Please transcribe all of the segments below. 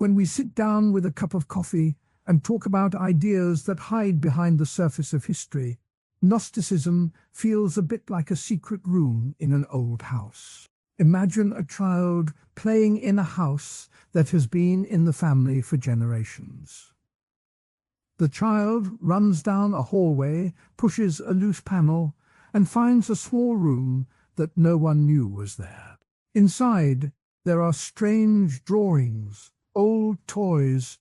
when we sit down with a cup of coffee and talk about ideas that hide behind the surface of history, Gnosticism feels a bit like a secret room in an old house. Imagine a child playing in a house that has been in the family for generations. The child runs down a hallway, pushes a loose panel, and finds a small room that no one knew was there. Inside, there are strange drawings, old toys,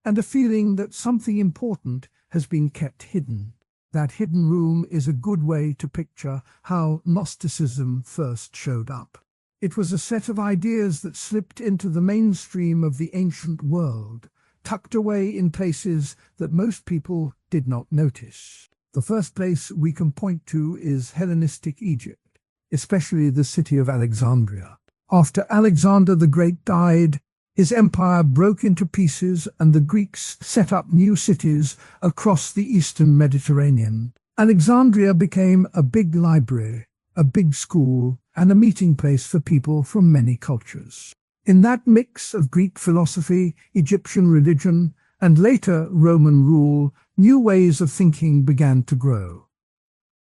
and a feeling that something important has been kept hidden. That hidden room is a good way to picture how Gnosticism first showed up. It was a set of ideas that slipped into the mainstream of the ancient world, tucked away in places that most people did not notice. The first place we can point to is Hellenistic Egypt, especially the city of Alexandria. After Alexander the Great died, his empire broke into pieces and the Greeks set up new cities across the eastern Mediterranean. Alexandria became a big library, a big school, and a meeting place for people from many cultures. In that mix of Greek philosophy, Egyptian religion, and later Roman rule, new ways of thinking began to grow.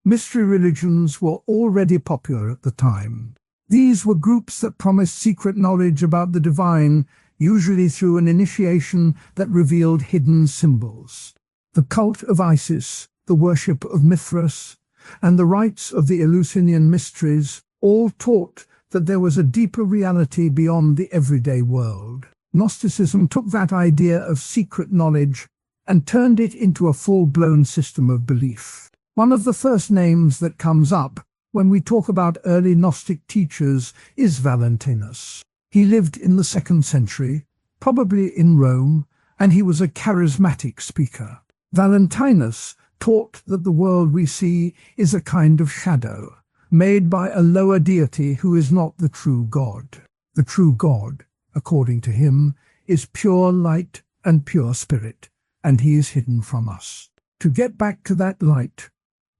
Mystery religions were already popular at the time. These were groups that promised secret knowledge about the divine, usually through an initiation that revealed hidden symbols. The cult of Isis, the worship of Mithras, and the rites of the Eleusinian mysteries all taught that there was a deeper reality beyond the everyday world. Gnosticism took that idea of secret knowledge and turned it into a full-blown system of belief. One of the first names that comes up when we talk about early Gnostic teachers is Valentinus. He lived in the 2nd century, probably in Rome, and he was a charismatic speaker. Valentinus taught that the world we see is a kind of shadow, made by a lower deity who is not the true God. The true God, according to him, is pure light and pure spirit, and he is hidden from us. To get back to that light,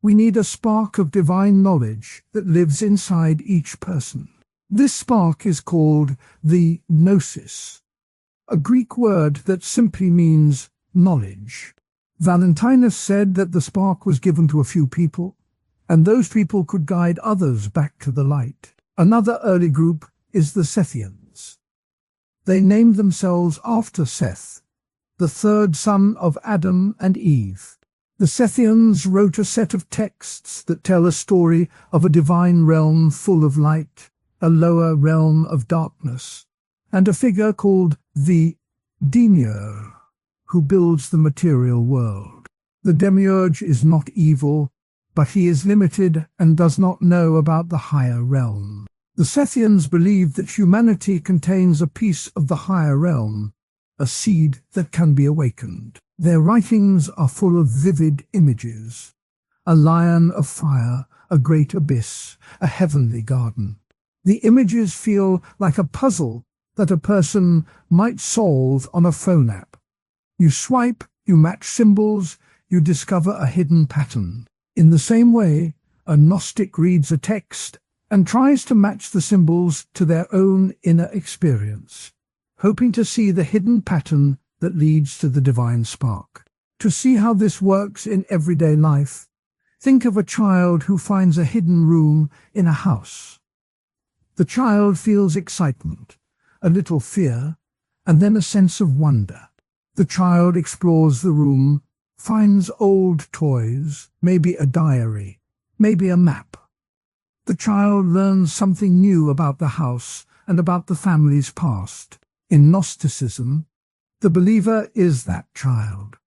we need a spark of divine knowledge that lives inside each person. This spark is called the gnosis, a Greek word that simply means knowledge. Valentinus said that the spark was given to a few people, and those people could guide others back to the light. Another early group is the Sethians. They named themselves after Seth, the third son of Adam and Eve. The Sethians wrote a set of texts that tell a story of a divine realm full of light, a lower realm of darkness, and a figure called the Demiurge, who builds the material world. The Demiurge is not evil, but he is limited and does not know about the higher realm. The Sethians believe that humanity contains a piece of the higher realm, a seed that can be awakened. Their writings are full of vivid images: a lion of fire, a great abyss, a heavenly garden. The images feel like a puzzle that a person might solve on a phone app. You swipe, you match symbols, you discover a hidden pattern. In the same way, a Gnostic reads a text and tries to match the symbols to their own inner experience, hoping to see the hidden pattern that leads to the divine spark. To see how this works in everyday life, think of a child who finds a hidden room in a house. The child feels excitement, a little fear, and then a sense of wonder. The child explores the room, finds old toys, maybe a diary, maybe a map. The child learns something new about the house and about the family's past. In Gnosticism, the believer is that child.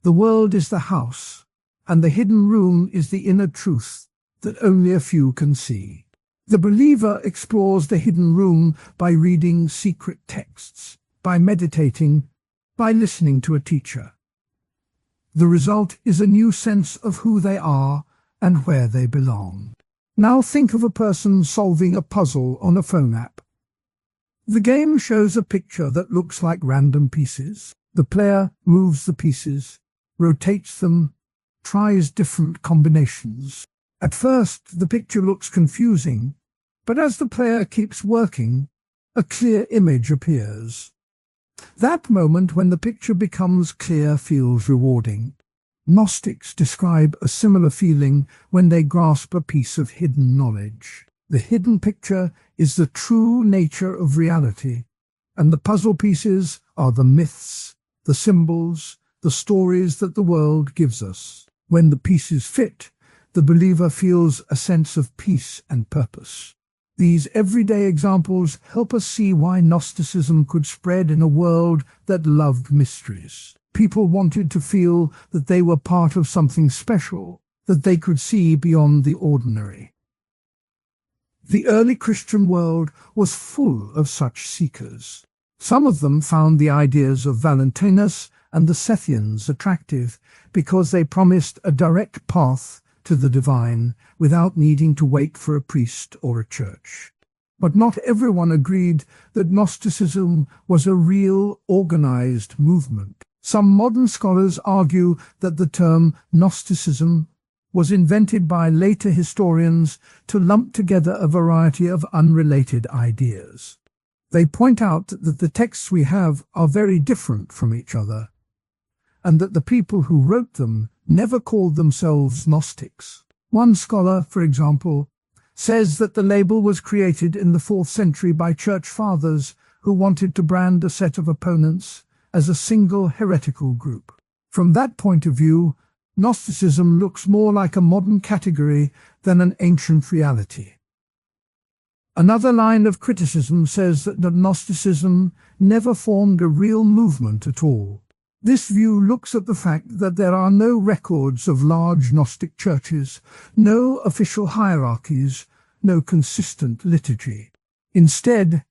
The world is the house, and the hidden room is the inner truth that only a few can see. The believer explores the hidden room by reading secret texts, by meditating, by listening to a teacher. The result is a new sense of who they are and where they belong. Now think of a person solving a puzzle on a phone app. The game shows a picture that looks like random pieces. The player moves the pieces, rotates them, tries different combinations. At first, the picture looks confusing, but as the player keeps working, a clear image appears. That moment when the picture becomes clear feels rewarding. Gnostics describe a similar feeling when they grasp a piece of hidden knowledge. The hidden picture is the true nature of reality, and the puzzle pieces are the myths, the symbols, the stories that the world gives us. When the pieces fit, the believer feels a sense of peace and purpose. These everyday examples help us see why Gnosticism could spread in a world that loved mysteries. People wanted to feel that they were part of something special, that they could see beyond the ordinary. The early Christian world was full of such seekers. Some of them found the ideas of Valentinus and the Sethians attractive because they promised a direct path to the divine without needing to wait for a priest or a church. But not everyone agreed that Gnosticism was a real, organized movement. Some modern scholars argue that the term Gnosticism was invented by later historians to lump together a variety of unrelated ideas. They point out that the texts we have are very different from each other, and that the people who wrote them never called themselves Gnostics. One scholar, for example, says that the label was created in the 4th century by church fathers who wanted to brand a set of opponents as a single heretical group. From that point of view, Gnosticism looks more like a modern category than an ancient reality. Another line of criticism says that Gnosticism never formed a real movement at all. This view looks at the fact that there are no records of large Gnostic churches, no official hierarchies, no consistent liturgy. Instead,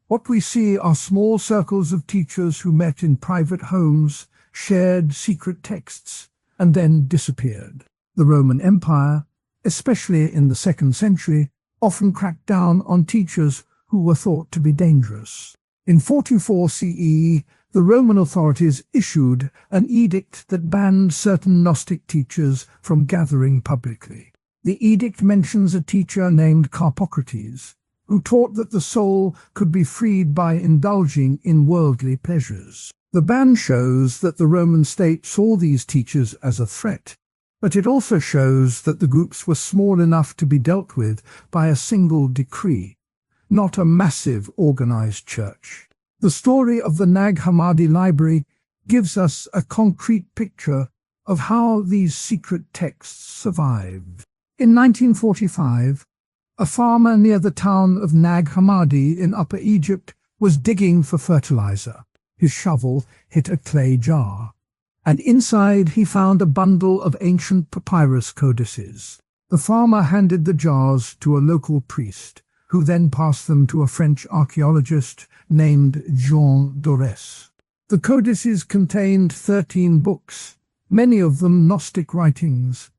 what we see are small circles of teachers who met in private homes, shared secret texts, and then disappeared. The Roman Empire, especially in the 2nd century, often cracked down on teachers who were thought to be dangerous. In 44 CE, the Roman authorities issued an edict that banned certain Gnostic teachers from gathering publicly. The edict mentions a teacher named Carpocrates, who taught that the soul could be freed by indulging in worldly pleasures. The ban shows that the Roman state saw these teachers as a threat, but it also shows that the groups were small enough to be dealt with by a single decree, not a massive organized church. The story of the Nag Hammadi library gives us a concrete picture of how these secret texts survived. In 1945, a farmer near the town of Nag Hammadi in Upper Egypt was digging for fertilizer. His shovel hit a clay jar, and inside he found a bundle of ancient papyrus codices. The farmer handed the jars to a local priest, who then passed them to a French archaeologist named Jean Dorès. The codices contained 13 books, many of them Gnostic writings: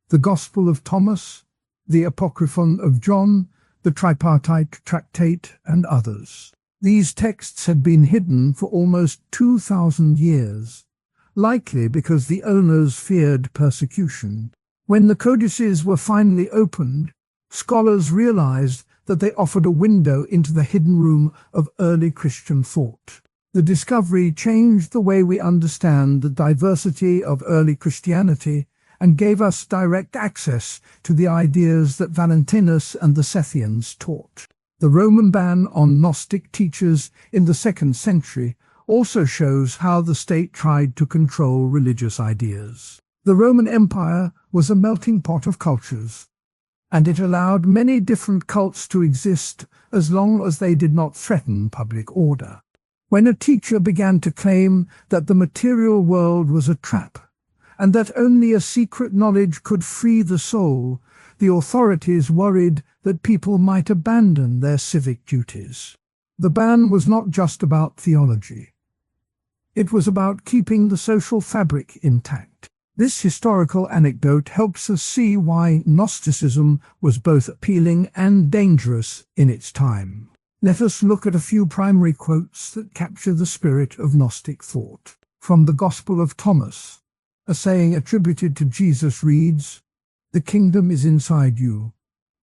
the Gospel of Thomas, the Apocryphon of John, the Tripartite Tractate, and others. These texts had been hidden for almost 2,000 years, likely because the owners feared persecution. When the codices were finally opened, scholars realized that they offered a window into the hidden room of early Christian thought. The discovery changed the way we understand the diversity of early Christianity and gave us direct access to the ideas that Valentinus and the Sethians taught. The Roman ban on Gnostic teachers in the 2nd century also shows how the state tried to control religious ideas. The Roman Empire was a melting pot of cultures, and it allowed many different cults to exist as long as they did not threaten public order. When a teacher began to claim that the material world was a trap, and that only a secret knowledge could free the soul, the authorities worried that people might abandon their civic duties. The ban was not just about theology. It was about keeping the social fabric intact. This historical anecdote helps us see why Gnosticism was both appealing and dangerous in its time. Let us look at a few primary quotes that capture the spirit of Gnostic thought. From the Gospel of Thomas, a saying attributed to Jesus reads, "The kingdom is inside you,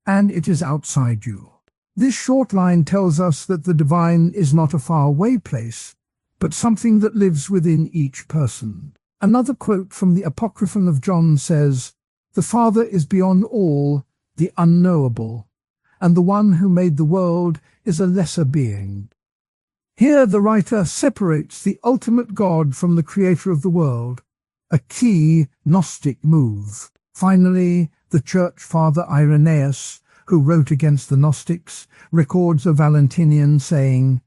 and it is outside you." This short line tells us that the divine is not a far-away place, but but something that lives within each person. Another quote from the Apocryphon of John says, "The Father is beyond all, the unknowable, and the one who made the world is a lesser being." Here the writer separates the ultimate God from the creator of the world, a key Gnostic move. Finally, the church father Irenaeus, who wrote against the Gnostics, records a Valentinian saying,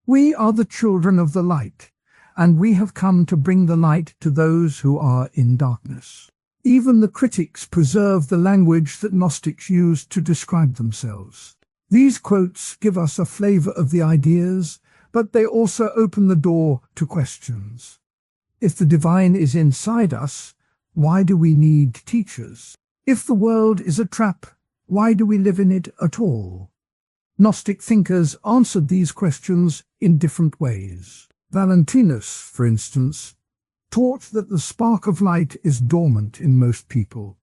"We are the children of the light, and we have come to bring the light to those who are in darkness." Even the critics preserve the language that Gnostics used to describe themselves. These quotes give us a flavor of the ideas, but they also open the door to questions. If the divine is inside us, why do we need teachers? If the world is a trap, why do we live in it at all? Gnostic thinkers answered these questions in different ways. Valentinus, for instance, taught that the spark of light is dormant in most people,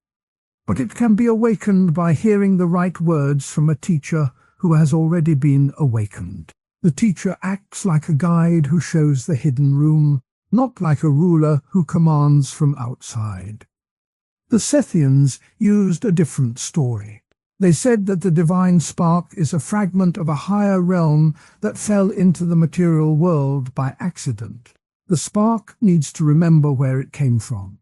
but it can be awakened by hearing the right words from a teacher who has already been awakened. The teacher acts like a guide who shows the hidden room, not like a ruler who commands from outside. The Scythians used a different story. They said that the divine spark is a fragment of a higher realm that fell into the material world by accident. The spark needs to remember where it came from,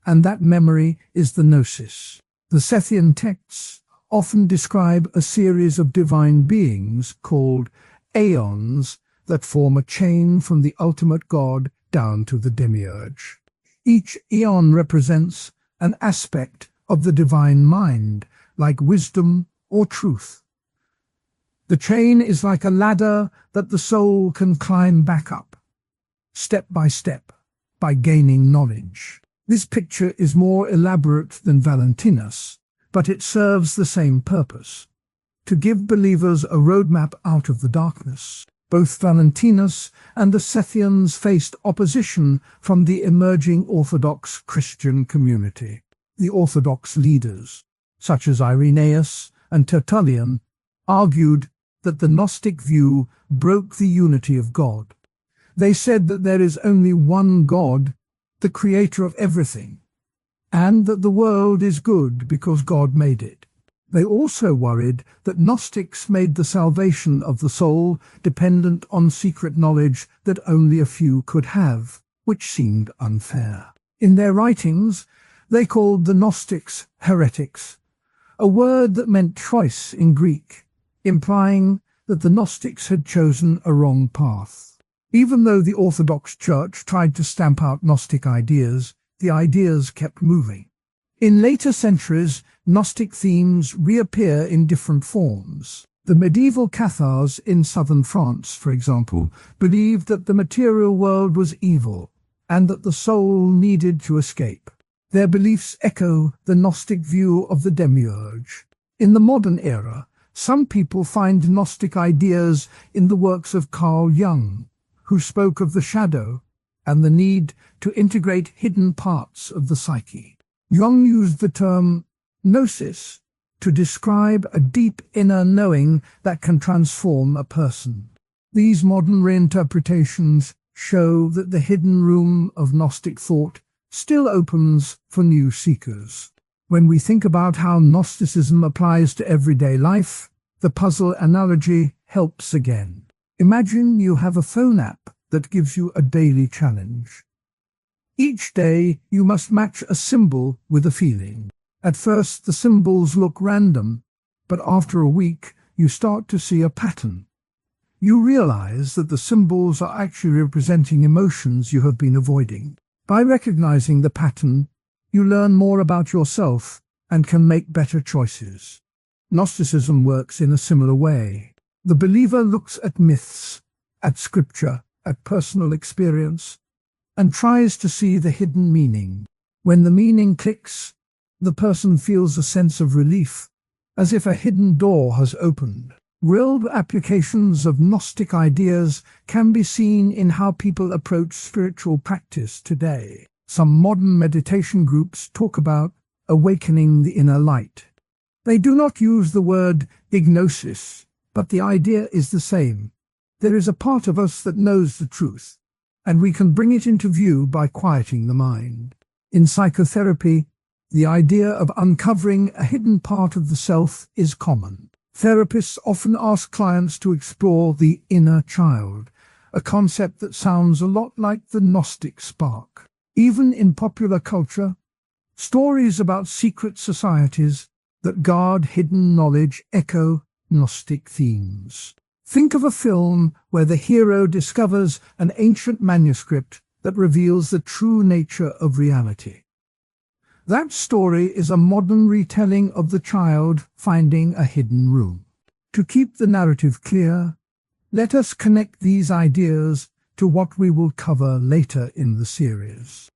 and that memory is the gnosis. The Scythian texts often describe a series of divine beings called aeons that form a chain from the ultimate God down to the Demiurge. Each aeon represents an aspect of the divine mind, like wisdom or truth. The chain is like a ladder that the soul can climb back up, step, by gaining knowledge. This picture is more elaborate than Valentinus, but it serves the same purpose: to give believers a roadmap out of the darkness. Both Valentinus and the Scythians faced opposition from the emerging Orthodox Christian community. The Orthodox leaders, such as Irenaeus and Tertullian, argued that the Gnostic view broke the unity of God. They said that there is only one God, the creator of everything, and that the world is good because God made it. They also worried that Gnostics made the salvation of the soul dependent on secret knowledge that only a few could have, which seemed unfair. In their writings, they called the Gnostics heretics, a word that meant choice in Greek, implying that the Gnostics had chosen a wrong path. Even though the Orthodox Church tried to stamp out Gnostic ideas, the ideas kept moving. In later centuries, Gnostic themes reappear in different forms. The medieval Cathars in southern France, for example, believed that the material world was evil and that the soul needed to escape. Their beliefs echo the Gnostic view of the Demiurge. In the modern era, some people find Gnostic ideas in the works of Carl Jung, who spoke of the shadow and the need to integrate hidden parts of the psyche. Jung used the term gnosis to describe a deep inner knowing that can transform a person. These modern reinterpretations show that the hidden room of Gnostic thought still opens for new seekers. When we think about how Gnosticism applies to everyday life, the puzzle analogy helps again. Imagine you have a phone app that gives you a daily challenge. Each day, you must match a symbol with a feeling. At first, the symbols look random, but after a week, you start to see a pattern. You realize that the symbols are actually representing emotions you have been avoiding. By recognizing the pattern, you learn more about yourself and can make better choices. Gnosticism works in a similar way. The believer looks at myths, at scripture, at personal experience, and tries to see the hidden meaning. When the meaning clicks, the person feels a sense of relief, as if a hidden door has opened. Real applications of Gnostic ideas can be seen in how people approach spiritual practice today. Some modern meditation groups talk about awakening the inner light. They do not use the word gnosis, but the idea is the same. There is a part of us that knows the truth, and we can bring it into view by quieting the mind. In psychotherapy, the idea of uncovering a hidden part of the self is common. Therapists often ask clients to explore the inner child, a concept that sounds a lot like the Gnostic spark. Even in popular culture, stories about secret societies that guard hidden knowledge echo Gnostic themes. Think of a film where the hero discovers an ancient manuscript that reveals the true nature of reality. That story is a modern retelling of the child finding a hidden room. To keep the narrative clear, let us connect these ideas to what we will cover later in the series.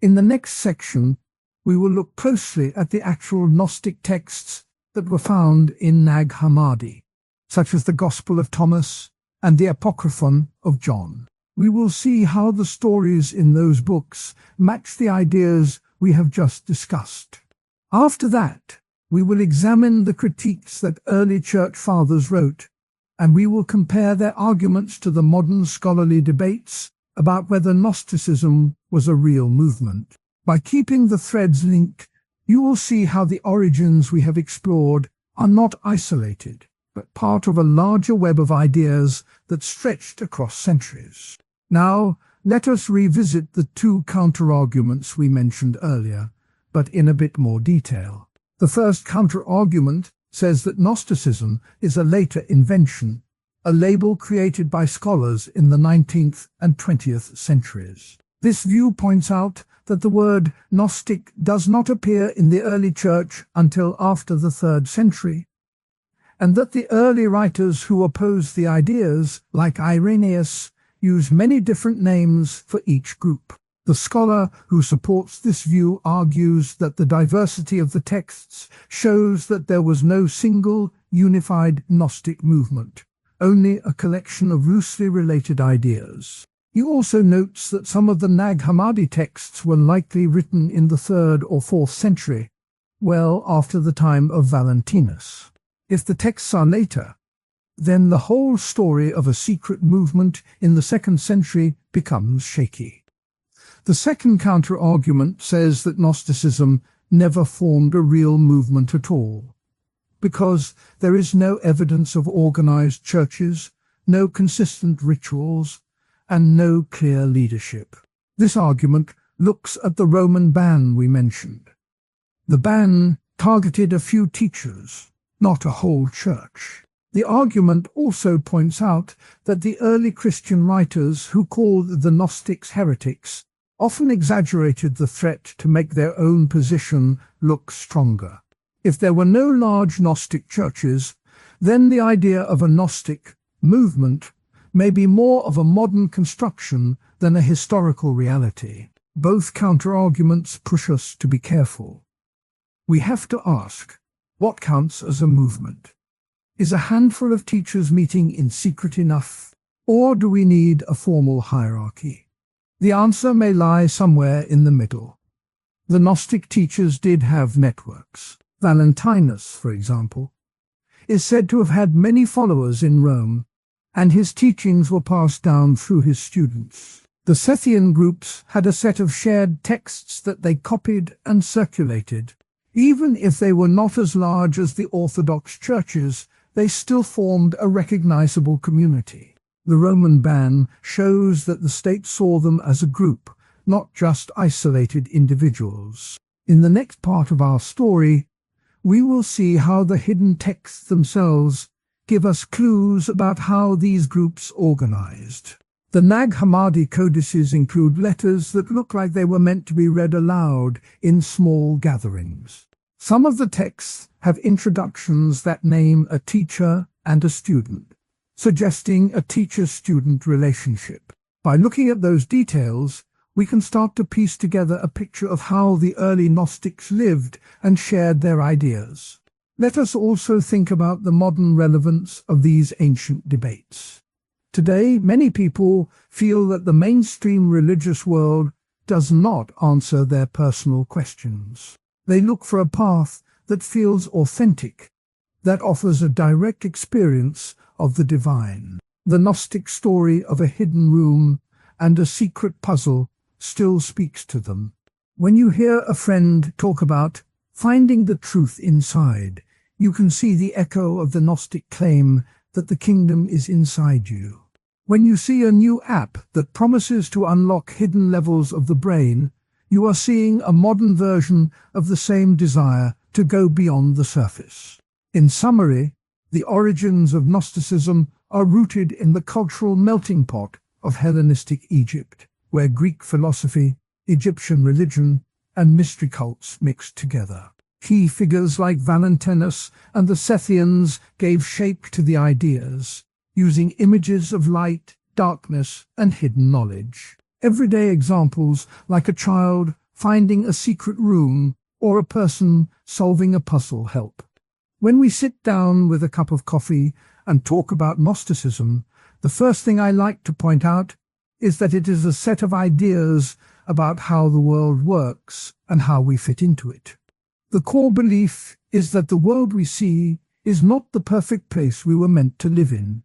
In the next section, we will look closely at the actual Gnostic texts that were found in Nag Hammadi, such as the Gospel of Thomas and the Apocryphon of John. We will see how the stories in those books match the ideas we have just discussed. After that, we will examine the critiques that early church fathers wrote, and we will compare their arguments to the modern scholarly debates about whether Gnosticism was a real movement. By keeping the threads linked, you will see how the origins we have explored are not isolated, but part of a larger web of ideas that stretched across centuries. Now, let us revisit the two counter-arguments we mentioned earlier, but in a bit more detail. The first counter-argument says that Gnosticism is a later invention, a label created by scholars in the 19th and 20th centuries. This view points out that the word Gnostic does not appear in the early church until after the 3rd century, and that the early writers who opposed the ideas, like Irenaeus, use many different names for each group. The scholar who supports this view argues that the diversity of the texts shows that there was no single, unified Gnostic movement, only a collection of loosely related ideas. He also notes that some of the Nag Hammadi texts were likely written in the 3rd or 4th century, well after the time of Valentinus. If the texts are later, then the whole story of a secret movement in the 2nd century becomes shaky. The second counter-argument says that Gnosticism never formed a real movement at all, because there is no evidence of organized churches, no consistent rituals, and no clear leadership. This argument looks at the Roman ban we mentioned. The ban targeted a few teachers, not a whole church. The argument also points out that the early Christian writers who called the Gnostics heretics often exaggerated the threat to make their own position look stronger. If there were no large Gnostic churches, then the idea of a Gnostic movement may be more of a modern construction than a historical reality. Both counter-arguments push us to be careful. We have to ask, what counts as a movement? Is a handful of teachers meeting in secret enough, or do we need a formal hierarchy? The answer may lie somewhere in the middle. The Gnostic teachers did have networks. Valentinus, for example, is said to have had many followers in Rome, and his teachings were passed down through his students. The Scythian groups had a set of shared texts that they copied and circulated. Even if they were not as large as the Orthodox churches, they still formed a recognizable community. The Roman ban shows that the state saw them as a group, not just isolated individuals. In the next part of our story, we will see how the hidden texts themselves give us clues about how these groups organized. The Nag Hammadi codices include letters that look like they were meant to be read aloud in small gatherings. Some of the texts have introductions that name a teacher and a student, suggesting a teacher-student relationship. By looking at those details, we can start to piece together a picture of how the early Gnostics lived and shared their ideas. Let us also think about the modern relevance of these ancient debates. Today, many people feel that the mainstream religious world does not answer their personal questions. They look for a path that feels authentic, that offers a direct experience of the divine. The Gnostic story of a hidden room and a secret puzzle still speaks to them. When you hear a friend talk about finding the truth inside, you can see the echo of the Gnostic claim that the kingdom is inside you. When you see a new app that promises to unlock hidden levels of the brain, you are seeing a modern version of the same desire to go beyond the surface. In summary, the origins of Gnosticism are rooted in the cultural melting pot of Hellenistic Egypt, where Greek philosophy, Egyptian religion, and mystery cults mixed together. Key figures like Valentinus and the Scythians gave shape to the ideas, using images of light, darkness, and hidden knowledge. Everyday examples like a child finding a secret room or a person solving a puzzle help. When we sit down with a cup of coffee and talk about Gnosticism, the first thing I like to point out is that it is a set of ideas about how the world works and how we fit into it. The core belief is that the world we see is not the perfect place we were meant to live in.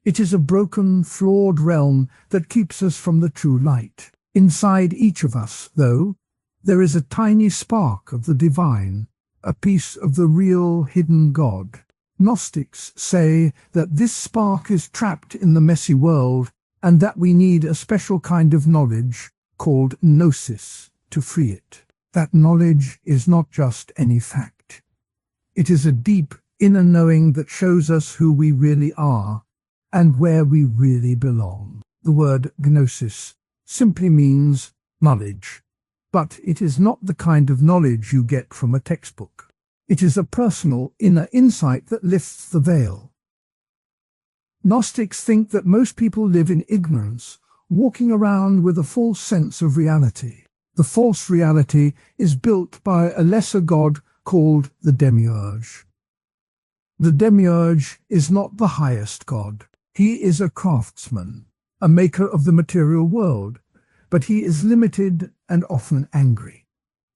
It is a broken, flawed realm that keeps us from the true light. Inside each of us, though, there is a tiny spark of the divine, a piece of the real hidden God. Gnostics say that this spark is trapped in the messy world and that we need a special kind of knowledge called gnosis to free it. That knowledge is not just any fact. It is a deep inner knowing that shows us who we really are and where we really belong. The word gnosis simply means knowledge, but it is not the kind of knowledge you get from a textbook. It is a personal inner insight that lifts the veil. Gnostics think that most people live in ignorance, walking around with a false sense of reality. The false reality is built by a lesser god called the Demiurge. The Demiurge is not the highest god. He is a craftsman, a maker of the material world, but he is limited and often angry.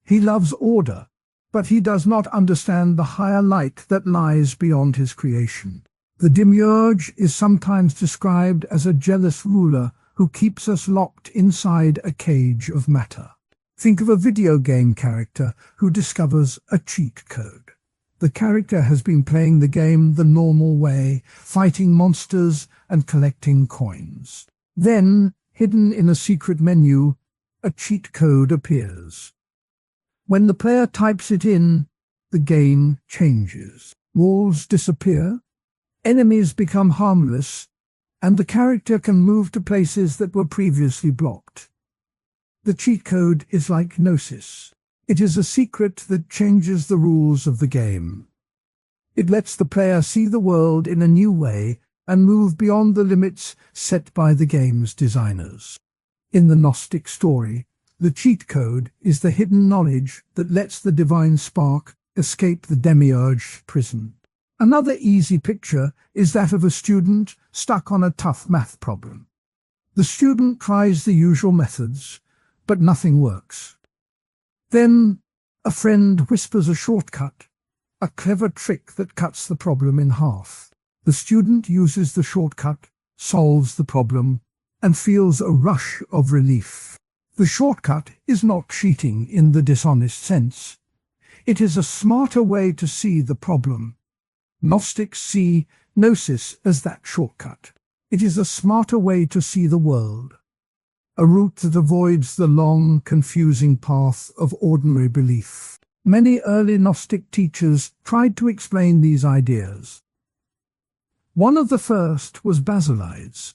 He loves order, but he does not understand the higher light that lies beyond his creation. The Demiurge is sometimes described as a jealous ruler who keeps us locked inside a cage of matter. Think of a video game character who discovers a cheat code. The character has been playing the game the normal way, fighting monsters and collecting coins. Then, hidden in a secret menu, a cheat code appears. When the player types it in, the game changes. Walls disappear, enemies become harmless, and the character can move to places that were previously blocked. The cheat code is like gnosis. It is a secret that changes the rules of the game. It lets the player see the world in a new way and move beyond the limits set by the game's designers. In the Gnostic story, the cheat code is the hidden knowledge that lets the divine spark escape the Demiurge prison. Another easy picture is that of a student stuck on a tough math problem. The student tries the usual methods, but nothing works. Then a friend whispers a shortcut, a clever trick that cuts the problem in half. The student uses the shortcut, solves the problem, and feels a rush of relief. The shortcut is not cheating in the dishonest sense. It is a smarter way to see the problem. Gnostics see gnosis as that shortcut. It is a smarter way to see the world. A route that avoids the long, confusing path of ordinary belief. Many early Gnostic teachers tried to explain these ideas. One of the first was Basilides,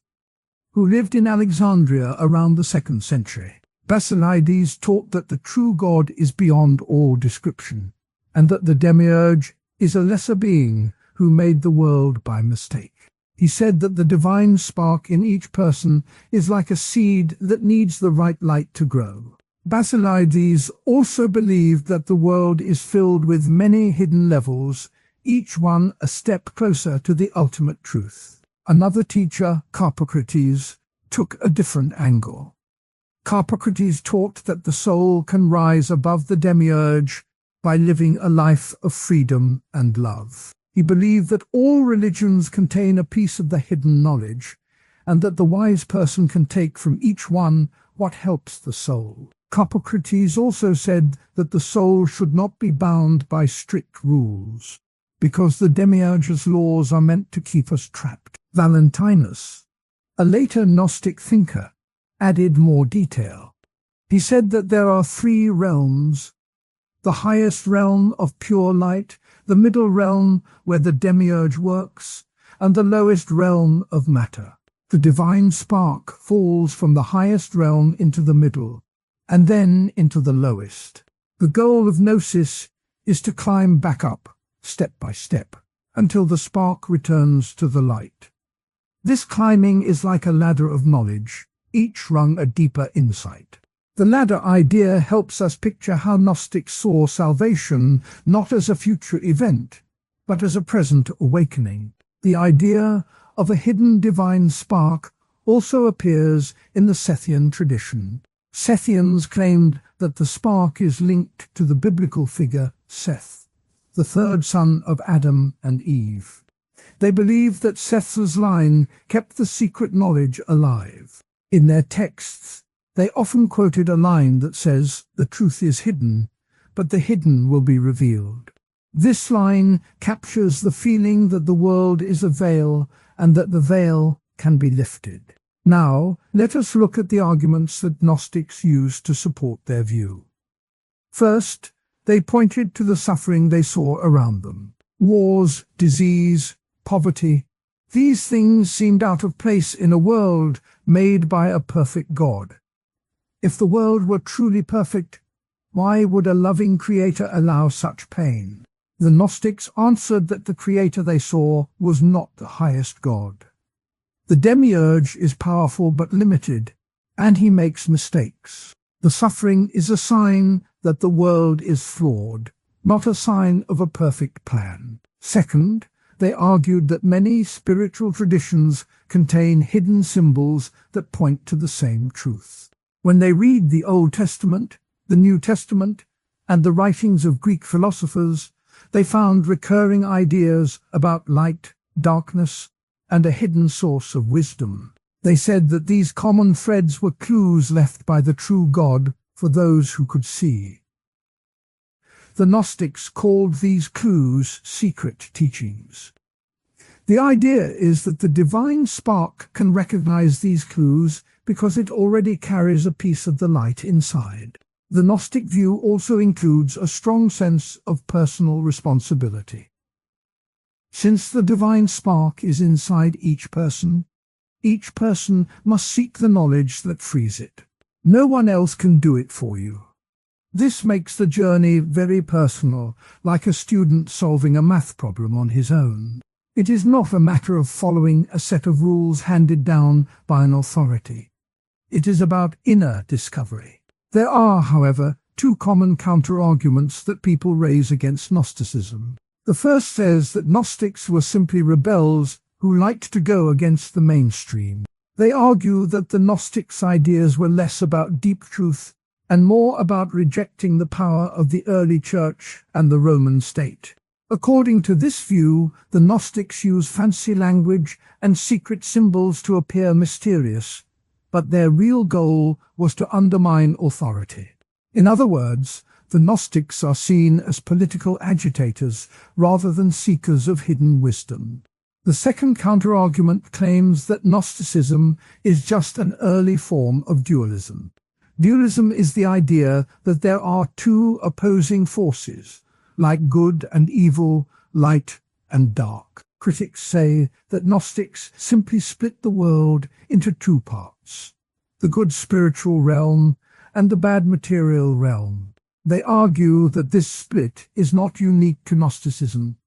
who lived in Alexandria around the 2nd century. Basilides taught that the true God is beyond all description, and that the Demiurge is a lesser being who made the world by mistake. He said that the divine spark in each person is like a seed that needs the right light to grow. Basilides also believed that the world is filled with many hidden levels, each one a step closer to the ultimate truth. Another teacher, Carpocrates, took a different angle. Carpocrates taught that the soul can rise above the Demiurge by living a life of freedom and love. He believed that all religions contain a piece of the hidden knowledge, and that the wise person can take from each one what helps the soul. Hippocrates also said that the soul should not be bound by strict rules, because the Demiurge's laws are meant to keep us trapped. Valentinus, a later Gnostic thinker, added more detail. He said that there are three realms: the highest realm of pure light, the middle realm where the Demiurge works, and the lowest realm of matter. The divine spark falls from the highest realm into the middle, and then into the lowest. The goal of gnosis is to climb back up, step by step, until the spark returns to the light. This climbing is like a ladder of knowledge, each rung a deeper insight. The ladder idea helps us picture how Gnostics saw salvation not as a future event, but as a present awakening. The idea of a hidden divine spark also appears in the Sethian tradition. Sethians claimed that the spark is linked to the biblical figure Seth, the third son of Adam and Eve. They believed that Seth's line kept the secret knowledge alive. In their texts, they often quoted a line that says, "The truth is hidden, but the hidden will be revealed." This line captures the feeling that the world is a veil and that the veil can be lifted. Now, let us look at the arguments that Gnostics used to support their view. First, they pointed to the suffering they saw around them. Wars, disease, poverty. These things seemed out of place in a world made by a perfect God. If the world were truly perfect, why would a loving creator allow such pain? The Gnostics answered that the creator they saw was not the highest God. The Demiurge is powerful but limited, and he makes mistakes. The suffering is a sign that the world is flawed, not a sign of a perfect plan. Second, they argued that many spiritual traditions contain hidden symbols that point to the same truth. When they read the Old Testament, the New Testament, and the writings of Greek philosophers, they found recurring ideas about light, darkness, and a hidden source of wisdom. They said that these common threads were clues left by the true God for those who could see. The Gnostics called these clues secret teachings. The idea is that the divine spark can recognize these clues because it already carries a piece of the light inside. The Gnostic view also includes a strong sense of personal responsibility. Since the divine spark is inside each person must seek the knowledge that frees it. No one else can do it for you. This makes the journey very personal, like a student solving a math problem on his own. It is not a matter of following a set of rules handed down by an authority. It is about inner discovery. There are, however, two common counter-arguments that people raise against Gnosticism. The first says that Gnostics were simply rebels who liked to go against the mainstream. They argue that the Gnostics' ideas were less about deep truth and more about rejecting the power of the early church and the Roman state. According to this view, the Gnostics use fancy language and secret symbols to appear mysterious, but their real goal was to undermine authority. In other words, the Gnostics are seen as political agitators rather than seekers of hidden wisdom. The second counterargument claims that Gnosticism is just an early form of dualism. Dualism is the idea that there are two opposing forces, like good and evil, light and dark. Critics say that Gnostics simply split the world into two parts, the good spiritual realm and the bad material realm. They argue that this split is not unique to Gnosticism.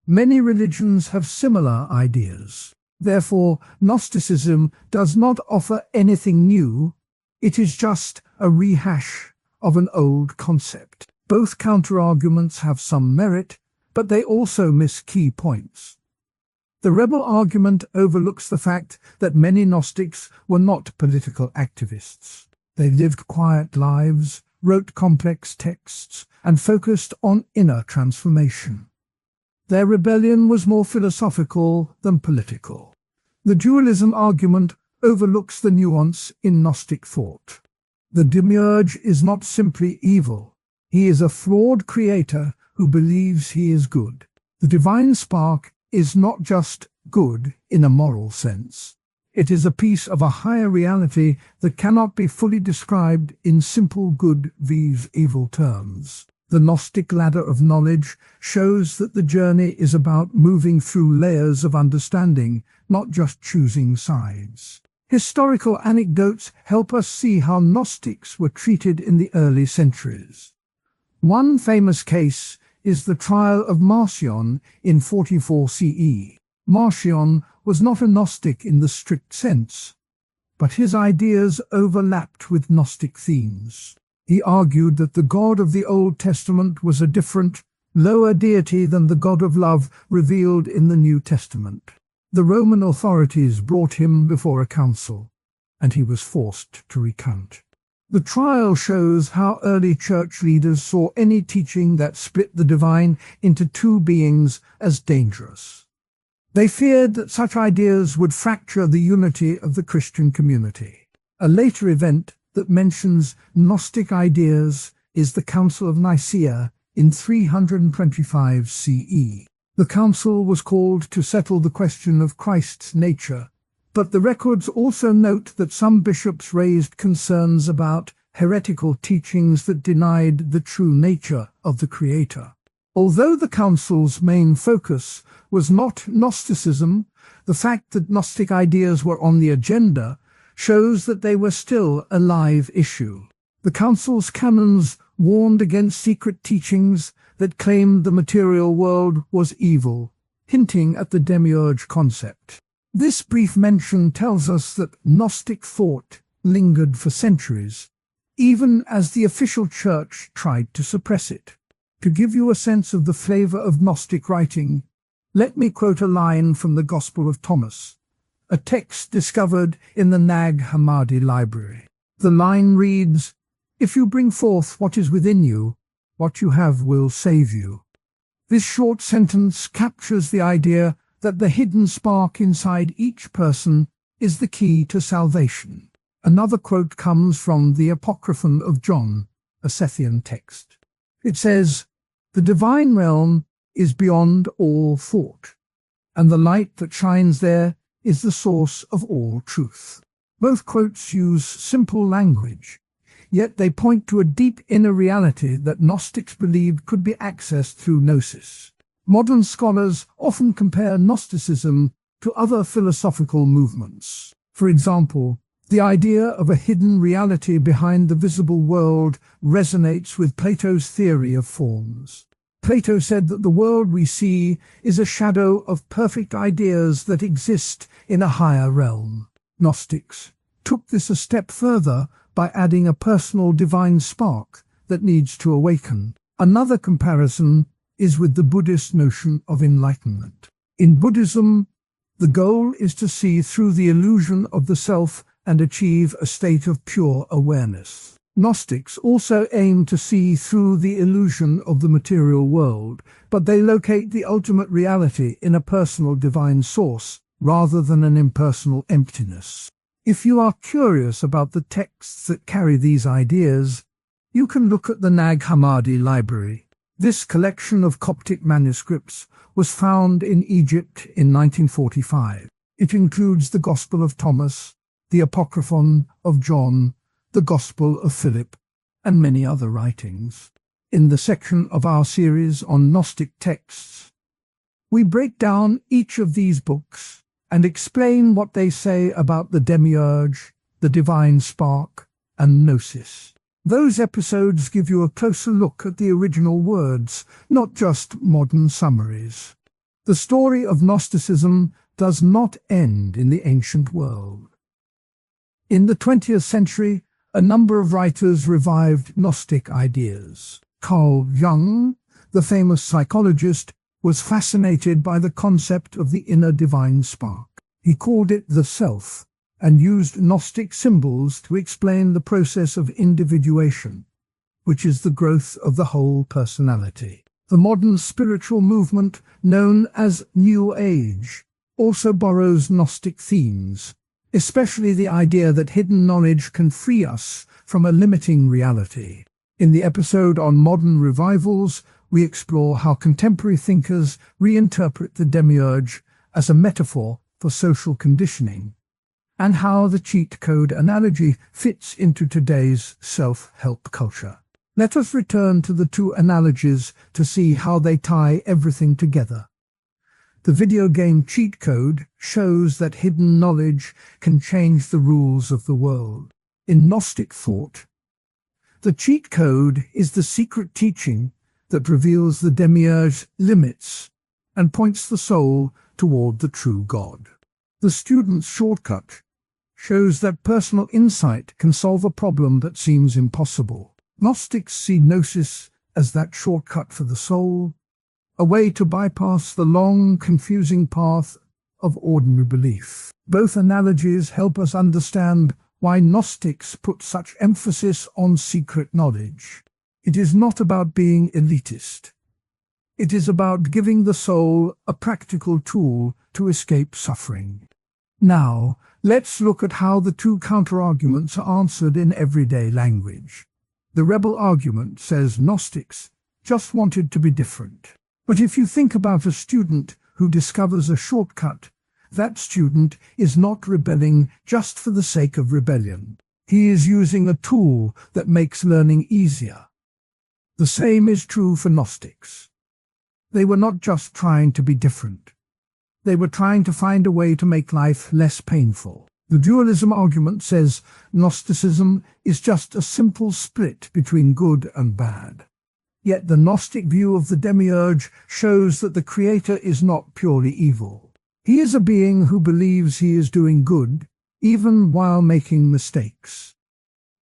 Many religions have similar ideas. Therefore, Gnosticism does not offer anything new. It is just a rehash of an old concept. Both counterarguments have some merit, but they also miss key points. The rebel argument overlooks the fact that many Gnostics were not political activists. They lived quiet lives, wrote complex texts, and focused on inner transformation. Their rebellion was more philosophical than political. The dualism argument overlooks the nuance in Gnostic thought. The Demiurge is not simply evil. He is a flawed creator who believes he is good. The divine spark is not just good in a moral sense. It is a piece of a higher reality that cannot be fully described in simple good vs evil terms. The Gnostic ladder of knowledge shows that the journey is about moving through layers of understanding, not just choosing sides. Historical anecdotes help us see how Gnostics were treated in the early centuries. One famous case is the trial of Marcion in 44 CE. Marcion was not a Gnostic in the strict sense, but his ideas overlapped with Gnostic themes. He argued that the God of the Old Testament was a different, lower deity than the God of love revealed in the New Testament. The Roman authorities brought him before a council, and he was forced to recant. The trial shows how early church leaders saw any teaching that split the divine into two beings as dangerous. They feared that such ideas would fracture the unity of the Christian community. A later event that mentions Gnostic ideas is the Council of Nicaea in 325 CE. The council was called to settle the question of Christ's nature, but the records also note that some bishops raised concerns about heretical teachings that denied the true nature of the Creator. Although the council's main focus was not Gnosticism, the fact that Gnostic ideas were on the agenda shows that they were still a live issue. The council's canons warned against secret teachings that claimed the material world was evil, hinting at the Demiurge concept. This brief mention tells us that Gnostic thought lingered for centuries, even as the official church tried to suppress it. To give you a sense of the flavor of Gnostic writing, let me quote a line from the Gospel of Thomas, a text discovered in the Nag Hammadi library. The line reads, "If you bring forth what is within you, what you have will save you." This short sentence captures the idea that the hidden spark inside each person is the key to salvation. Another quote comes from the Apocryphon of John, a Scythian text. It says, "The divine realm is beyond all thought, and the light that shines there is the source of all truth." Both quotes use simple language, yet they point to a deep inner reality that Gnostics believed could be accessed through gnosis. Modern scholars often compare Gnosticism to other philosophical movements. For example, the idea of a hidden reality behind the visible world resonates with Plato's theory of forms. Plato said that the world we see is a shadow of perfect ideas that exist in a higher realm. Gnostics took this a step further by adding a personal divine spark that needs to awaken. Another comparison is with the Buddhist notion of enlightenment. In Buddhism, the goal is to see through the illusion of the self and achieve a state of pure awareness. Gnostics also aim to see through the illusion of the material world, but they locate the ultimate reality in a personal divine source rather than an impersonal emptiness. If you are curious about the texts that carry these ideas, you can look at the Nag Hammadi library. This collection of Coptic manuscripts was found in Egypt in 1945. It includes the Gospel of Thomas, the Apocryphon of John, the Gospel of Philip, and many other writings. In the section of our series on Gnostic texts, we break down each of these books and explain what they say about the Demiurge, the divine spark, and gnosis. Those episodes give you a closer look at the original words, not just modern summaries. The story of Gnosticism does not end in the ancient world. In the 20th century, a number of writers revived Gnostic ideas. Carl Jung, the famous psychologist, was fascinated by the concept of the inner divine spark. He called it the self, and used Gnostic symbols to explain the process of individuation, which is the growth of the whole personality. The modern spiritual movement, known as New Age, also borrows Gnostic themes, especially the idea that hidden knowledge can free us from a limiting reality. In the episode on modern revivals, we explore how contemporary thinkers reinterpret the Demiurge as a metaphor for social conditioning, and how the cheat code analogy fits into today's self-help culture. Let us return to the two analogies to see how they tie everything together. The video game cheat code shows that hidden knowledge can change the rules of the world. In Gnostic thought, the cheat code is the secret teaching that reveals the Demiurge's limits and points the soul toward the true God. The student's shortcut shows that personal insight can solve a problem that seems impossible. Gnostics see gnosis as that shortcut for the soul, a way to bypass the long, confusing path of ordinary belief. Both analogies help us understand why Gnostics put such emphasis on secret knowledge. It is not about being elitist. It is about giving the soul a practical tool to escape suffering. Now, let's look at how the two counterarguments are answered in everyday language. The rebel argument says Gnostics just wanted to be different. But if you think about a student who discovers a shortcut, that student is not rebelling just for the sake of rebellion. He is using a tool that makes learning easier. The same is true for Gnostics. They were not just trying to be different. They were trying to find a way to make life less painful. The dualism argument says Gnosticism is just a simple split between good and bad. Yet the Gnostic view of the Demiurge shows that the Creator is not purely evil. He is a being who believes he is doing good, even while making mistakes.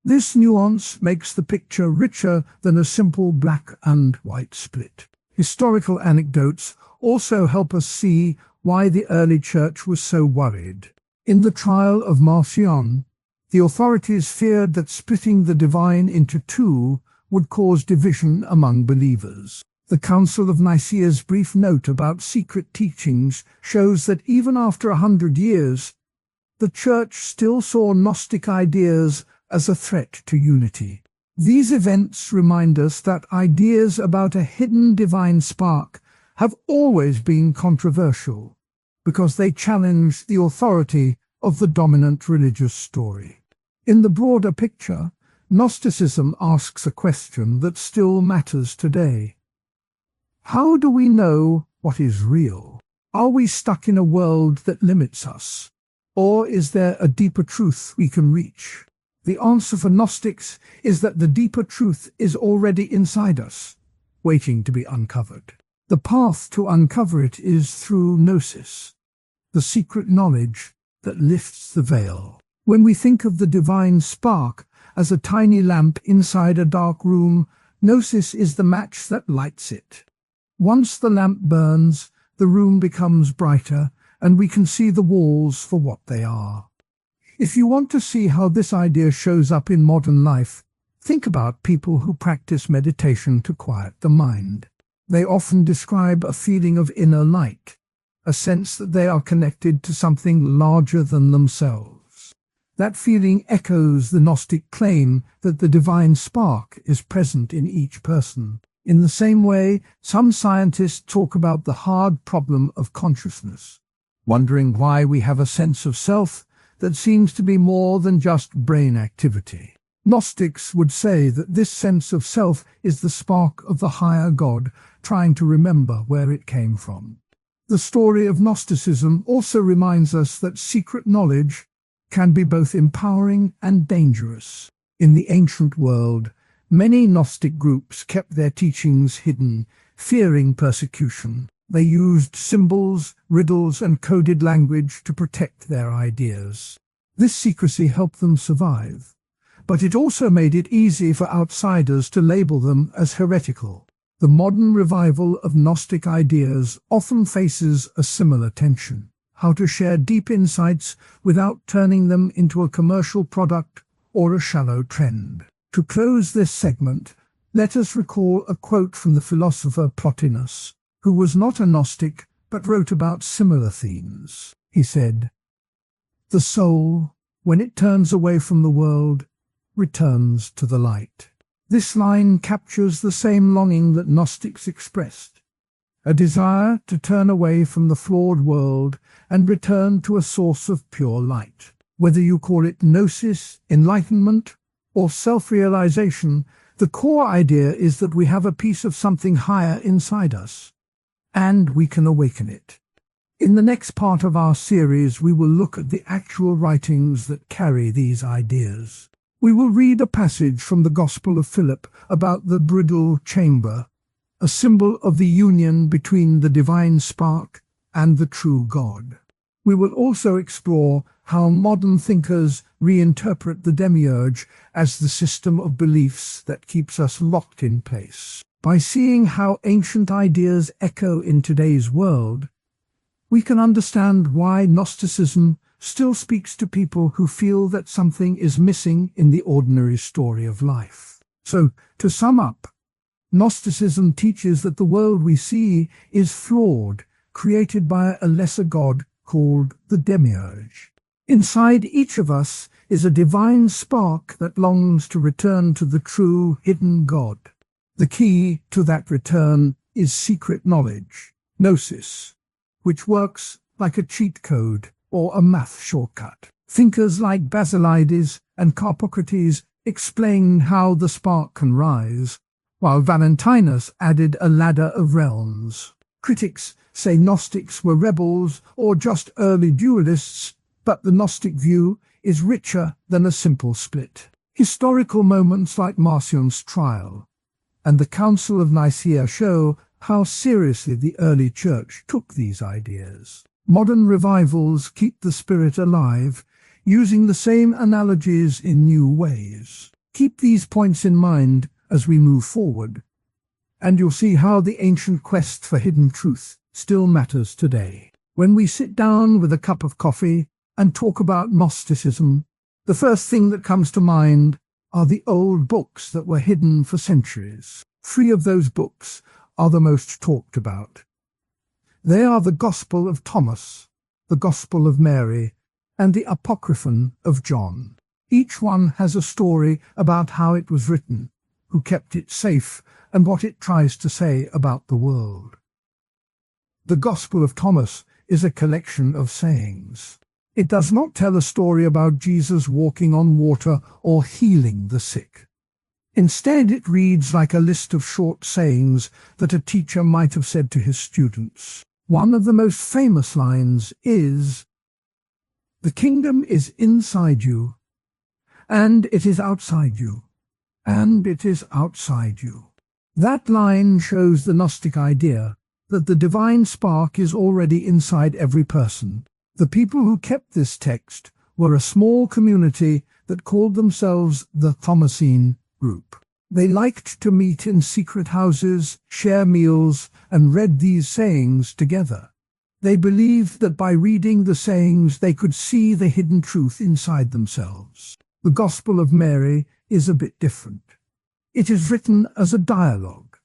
This nuance makes the picture richer than a simple black and white split. Historical anecdotes also help us see why the early church was so worried. In the trial of Marcion, the authorities feared that splitting the divine into two would cause division among believers. The Council of Nicaea's brief note about secret teachings shows that even after 100 years, the Church still saw Gnostic ideas as a threat to unity. These events remind us that ideas about a hidden divine spark have always been controversial, because they challenge the authority of the dominant religious story. In the broader picture, Gnosticism asks a question that still matters today. How do we know what is real? Are we stuck in a world that limits us? Or is there a deeper truth we can reach? The answer for Gnostics is that the deeper truth is already inside us, waiting to be uncovered. The path to uncover it is through gnosis, the secret knowledge that lifts the veil. When we think of the divine spark as a tiny lamp inside a dark room, gnosis is the match that lights it. Once the lamp burns, the room becomes brighter, and we can see the walls for what they are. If you want to see how this idea shows up in modern life, think about people who practice meditation to quiet the mind. They often describe a feeling of inner light, a sense that they are connected to something larger than themselves. That feeling echoes the Gnostic claim that the divine spark is present in each person. In the same way, some scientists talk about the hard problem of consciousness, wondering why we have a sense of self that seems to be more than just brain activity. Gnostics would say that this sense of self is the spark of the higher God trying to remember where it came from. The story of Gnosticism also reminds us that secret knowledge can be both empowering and dangerous. In the ancient world, many Gnostic groups kept their teachings hidden, fearing persecution. They used symbols, riddles, and coded language to protect their ideas. This secrecy helped them survive, but it also made it easy for outsiders to label them as heretical. The modern revival of Gnostic ideas often faces a similar tension: how to share deep insights without turning them into a commercial product or a shallow trend. To close this segment, let us recall a quote from the philosopher Plotinus, who was not a Gnostic but wrote about similar themes. He said, The soul, when it turns away from the world, returns to the light. This line captures the same longing that Gnostics expressed, a desire to turn away from the flawed world and return to a source of pure light. Whether you call it gnosis, enlightenment, or self-realization, the core idea is that we have a piece of something higher inside us, and we can awaken it. In the next part of our series, we will look at the actual writings that carry these ideas. We will read a passage from the Gospel of Philip about the bridal chamber, a symbol of the union between the divine spark and the true God. We will also explore how modern thinkers reinterpret the Demiurge as the system of beliefs that keeps us locked in place. By seeing how ancient ideas echo in today's world, we can understand why Gnosticism still speaks to people who feel that something is missing in the ordinary story of life. So, to sum up, Gnosticism teaches that the world we see is flawed, created by a lesser god called the Demiurge. Inside each of us is a divine spark that longs to return to the true hidden God. The key to that return is secret knowledge, gnosis, which works like a cheat code or a math shortcut. Thinkers like Basilides and Carpocrates explain how the spark can rise, while Valentinus added a ladder of realms. Critics say Gnostics were rebels or just early dualists, but the Gnostic view is richer than a simple split. Historical moments like Marcion's trial and the Council of Nicaea show how seriously the early church took these ideas. Modern revivals keep the spirit alive, using the same analogies in new ways. Keep these points in mind as we move forward, and you'll see how the ancient quest for hidden truth still matters today. When we sit down with a cup of coffee and talk about Gnosticism, the first thing that comes to mind are the old books that were hidden for centuries. 3 of those books are the most talked about. They are the Gospel of Thomas, the Gospel of Mary, and the Apocryphon of John. Each one has a story about how it was written, who kept it safe, and what it tries to say about the world. The Gospel of Thomas is a collection of sayings. It does not tell a story about Jesus walking on water or healing the sick. Instead, it reads like a list of short sayings that a teacher might have said to his students. One of the most famous lines is, "The kingdom is inside you, and it is outside you, and it is outside you." That line shows the Gnostic idea that the divine spark is already inside every person. The people who kept this text were a small community that called themselves the Thomasine group. They liked to meet in secret houses, share meals, and read these sayings together. They believed that by reading the sayings they could see the hidden truth inside themselves. The Gospel of Mary is a bit different. It is written as a dialogue.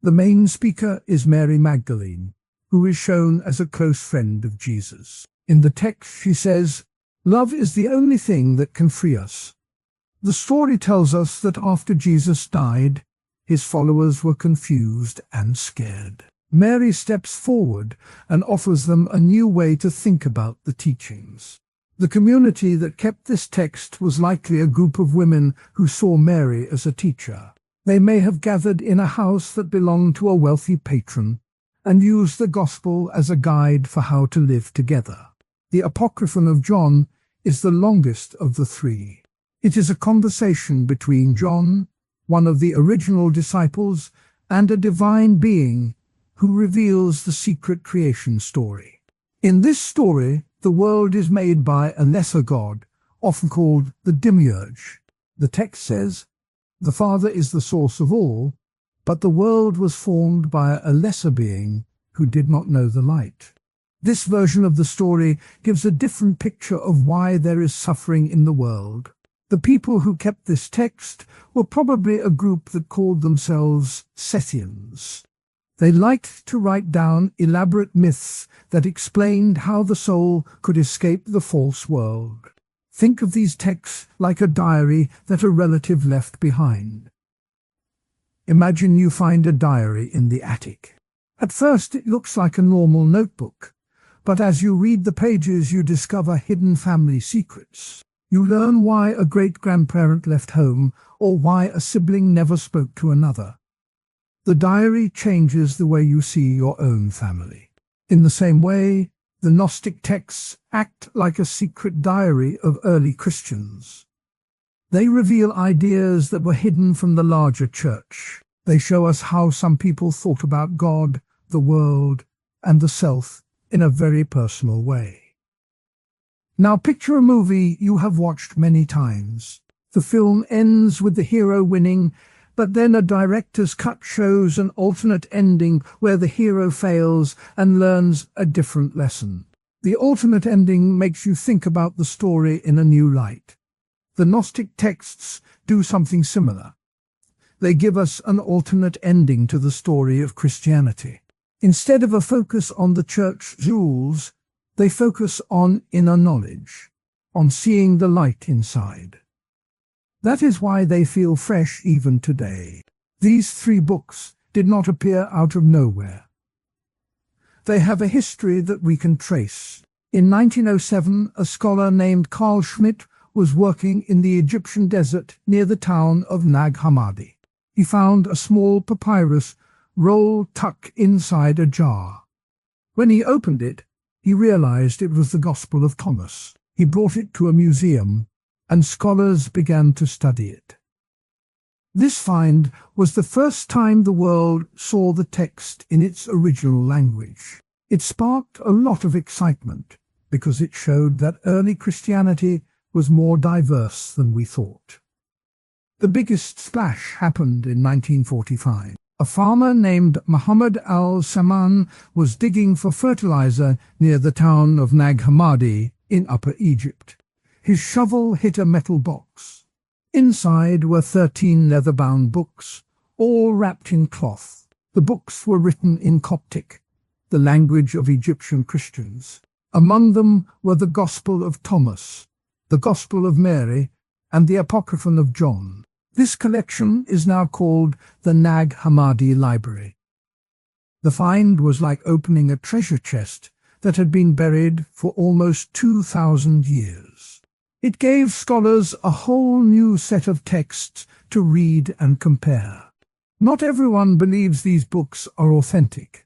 The main speaker is Mary Magdalene, who is shown as a close friend of Jesus. In the text she says, "Love is the only thing that can free us." The story tells us that after Jesus died, his followers were confused and scared. Mary steps forward and offers them a new way to think about the teachings. The community that kept this text was likely a group of women who saw Mary as a teacher. They may have gathered in a house that belonged to a wealthy patron and used the gospel as a guide for how to live together. The Apocryphon of John is the longest of the 3. It is a conversation between John, one of the original disciples, and a divine being who reveals the secret creation story. In this story, the world is made by a lesser god, often called the Demiurge. The text says, "The Father is the source of all, but the world was formed by a lesser being who did not know the light." This version of the story gives a different picture of why there is suffering in the world. The people who kept this text were probably a group that called themselves Sethians. They liked to write down elaborate myths that explained how the soul could escape the false world. Think of these texts like a diary that a relative left behind. Imagine you find a diary in the attic. At first it looks like a normal notebook, but as you read the pages you discover hidden family secrets. You learn why a great-grandparent left home or why a sibling never spoke to another. The diary changes the way you see your own family. In the same way, the Gnostic texts act like a secret diary of early Christians. They reveal ideas that were hidden from the larger church. They show us how some people thought about God, the world, and the self in a very personal way. Now picture a movie you have watched many times. The film ends with the hero winning, but then a director's cut shows an alternate ending where the hero fails and learns a different lesson. The alternate ending makes you think about the story in a new light. The Gnostic texts do something similar. They give us an alternate ending to the story of Christianity. Instead of a focus on the church rules, they focus on inner knowledge, on seeing the light inside. That is why they feel fresh even today. These 3 books did not appear out of nowhere. They have a history that we can trace. In 1907, a scholar named Carl Schmidt was working in the Egyptian desert near the town of Nag Hammadi. He found a small papyrus roll tucked inside a jar. When he opened it, he realized it was the Gospel of Thomas. He brought it to a museum, and scholars began to study it. This find was the first time the world saw the text in its original language. It sparked a lot of excitement because it showed that early Christianity was more diverse than we thought. The biggest splash happened in 1945. A farmer named Muhammad al-Saman was digging for fertilizer near the town of Nag Hammadi in Upper Egypt. His shovel hit a metal box. Inside were 13 leather-bound books, all wrapped in cloth. The books were written in Coptic, the language of Egyptian Christians. Among them were the Gospel of Thomas, the Gospel of Mary, and the Apocryphon of John. This collection is now called the Nag Hammadi Library. The find was like opening a treasure chest that had been buried for almost 2,000 years. It gave scholars a whole new set of texts to read and compare. Not everyone believes these books are authentic.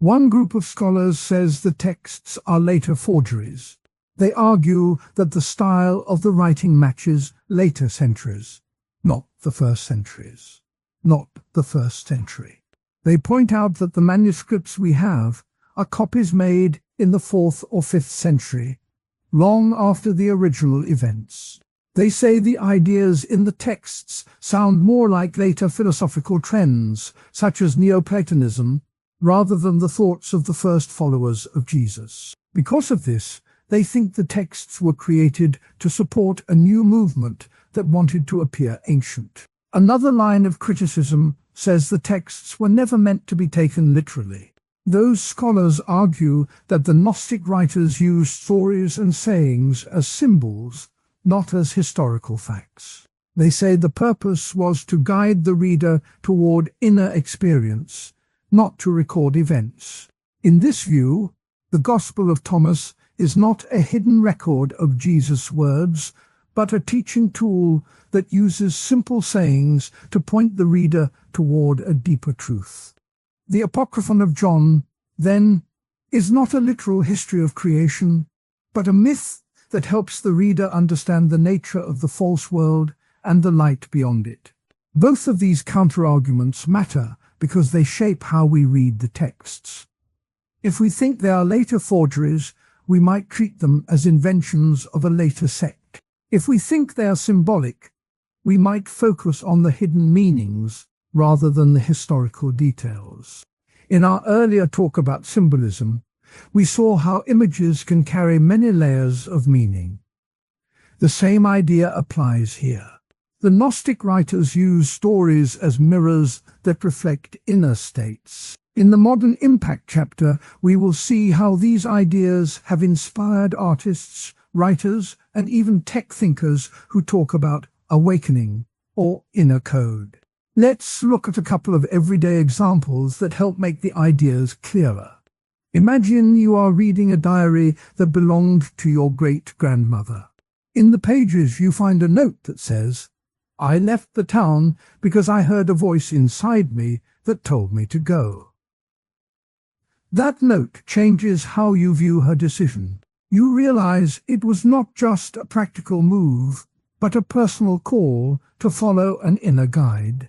One group of scholars says the texts are later forgeries. They argue that the style of the writing matches later centuries. Not the first centuries. Not the first century. They point out that the manuscripts we have are copies made in the 4th or 5th century, long after the original events. They say the ideas in the texts sound more like later philosophical trends, such as Neoplatonism, rather than the thoughts of the first followers of Jesus. Because of this, they think the texts were created to support a new movement that wanted to appear ancient. Another line of criticism says the texts were never meant to be taken literally. Those scholars argue that the Gnostic writers used stories and sayings as symbols, not as historical facts. They say the purpose was to guide the reader toward inner experience, not to record events. In this view, the Gospel of Thomas is not a hidden record of Jesus' words, but a teaching tool that uses simple sayings to point the reader toward a deeper truth. The Apocryphon of John, then, is not a literal history of creation, but a myth that helps the reader understand the nature of the false world and the light beyond it. Both of these counter-arguments matter because they shape how we read the texts. If we think they are later forgeries, we might treat them as inventions of a later sect. If we think they are symbolic, we might focus on the hidden meanings rather than the historical details. In our earlier talk about symbolism, we saw how images can carry many layers of meaning. The same idea applies here. The Gnostic writers use stories as mirrors that reflect inner states. In the Modern Impact chapter, we will see how these ideas have inspired artists, writers, and even tech thinkers who talk about awakening or inner code. Let's look at a couple of everyday examples that help make the ideas clearer. Imagine you are reading a diary that belonged to your great-grandmother. In the pages, you find a note that says, "I left the town because I heard a voice inside me that told me to go." That note changes how you view her decision. You realize it was not just a practical move, but a personal call to follow an inner guide.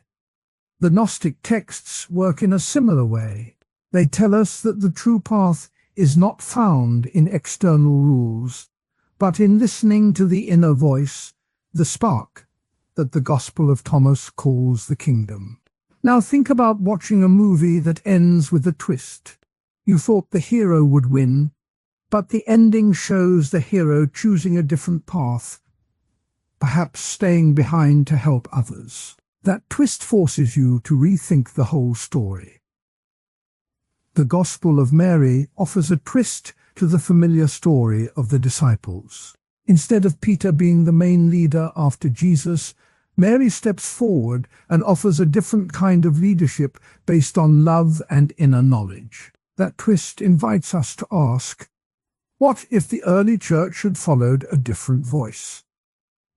The Gnostic texts work in a similar way. They tell us that the true path is not found in external rules, but in listening to the inner voice, the spark, that the Gospel of Thomas calls the kingdom. Now think about watching a movie that ends with a twist. You thought the hero would win, but the ending shows the hero choosing a different path, perhaps staying behind to help others. That twist forces you to rethink the whole story. The Gospel of Mary offers a twist to the familiar story of the disciples. Instead of Peter being the main leader after Jesus, Mary steps forward and offers a different kind of leadership based on love and inner knowledge. That twist invites us to ask, what if the early church had followed a different voice?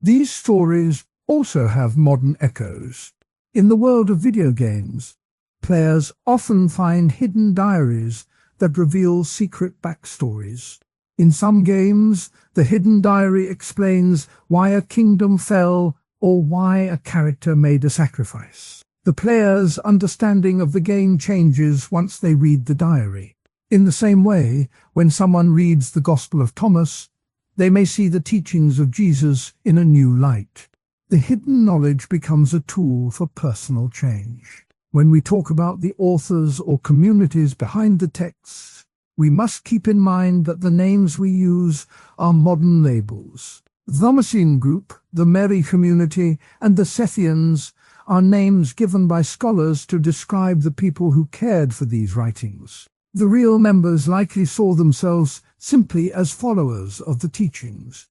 These stories also have modern echoes. In the world of video games, players often find hidden diaries that reveal secret backstories. In some games, the hidden diary explains why a kingdom fell or why a character made a sacrifice. The player's understanding of the game changes once they read the diary. In the same way, when someone reads the Gospel of Thomas, they may see the teachings of Jesus in a new light. The hidden knowledge becomes a tool for personal change. When we talk about the authors or communities behind the texts, we must keep in mind that the names we use are modern labels. The Thomasine group, the Mary community, and the Sethians are names given by scholars to describe the people who cared for these writings. The real members likely saw themselves simply as followers of the teachings.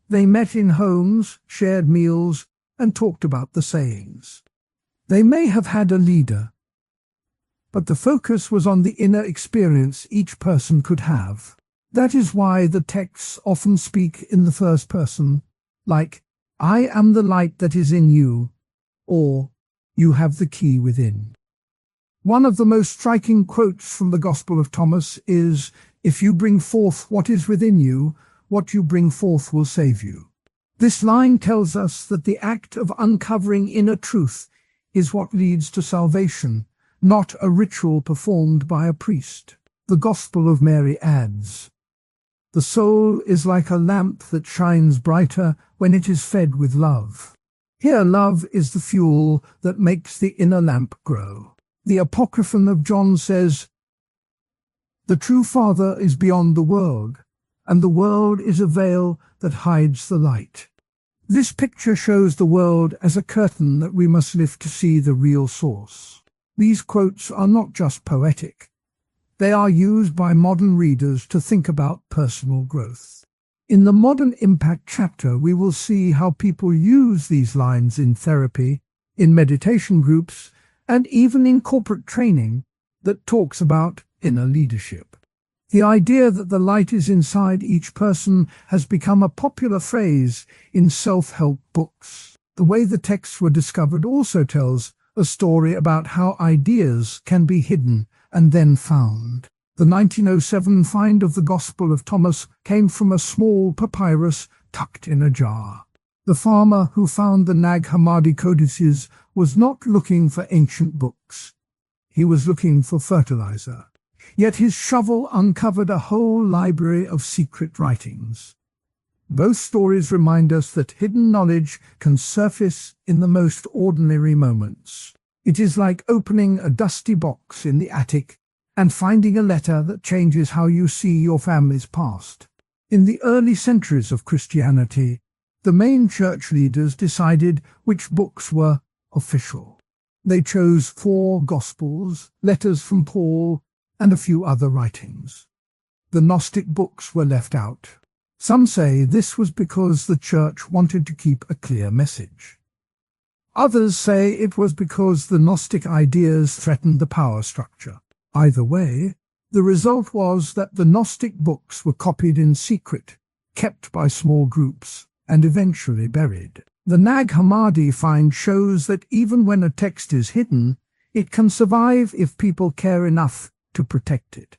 They met in homes, shared meals, and talked about the sayings. They may have had a leader, but the focus was on the inner experience each person could have. That is why the texts often speak in the first person, like, "I am the light that is in you," or "You have the key within." One of the most striking quotes from the Gospel of Thomas is, "If you bring forth what is within you, what you bring forth will save you." This line tells us that the act of uncovering inner truth is what leads to salvation, not a ritual performed by a priest. The Gospel of Mary adds, "The soul is like a lamp that shines brighter when it is fed with love." Here, love is the fuel that makes the inner lamp grow. The Apocryphon of John says, "The true Father is beyond the world, and the world is a veil that hides the light." This picture shows the world as a curtain that we must lift to see the real source. These quotes are not just poetic. They are used by modern readers to think about personal growth. In the Modern Impact chapter, we will see how people use these lines in therapy, in meditation groups, and even in corporate training that talks about inner leadership. The idea that the light is inside each person has become a popular phrase in self-help books. The way the texts were discovered also tells a story about how ideas can be hidden and then found. The 1907 find of the Gospel of Thomas came from a small papyrus tucked in a jar. The farmer who found the Nag Hammadi codices was not looking for ancient books. He was looking for fertilizer. Yet his shovel uncovered a whole library of secret writings. Both stories remind us that hidden knowledge can surface in the most ordinary moments. It is like opening a dusty box in the attic and finding a letter that changes how you see your family's past. In the early centuries of Christianity, the main church leaders decided which books were official. They chose 4 Gospels, letters from Paul, and a few other writings. The Gnostic books were left out. Some say this was because the church wanted to keep a clear message. Others say it was because the Gnostic ideas threatened the power structure. Either way, the result was that the Gnostic books were copied in secret, kept by small groups, and eventually buried. The Nag Hammadi find shows that even when a text is hidden, it can survive if people care enough to protect it.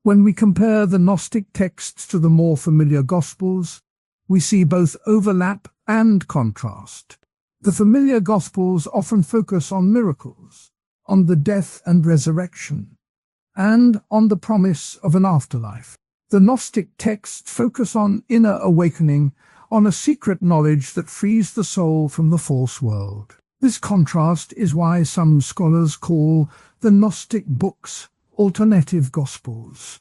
When we compare the Gnostic texts to the more familiar Gospels, we see both overlap and contrast. The familiar Gospels often focus on miracles, on the death and resurrection, and on the promise of an afterlife. The Gnostic texts focus on inner awakening, on a secret knowledge that frees the soul from the false world. This contrast is why some scholars call the Gnostic books alternative Gospels.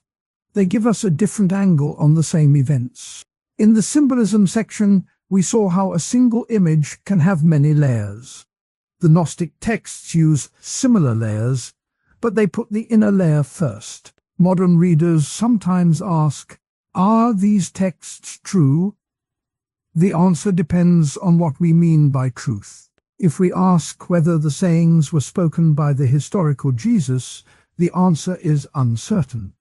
They give us a different angle on the same events. In the symbolism section, we saw how a single image can have many layers. The Gnostic texts use similar layers, but they put the inner layer first. Modern readers sometimes ask, are these texts true? The answer depends on what we mean by truth. If we ask whether the sayings were spoken by the historical Jesus, the answer is uncertain.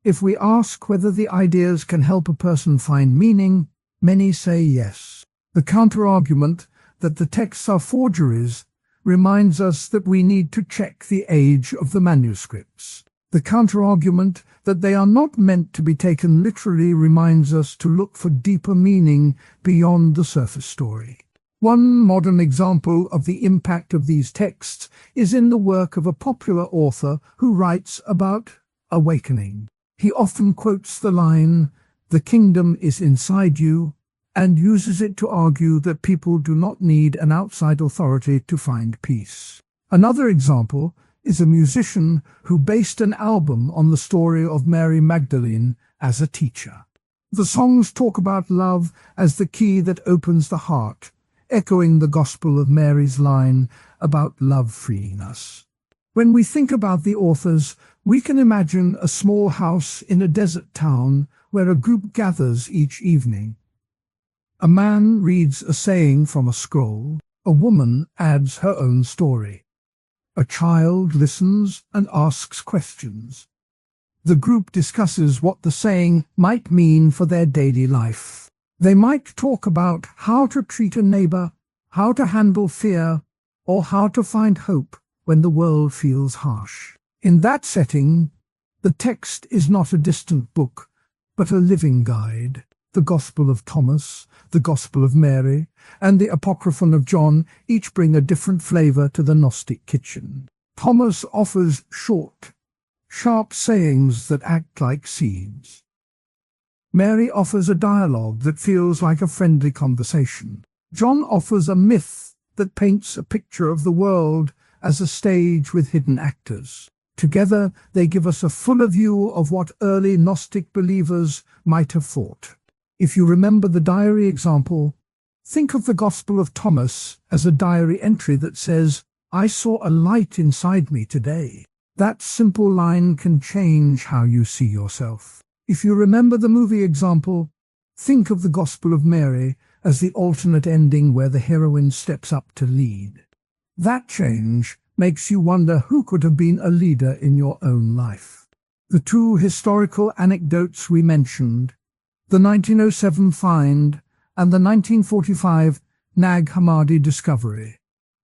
If we ask whether the ideas can help a person find meaning, many say yes. The counter-argument that the texts are forgeries reminds us that we need to check the age of the manuscripts. The counter-argument that they are not meant to be taken literally reminds us to look for deeper meaning beyond the surface story. One modern example of the impact of these texts is in the work of a popular author who writes about awakening. He often quotes the line, "The kingdom is inside you," and uses it to argue that people do not need an outside authority to find peace. Another example is a musician who based an album on the story of Mary Magdalene as a teacher. The songs talk about love as the key that opens the heart, echoing the Gospel of Mary's line about love freeing us. When we think about the authors, we can imagine a small house in a desert town where a group gathers each evening. A man reads a saying from a scroll. A woman adds her own story. A child listens and asks questions. The group discusses what the saying might mean for their daily life. They might talk about how to treat a neighbor, how to handle fear, or how to find hope when the world feels harsh. In that setting, the text is not a distant book, but a living guide. The Gospel of Thomas, the Gospel of Mary, and the Apocryphon of John each bring a different flavor to the Gnostic kitchen. Thomas offers short, sharp sayings that act like seeds. Mary offers a dialogue that feels like a friendly conversation. John offers a myth that paints a picture of the world as a stage with hidden actors. Together, they give us a fuller view of what early Gnostic believers might have thought. If you remember the diary example, think of the Gospel of Thomas as a diary entry that says, "I saw a light inside me today." That simple line can change how you see yourself. If you remember the movie example, think of the Gospel of Mary as the alternate ending where the heroine steps up to lead. That change makes you wonder who could have been a leader in your own life. The two historical anecdotes we mentioned, the 1907 find and the 1945 Nag Hammadi discovery,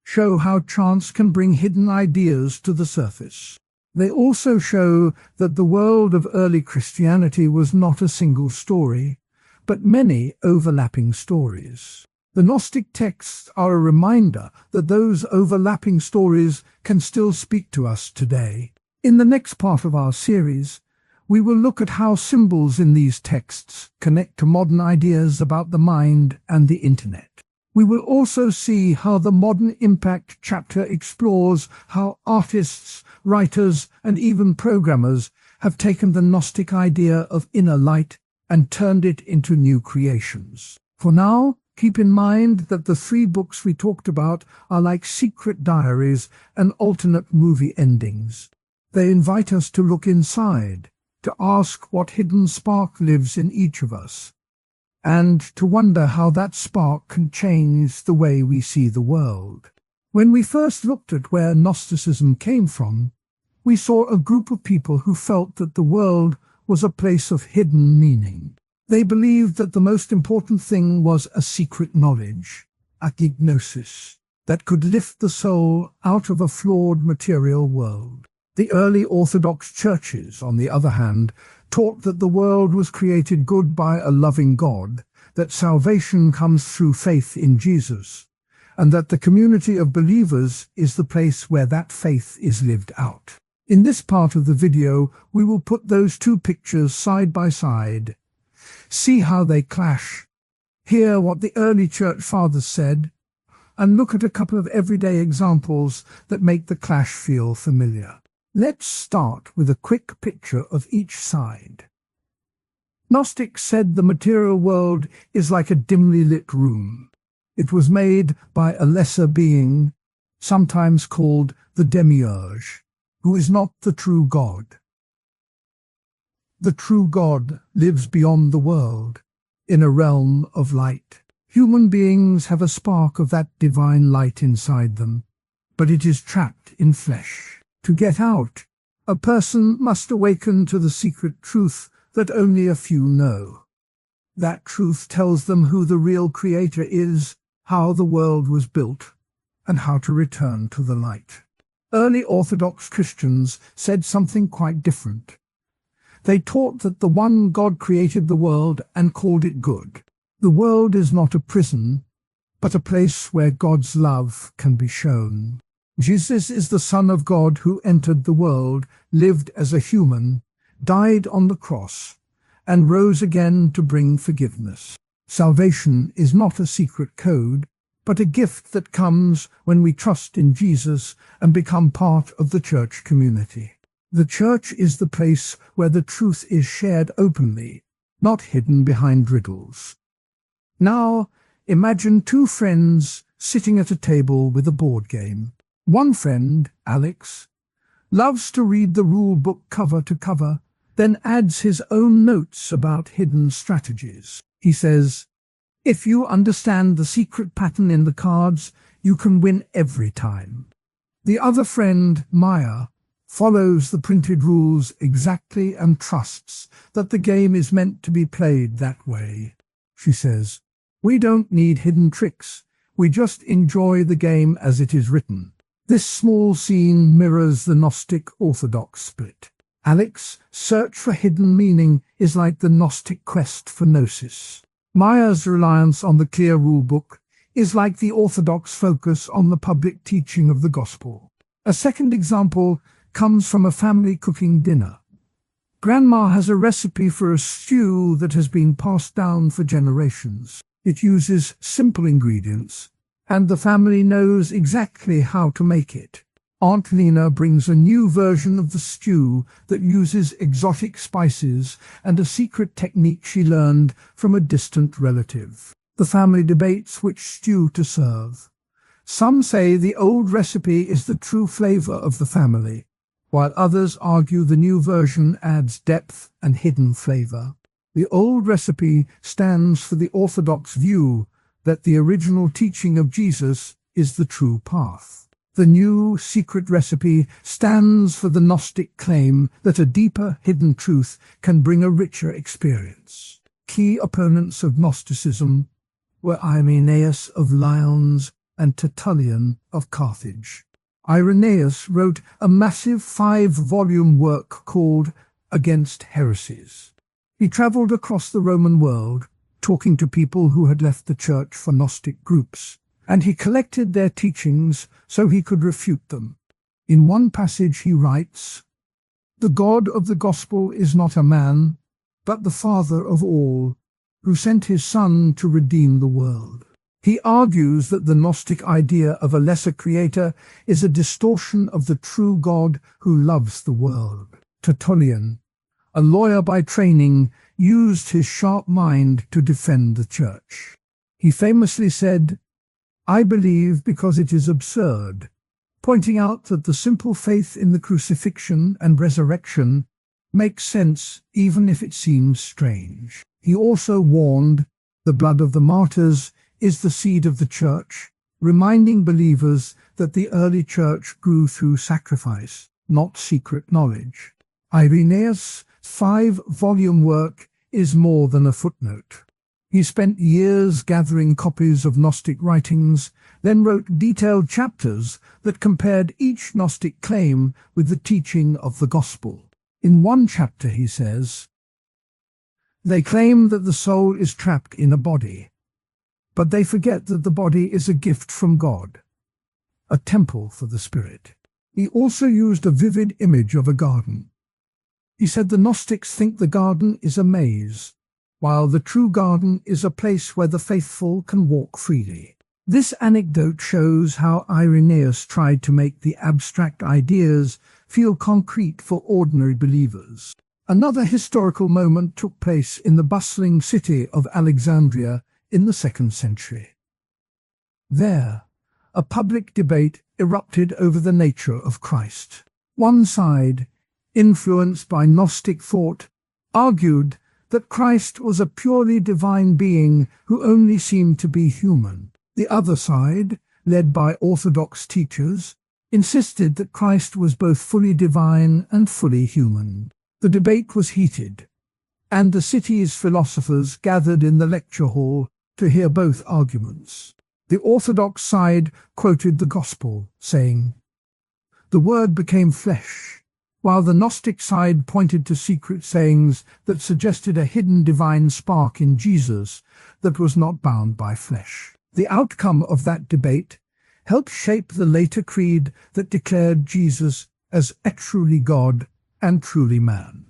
show how chance can bring hidden ideas to the surface. They also show that the world of early Christianity was not a single story, but many overlapping stories. The Gnostic texts are a reminder that those overlapping stories can still speak to us today. In the next part of our series, we will look at how symbols in these texts connect to modern ideas about the mind and the internet. We will also see how the Modern Impact chapter explores how artists, writers, and even programmers have taken the Gnostic idea of inner light and turned it into new creations. For now, Keep in mind that the 3 books we talked about are like secret diaries and alternate movie endings. They invite us to look inside, to ask what hidden spark lives in each of us, and to wonder how that spark can change the way we see the world. When we first looked at where Gnosticism came from, we saw a group of people who felt that the world was a place of hidden meaning. They believed that the most important thing was a secret knowledge, a gnosis, that could lift the soul out of a flawed material world. The early Orthodox churches, on the other hand, taught that the world was created good by a loving God, that salvation comes through faith in Jesus, and that the community of believers is the place where that faith is lived out. In this part of the video, we will put those 2 pictures side by side. See how they clash, hear what the early church fathers said, and look at a couple of everyday examples that make the clash feel familiar. Let's start with a quick picture of each side. Gnostics said the material world is like a dimly lit room. It was made by a lesser being, sometimes called the Demiurge, who is not the true God. The true God lives beyond the world, in a realm of light. Human beings have a spark of that divine light inside them, but it is trapped in flesh. To get out, a person must awaken to the secret truth that only a few know. That truth tells them who the real creator is, how the world was built, and how to return to the light. Early Orthodox Christians said something quite different. They taught that the one God created the world and called it good. The world is not a prison, but a place where God's love can be shown. Jesus is the Son of God who entered the world, lived as a human, died on the cross, and rose again to bring forgiveness. Salvation is not a secret code, but a gift that comes when we trust in Jesus and become part of the church community. The church is the place where the truth is shared openly, not hidden behind riddles. Now, imagine 2 friends sitting at a table with a board game. One friend, Alex, loves to read the rule book cover to cover, then adds his own notes about hidden strategies. He says, "If you understand the secret pattern in the cards, you can win every time." The other friend, Maya, follows the printed rules exactly and trusts that the game is meant to be played that way. She says, "We don't need hidden tricks. We just enjoy the game as it is written." This small scene mirrors the Gnostic Orthodox split. Alex's search for hidden meaning is like the Gnostic quest for gnosis. Maya's reliance on the clear rulebook is like the Orthodox focus on the public teaching of the gospel. A second example comes from a family cooking dinner. Grandma has a recipe for a stew that has been passed down for generations. It uses simple ingredients, and the family knows exactly how to make it. Aunt Lena brings a new version of the stew that uses exotic spices and a secret technique she learned from a distant relative. The family debates which stew to serve. Some say the old recipe is the true flavor of the family, while others argue the new version adds depth and hidden flavor. The old recipe stands for the Orthodox view that the original teaching of Jesus is the true path. The new secret recipe stands for the Gnostic claim that a deeper hidden truth can bring a richer experience. Key opponents of Gnosticism were Irenaeus of Lyons and Tertullian of Carthage. Irenaeus wrote a massive 5-volume work called Against Heresies. He traveled across the Roman world, talking to people who had left the church for Gnostic groups, and he collected their teachings so he could refute them. In one passage he writes, "The God of the gospel is not a man, but the Father of all, who sent his Son to redeem the world." He argues that the Gnostic idea of a lesser creator is a distortion of the true God who loves the world. Tertullian, a lawyer by training, used his sharp mind to defend the church. He famously said, "I believe because it is absurd," pointing out that the simple faith in the crucifixion and resurrection makes sense even if it seems strange. He also warned, "The blood of the martyrs is the seed of the church," reminding believers that the early church grew through sacrifice, not secret knowledge. Irenaeus' 5-volume work is more than a footnote. He spent years gathering copies of Gnostic writings, then wrote detailed chapters that compared each Gnostic claim with the teaching of the Gospel. In one chapter he says, "They claim that the soul is trapped in a body, but they forget that the body is a gift from God, a temple for the Spirit." He also used a vivid image of a garden. He said the Gnostics think the garden is a maze, while the true garden is a place where the faithful can walk freely. This anecdote shows how Irenaeus tried to make the abstract ideas feel concrete for ordinary believers. Another historical moment took place in the bustling city of Alexandria in the 2nd century. There, a public debate erupted over the nature of Christ. One side, influenced by Gnostic thought, argued that Christ was a purely divine being who only seemed to be human. The other side, led by Orthodox teachers, insisted that Christ was both fully divine and fully human. The debate was heated, and the city's philosophers gathered in the lecture hall to hear both arguments. The Orthodox side quoted the Gospel, saying, "The Word became flesh," while the Gnostic side pointed to secret sayings that suggested a hidden divine spark in Jesus that was not bound by flesh. The outcome of that debate helped shape the later creed that declared Jesus as truly God and truly man.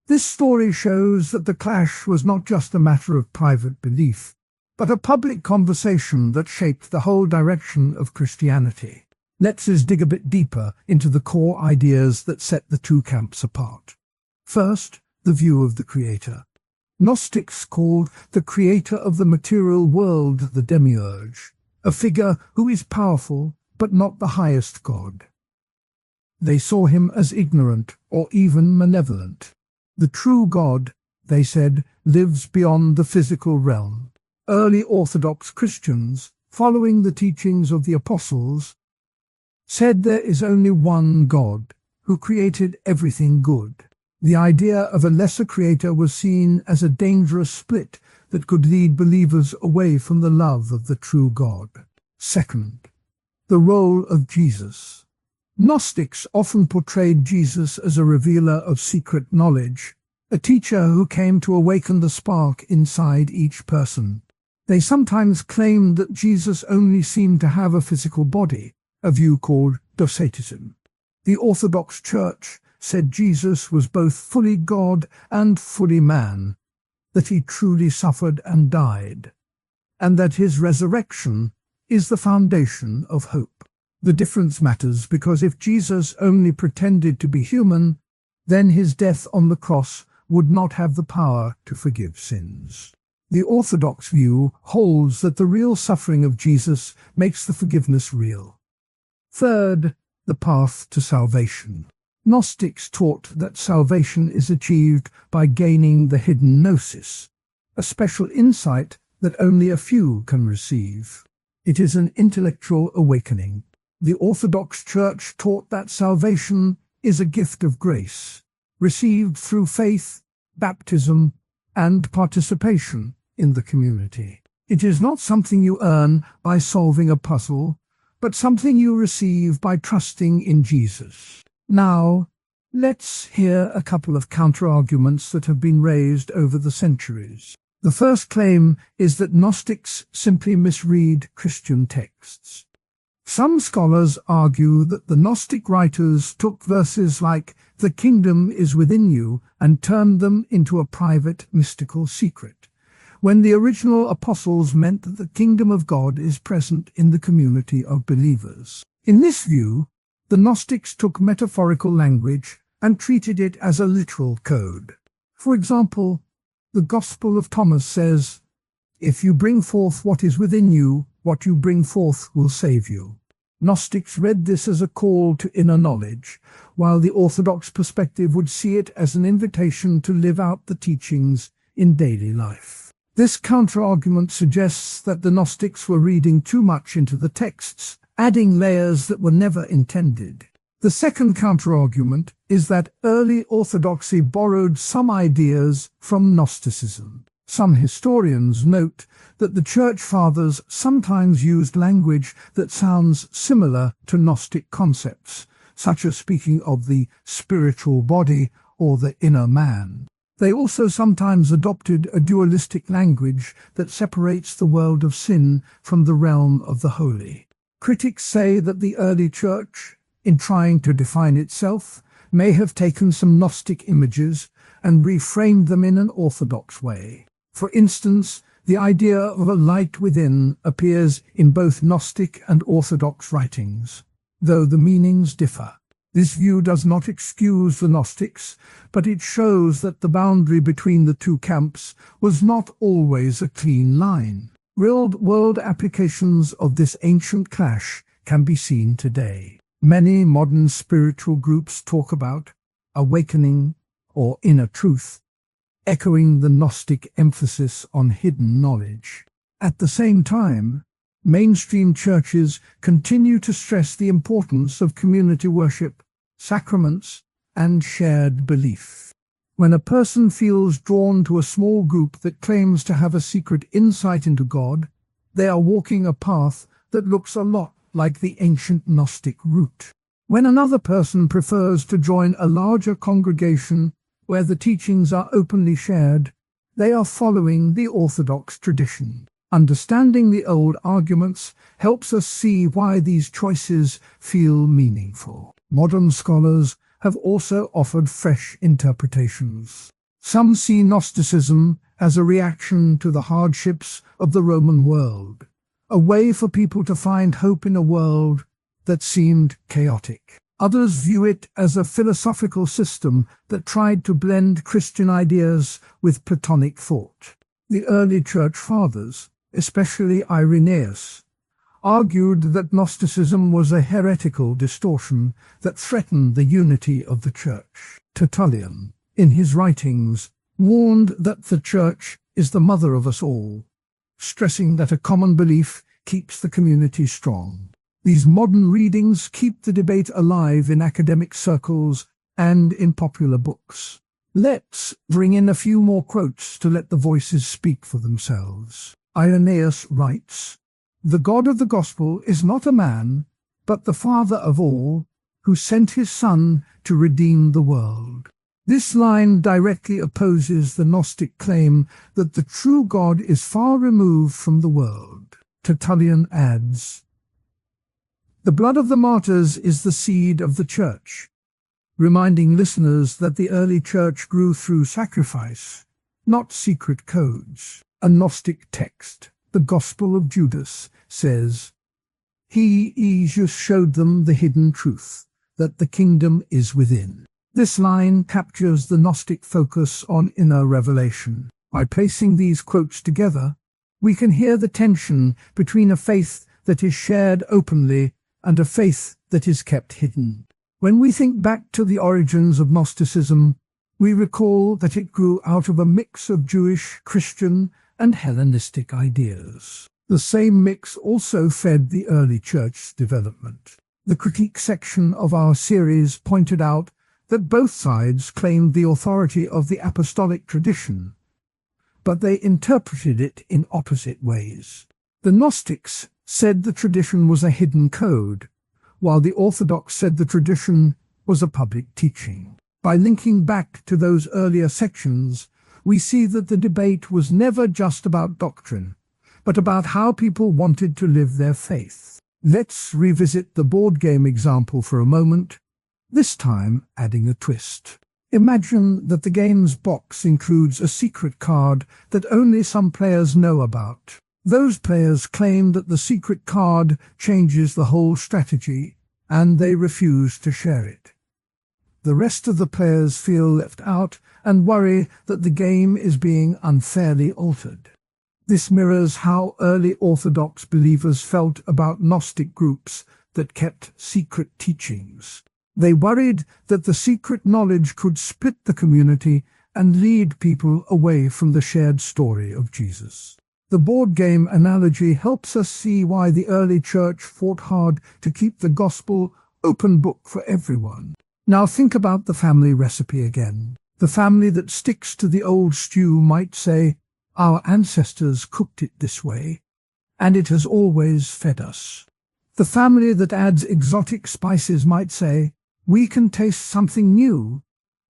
This story shows that the clash was not just a matter of private belief, but a public conversation that shaped the whole direction of Christianity. Let's dig a bit deeper into the core ideas that set the two camps apart. First, the view of the Creator. Gnostics called the creator of the material world the Demiurge, a figure who is powerful but not the highest God. They saw him as ignorant or even malevolent. The true God, they said, lives beyond the physical realm. Early Orthodox Christians, following the teachings of the Apostles, said there is only one God who created everything good. The idea of a lesser creator was seen as a dangerous split that could lead believers away from the love of the true God. Second, the role of Jesus. Gnostics often portrayed Jesus as a revealer of secret knowledge, a teacher who came to awaken the spark inside each person. They sometimes claimed that Jesus only seemed to have a physical body, a view called Gnosticism. The Orthodox Church said Jesus was both fully God and fully man, that he truly suffered and died, and that his resurrection is the foundation of hope. The difference matters because if Jesus only pretended to be human, then his death on the cross would not have the power to forgive sins. The Orthodox view holds that the real suffering of Jesus makes the forgiveness real. Third, the path to salvation. Gnostics taught that salvation is achieved by gaining the hidden gnosis, a special insight that only a few can receive. It is an intellectual awakening. The Orthodox Church taught that salvation is a gift of grace, received through faith, baptism, and participation in the community. It is not something you earn by solving a puzzle, but something you receive by trusting in Jesus. Now, let's hear a couple of counter-arguments that have been raised over the centuries. The first claim is that Gnostics simply misread Christian texts. Some scholars argue that the Gnostic writers took verses like "the kingdom is within you" and turned them into a private mystical secret, when the original apostles meant that the kingdom of God is present in the community of believers. In this view, the Gnostics took metaphorical language and treated it as a literal code. For example, the Gospel of Thomas says, If you bring forth what is within you, what you bring forth will save you. Gnostics read this as a call to inner knowledge, while the Orthodox perspective would see it as an invitation to live out the teachings in daily life. This counterargument suggests that the Gnostics were reading too much into the texts, adding layers that were never intended. The second counterargument is that early Orthodoxy borrowed some ideas from Gnosticism. Some historians note that the Church Fathers sometimes used language that sounds similar to Gnostic concepts, such as speaking of the spiritual body or the inner man. They also sometimes adopted a dualistic language that separates the world of sin from the realm of the holy. Critics say that the early Church, in trying to define itself, may have taken some Gnostic images and reframed them in an orthodox way. For instance, the idea of a light within appears in both Gnostic and Orthodox writings, though the meanings differ. This view does not excuse the Gnostics, but it shows that the boundary between the two camps was not always a clean line. Real-world applications of this ancient clash can be seen today. Many modern spiritual groups talk about awakening or inner truth, echoing the Gnostic emphasis on hidden knowledge. At the same time, mainstream churches continue to stress the importance of community worship, sacraments, and shared belief. When a person feels drawn to a small group that claims to have a secret insight into God, they are walking a path that looks a lot like the ancient Gnostic route. When another person prefers to join a larger congregation where the teachings are openly shared, they are following the Orthodox tradition. Understanding the old arguments helps us see why these choices feel meaningful. Modern scholars have also offered fresh interpretations. Some see Gnosticism as a reaction to the hardships of the Roman world, a way for people to find hope in a world that seemed chaotic. Others view it as a philosophical system that tried to blend Christian ideas with Platonic thought. The early Church Fathers, especially Irenaeus, argued that Gnosticism was a heretical distortion that threatened the unity of the Church. Tertullian, in his writings, warned that the Church is the mother of us all, stressing that a common belief keeps the community strong. These modern readings keep the debate alive in academic circles and in popular books. Let's bring in a few more quotes to let the voices speak for themselves. Irenaeus writes, "The God of the Gospel is not a man, but the Father of all, who sent his Son to redeem the world." This line directly opposes the Gnostic claim that the true God is far removed from the world. Tertullian adds, "The blood of the martyrs is the seed of the Church," reminding listeners that the early Church grew through sacrifice, not secret codes. A Gnostic text, the Gospel of Judas, says, He just showed them the hidden truth, that the kingdom is within." This line captures the Gnostic focus on inner revelation. By placing these quotes together, we can hear the tension between a faith that is shared openly and a faith that is kept hidden. When we think back to the origins of Gnosticism, we recall that it grew out of a mix of Jewish, Christian, and Hellenistic ideas. The same mix also fed the early church's development. The critique section of our series pointed out that both sides claimed the authority of the apostolic tradition, but they interpreted it in opposite ways. The Gnostics said the tradition was a hidden code, while the Orthodox said the tradition was a public teaching. By linking back to those earlier sections, we see that the debate was never just about doctrine, but about how people wanted to live their faith. Let's revisit the board game example for a moment, this time adding a twist. Imagine that the game's box includes a secret card that only some players know about. Those players claim that the secret card changes the whole strategy, and they refuse to share it. The rest of the players feel left out and worry that the game is being unfairly altered. This mirrors how early Orthodox believers felt about Gnostic groups that kept secret teachings. They worried that the secret knowledge could split the community and lead people away from the shared story of Jesus. The board game analogy helps us see why the early church fought hard to keep the gospel open book for everyone. Now think about the family recipe again. The family that sticks to the old stew might say, "Our ancestors cooked it this way, and it has always fed us." The family that adds exotic spices might say, "We can taste something new,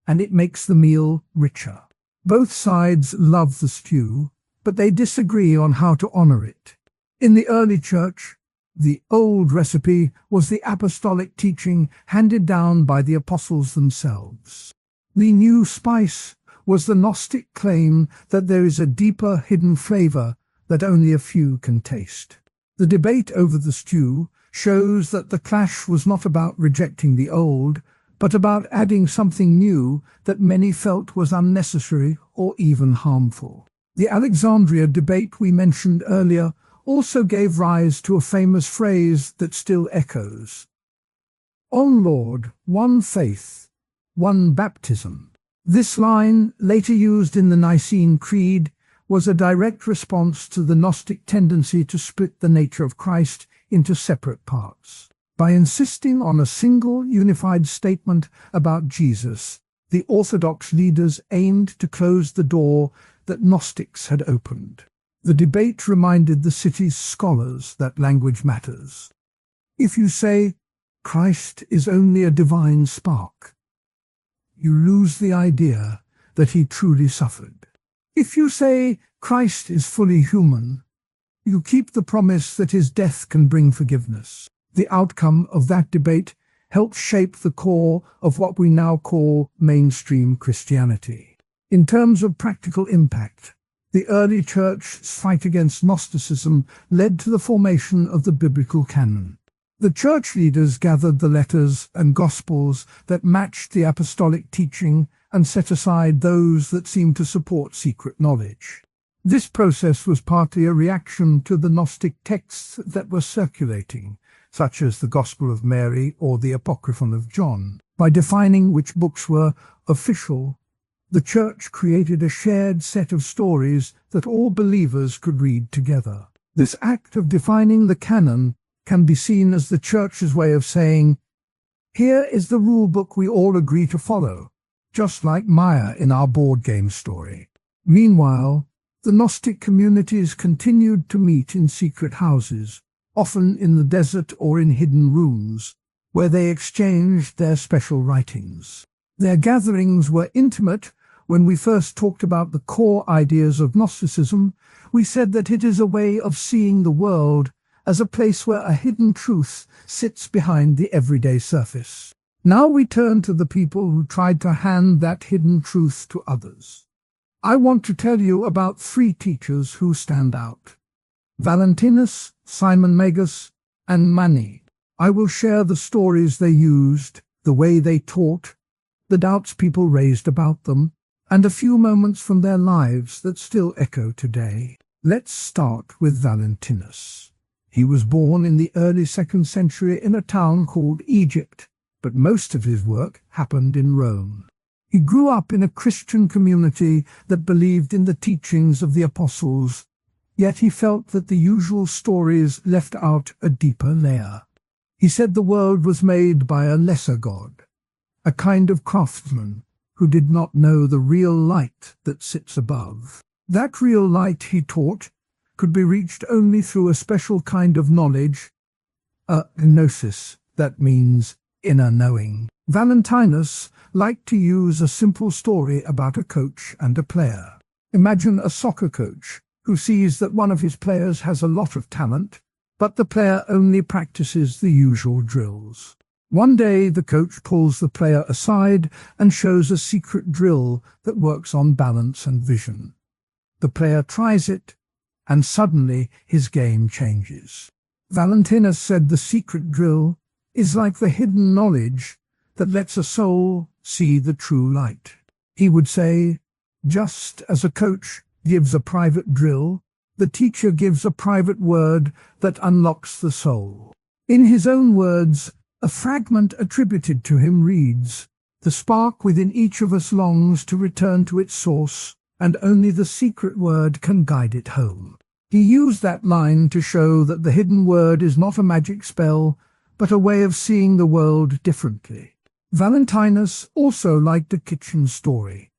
and it makes the meal richer." Both sides love the stew, but they disagree on how to honor it. In the early church, the old recipe was the apostolic teaching handed down by the apostles themselves. The new spice was the Gnostic claim that there is a deeper hidden flavor that only a few can taste. The debate over the stew shows that the clash was not about rejecting the old, but about adding something new that many felt was unnecessary or even harmful. The Alexandria debate we mentioned earlier also gave rise to a famous phrase that still echoes. "On Lord, one faith, one baptism." This line, later used in the Nicene Creed, was a direct response to the Gnostic tendency to split the nature of Christ into separate parts. By insisting on a single unified statement about Jesus, the Orthodox leaders aimed to close the door that Gnostics had opened. The debate reminded the city's scholars that language matters. If you say, "Christ is only a divine spark," you lose the idea that he truly suffered. If you say, "Christ is fully human," you keep the promise that his death can bring forgiveness. The outcome of that debate helped shape the core of what we now call mainstream Christianity. In terms of practical impact, the early church's fight against Gnosticism led to the formation of the biblical canon. The church leaders gathered the letters and gospels that matched the apostolic teaching and set aside those that seemed to support secret knowledge. This process was partly a reaction to the Gnostic texts that were circulating, such as the Gospel of Mary or the Apocryphon of John. By defining which books were official, the church created a shared set of stories that all believers could read together. This act of defining the canon can be seen as the church's way of saying, "Here is the rule book we all agree to follow," just like Maya in our board game story. Meanwhile, the Gnostic communities continued to meet in secret houses, often in the desert or in hidden rooms, where they exchanged their special writings. Their gatherings were intimate. When we first talked about the core ideas of Gnosticism, we said that it is a way of seeing the world as a place where a hidden truth sits behind the everyday surface. Now we turn to the people who tried to hand that hidden truth to others. I want to tell you about 3 teachers who stand out: Valentinus, Simon Magus, and Mani. I will share the stories they used, the way they taught, the doubts people raised about them, and a few moments from their lives that still echo today. Let's start with Valentinus. He was born in the early 2nd century in a town called Egypt, but most of his work happened in Rome. He grew up in a Christian community that believed in the teachings of the apostles, yet he felt that the usual stories left out a deeper layer. He said the world was made by a lesser god, a kind of craftsman who did not know the real light that sits above. That real light, he taught, could be reached only through a special kind of knowledge, a gnosis, that means inner knowing. Valentinus liked to use a simple story about a coach and a player. Imagine a soccer coach who sees that one of his players has a lot of talent, but the player only practices the usual drills. One day the coach pulls the player aside and shows a secret drill that works on balance and vision. The player tries it, and suddenly his game changes. Valentinus said the secret drill is like the hidden knowledge that lets a soul see the true light. He would say, just as a coach gives a private drill, The teacher gives a private word that unlocks the soul. In his own words, a fragment attributed to him reads, "The spark within each of us longs to return to its source, and only the secret word can guide it home." He used that line to show that the hidden word is not a magic spell, but a way of seeing the world differently. Valentinus also liked a kitchen story.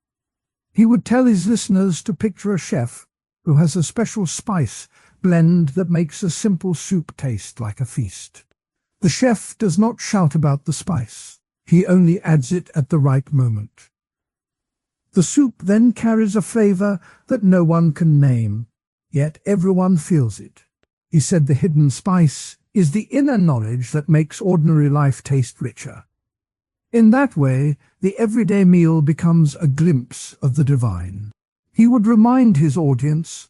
He would tell his listeners to picture a chef who has a special spice blend that makes a simple soup taste like a feast. The chef does not shout about the spice. He only adds it at the right moment. The soup then carries a flavor that no one can name, yet everyone feels it. He said the hidden spice is the inner knowledge that makes ordinary life taste richer. In that way, the everyday meal becomes a glimpse of the divine. He would remind his audience,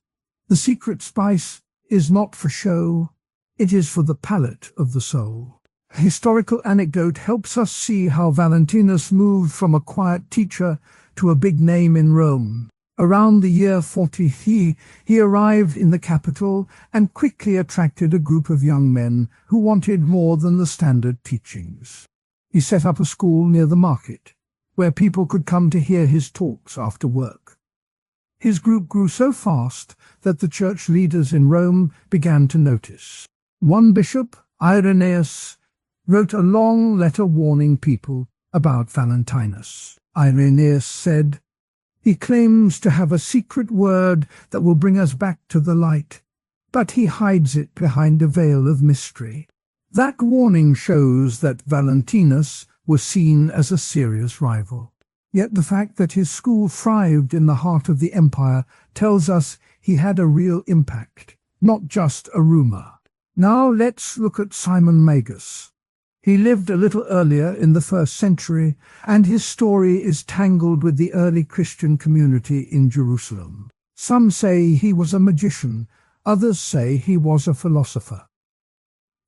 the secret spice is not for show, it is for the palate of the soul. A historical anecdote helps us see how Valentinus moved from a quiet teacher to a big name in Rome. Around the year 40, he arrived in the capital and quickly attracted a group of young men who wanted more than the standard teachings. He set up a school near the market, where people could come to hear his talks after work. His group grew so fast that the church leaders in Rome began to notice. One bishop, Irenaeus, wrote a long letter warning people about Valentinus. Irenaeus said, "He claims to have a secret word that will bring us back to the light, but he hides it behind a veil of mystery." That warning shows that Valentinus was seen as a serious rival. Yet the fact that his school thrived in the heart of the empire tells us he had a real impact, not just a rumor. Now let's look at Simon Magus. He lived a little earlier in the 1st century, and his story is tangled with the early Christian community in Jerusalem. Some say he was a magician, others say he was a philosopher.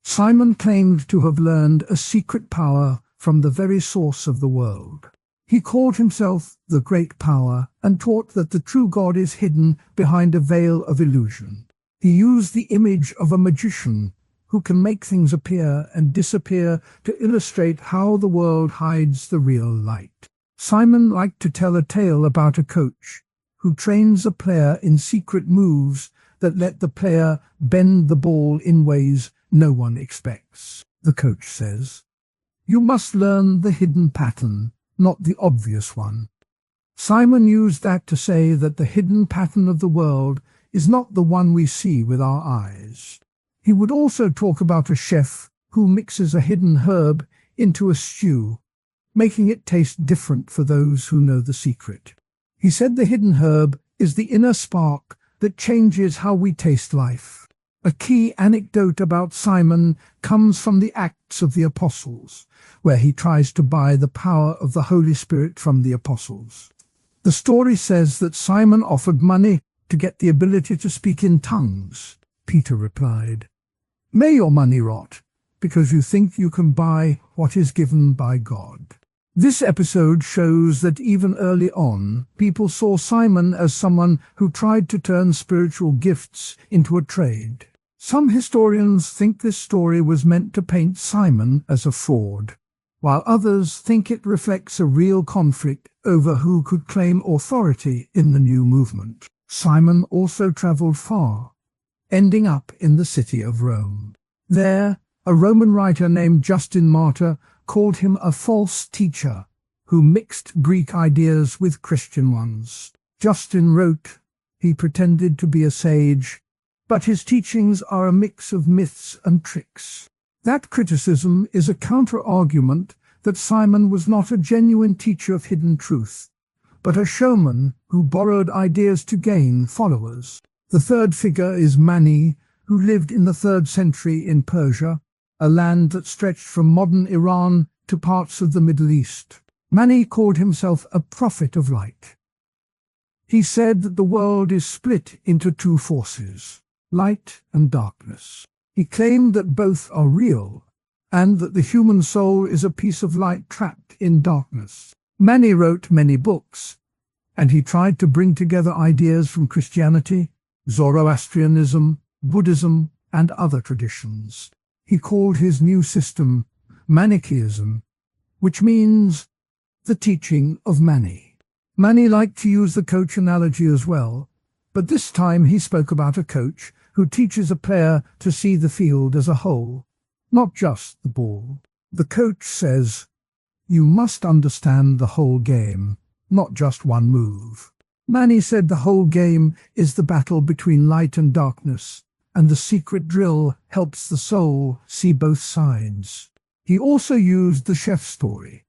Simon claimed to have learned a secret power from the very source of the world. He called himself the Great Power and taught that the true God is hidden behind a veil of illusion. He used the image of a magician who can make things appear and disappear to illustrate how the world hides the real light. Simon liked to tell a tale about a coach who trains a player in secret moves that let the player bend the ball in ways no one expects. The coach says, "You must learn the hidden pattern, not the obvious one." Simon used that to say that the hidden pattern of the world is not the one we see with our eyes. He would also talk about a chef who mixes a hidden herb into a stew, making it taste different for those who know the secret. He said the hidden herb is the inner spark that changes how we taste life. A key anecdote about Simon comes from the Acts of the Apostles, where he tries to buy the power of the Holy Spirit from the apostles. The story says that Simon offered money to get the ability to speak in tongues. Peter replied, "May your money rot, because you think you can buy what is given by God." This episode shows that even early on, people saw Simon as someone who tried to turn spiritual gifts into a trade. Some historians think this story was meant to paint Simon as a fraud, while others think it reflects a real conflict over who could claim authority in the new movement. Simon also traveled far, ending up in the city of Rome. There, a Roman writer named Justin Martyr called him a false teacher who mixed Greek ideas with Christian ones. Justin wrote, "He pretended to be a sage, but his teachings are a mix of myths and tricks." That criticism is a counter-argument that Simon was not a genuine teacher of hidden truth, but a showman who borrowed ideas to gain followers. The third figure is Mani, who lived in the 3rd century in Persia, a land that stretched from modern Iran to parts of the Middle East. Mani called himself a prophet of light. He said that the world is split into two forces, light and darkness. He claimed that both are real, and that the human soul is a piece of light trapped in darkness. Mani wrote many books, and he tried to bring together ideas from Christianity, Zoroastrianism, Buddhism, and other traditions. He called his new system Manichaeism, which means the teaching of Mani. Mani liked to use the coach analogy as well, but this time he spoke about a coach who teaches a player to see the field as a whole, not just the ball. The coach says, "You must understand the whole game, not just one move." Mani said the whole game is the battle between light and darkness, and the secret drill helps the soul see both sides. He also used the chef story,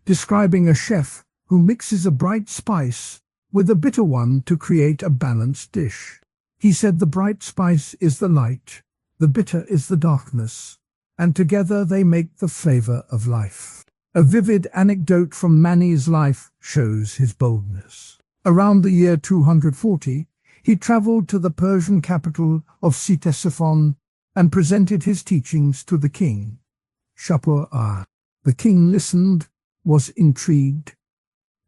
describing a chef who mixes a bright spice with a bitter one to create a balanced dish. He said the bright spice is the light, the bitter is the darkness, and together they make the flavor of life. A vivid anecdote from Mani's life shows his boldness. Around the year 240, he traveled to the Persian capital of Ctesiphon and presented his teachings to the king, Shapur-Ar. The king listened, was intrigued,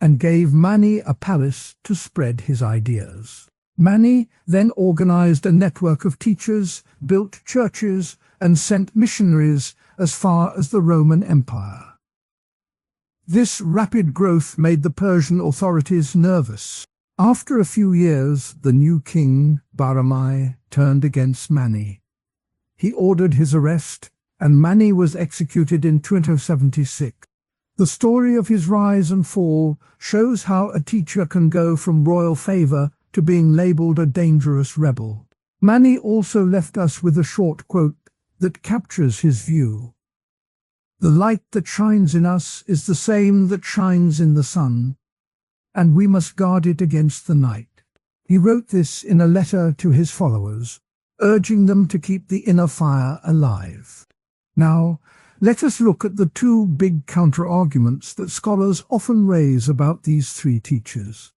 and gave Mani a palace to spread his ideas. Mani then organized a network of teachers, built churches, and sent missionaries as far as the Roman Empire. This rapid growth made the Persian authorities nervous. After a few years, the new king, Bahramai, turned against Mani. He ordered his arrest, and Mani was executed in 276. The story of his rise and fall shows how a teacher can go from royal favor to being labeled a dangerous rebel. Mani also left us with a short quote that captures his view. "The light that shines in us is the same that shines in the sun, and we must guard it against the night." He wrote this in a letter to his followers, urging them to keep the inner fire alive. Now, let us look at the two big counter-arguments that scholars often raise about these three teachers.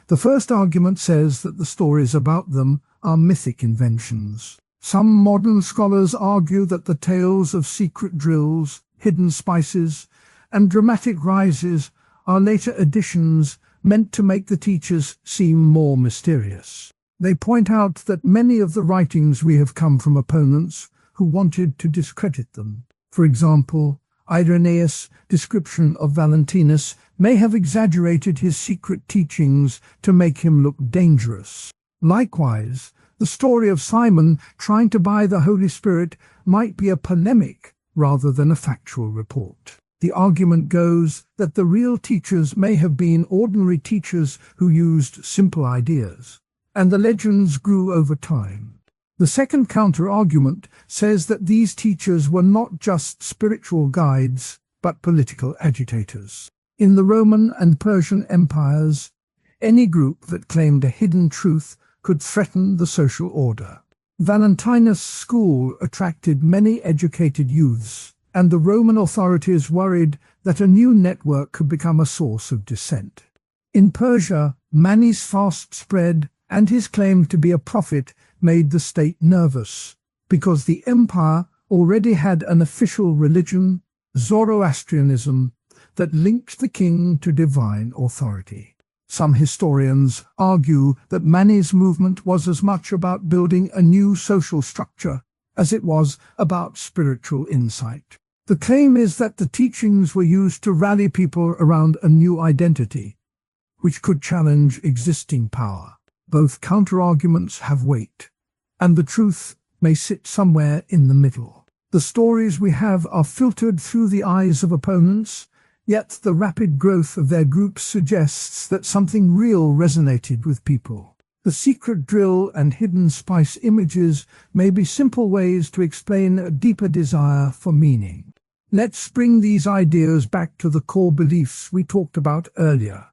The first argument says that the stories about them are mythic inventions. Some modern scholars argue that the tales of secret drills, hidden spices, and dramatic rises are later additions meant to make the teachers seem more mysterious. They point out that many of the writings we have come from opponents who wanted to discredit them. For example, Irenaeus' description of Valentinus may have exaggerated his secret teachings to make him look dangerous. Likewise, the story of Simon trying to buy the Holy Spirit might be a polemic rather than a factual report. The argument goes that the real teachers may have been ordinary teachers who used simple ideas, and the legends grew over time. The second counter-argument says that these teachers were not just spiritual guides, but political agitators. In the Roman and Persian empires, any group that claimed a hidden truth could threaten the social order. Valentinus' school attracted many educated youths, and the Roman authorities worried that a new network could become a source of dissent. In Persia, Mani's fast spread and his claim to be a prophet made the state nervous, because the empire already had an official religion, Zoroastrianism, that linked the king to divine authority. Some historians argue that Mani's movement was as much about building a new social structure as it was about spiritual insight. The claim is that the teachings were used to rally people around a new identity, which could challenge existing power. Both counterarguments have weight, and the truth may sit somewhere in the middle. The stories we have are filtered through the eyes of opponents, yet the rapid growth of their groups suggests that something real resonated with people. The secret drill and hidden spice images may be simple ways to explain a deeper desire for meaning. Let's bring these ideas back to the core beliefs we talked about earlier.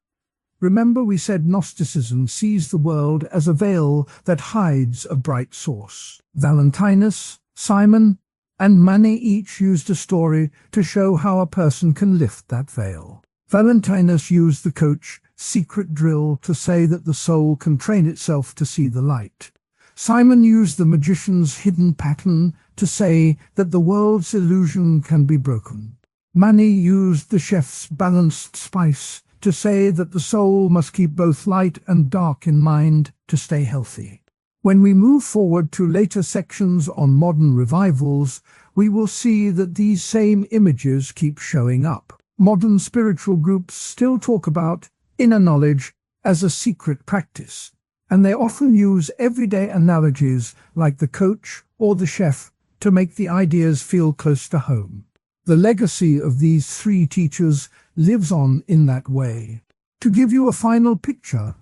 Remember, we said Gnosticism sees the world as a veil that hides a bright source. Valentinus, Simon, and Mani each used a story to show how a person can lift that veil. Valentinus used the coach secret drill to say that the soul can train itself to see the light. Simon used the magician's hidden pattern to say that the world's illusion can be broken. Mani used the chef's balanced spice to say that the soul must keep both light and dark in mind to stay healthy. When we move forward to later sections on modern revivals, we will see that these same images keep showing up. Modern spiritual groups still talk about inner knowledge as a secret practice, and they often use everyday analogies like the coach or the chef to make the ideas feel close to home. The legacy of these three teachers lives on in that way. To give you a final picture,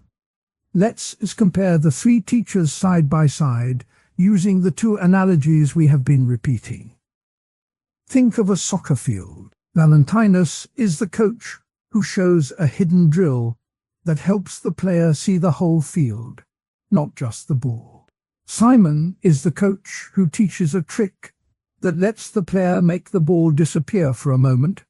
let's compare the three teachers side by side using the two analogies we have been repeating. Think of a soccer field. Valentinus is the coach who shows a hidden drill that helps the player see the whole field, not just the ball. Simon is the coach who teaches a trick that lets the player make the ball disappear for a moment,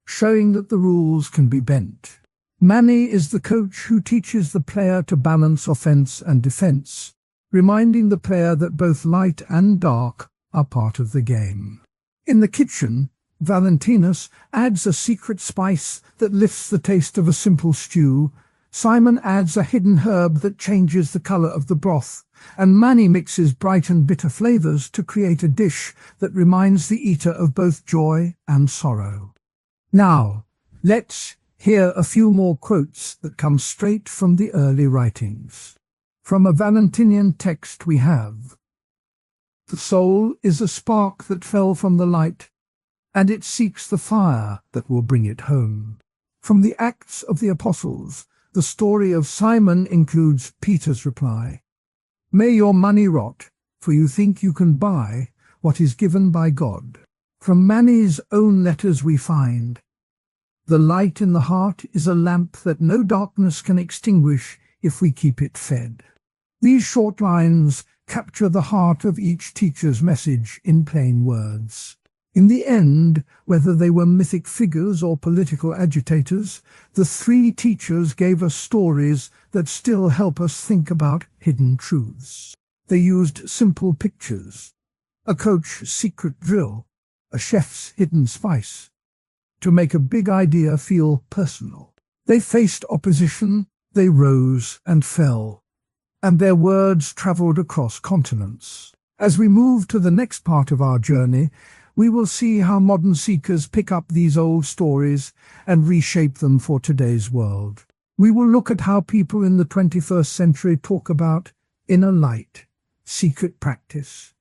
showing that the rules can be bent. Manny is the coach who teaches the player to balance offense and defense, reminding the player that both light and dark are part of the game. In the kitchen, Valentinus adds a secret spice that lifts the taste of a simple stew, Simon adds a hidden herb that changes the color of the broth, and Manny mixes bright and bitter flavors to create a dish that reminds the eater of both joy and sorrow. Now, let's hear a few more quotes that come straight from the early writings. From a Valentinian text we have, "The soul is a spark that fell from the light, and it seeks the fire that will bring it home." From the Acts of the Apostles, the story of Simon includes Peter's reply, "May your money rot, for you think you can buy what is given by God." From Manny's own letters we find, "The light in the heart is a lamp that no darkness can extinguish if we keep it fed." These short lines capture the heart of each teacher's message in plain words. In the end, whether they were mythic figures or political agitators, the three teachers gave us stories that still help us think about hidden truths. They used simple pictures, a coach's secret drill, a chef's hidden spice, to make a big idea feel personal. They faced opposition, they rose and fell, and their words traveled across continents. As we move to the next part of our journey, we will see how modern seekers pick up these old stories and reshape them for today's world. We will look at how people in the 21st century talk about inner light, secret practice,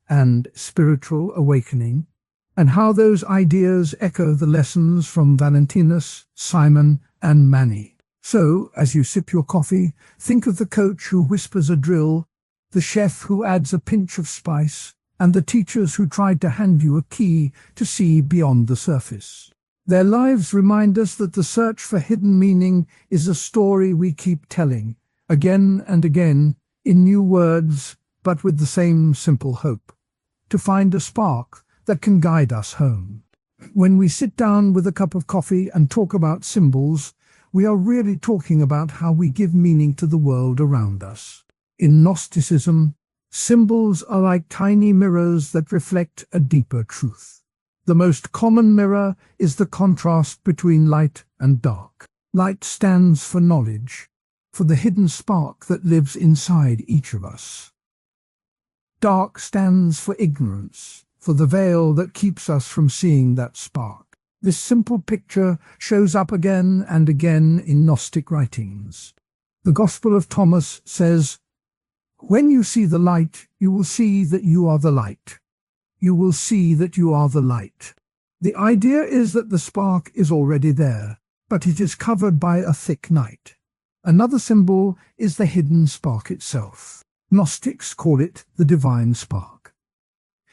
and spiritual awakening, and how those ideas echo the lessons from Valentinus, Simon, and Manny. So, as you sip your coffee, think of the coach who whispers a drill, the chef who adds a pinch of spice, and the teachers who tried to hand you a key to see beyond the surface. Their lives remind us that the search for hidden meaning is a story we keep telling, again and again, in new words, but with the same simple hope: to find a spark that can guide us home. When we sit down with a cup of coffee and talk about symbols, we are really talking about how we give meaning to the world around us. In Gnosticism, symbols are like tiny mirrors that reflect a deeper truth. The most common mirror is the contrast between light and dark. Light stands for knowledge, for the hidden spark that lives inside each of us. Dark stands for ignorance, for the veil that keeps us from seeing that spark. This simple picture shows up again and again in Gnostic writings. The Gospel of Thomas says, "When you see the light, you will see that you are the light. You will see that you are the light." The idea is that the spark is already there, but it is covered by a thick night. Another symbol is the hidden spark itself. Gnostics call it the divine spark.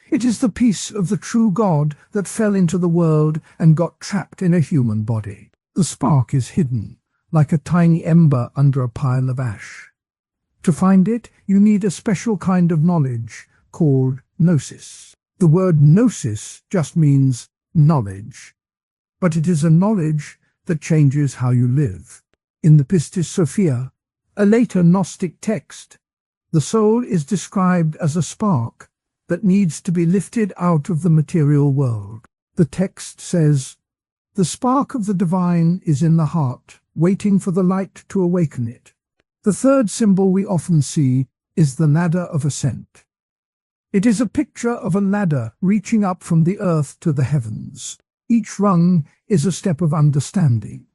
It is the piece of the true God that fell into the world and got trapped in a human body. The spark is hidden, like a tiny ember under a pile of ash. To find it, you need a special kind of knowledge called gnosis. The word gnosis just means knowledge, but it is a knowledge that changes how you live. In the Pistis Sophia, a later Gnostic text, the soul is described as a spark that needs to be lifted out of the material world. The text says, "The spark of the divine is in the heart, waiting for the light to awaken it." The third symbol we often see is the ladder of ascent. It is a picture of a ladder reaching up from the earth to the heavens. Each rung is a step of understanding.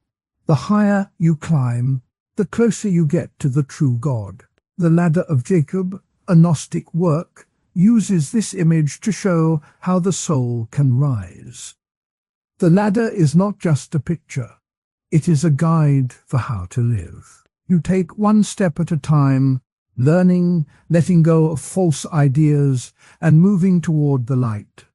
The higher you climb, the closer you get to the true God. The Ladder of Jacob, a Gnostic work, uses this image to show how the soul can rise. The ladder is not just a picture. It is a guide for how to live. You take one step at a time, learning, letting go of false ideas, and moving toward the light.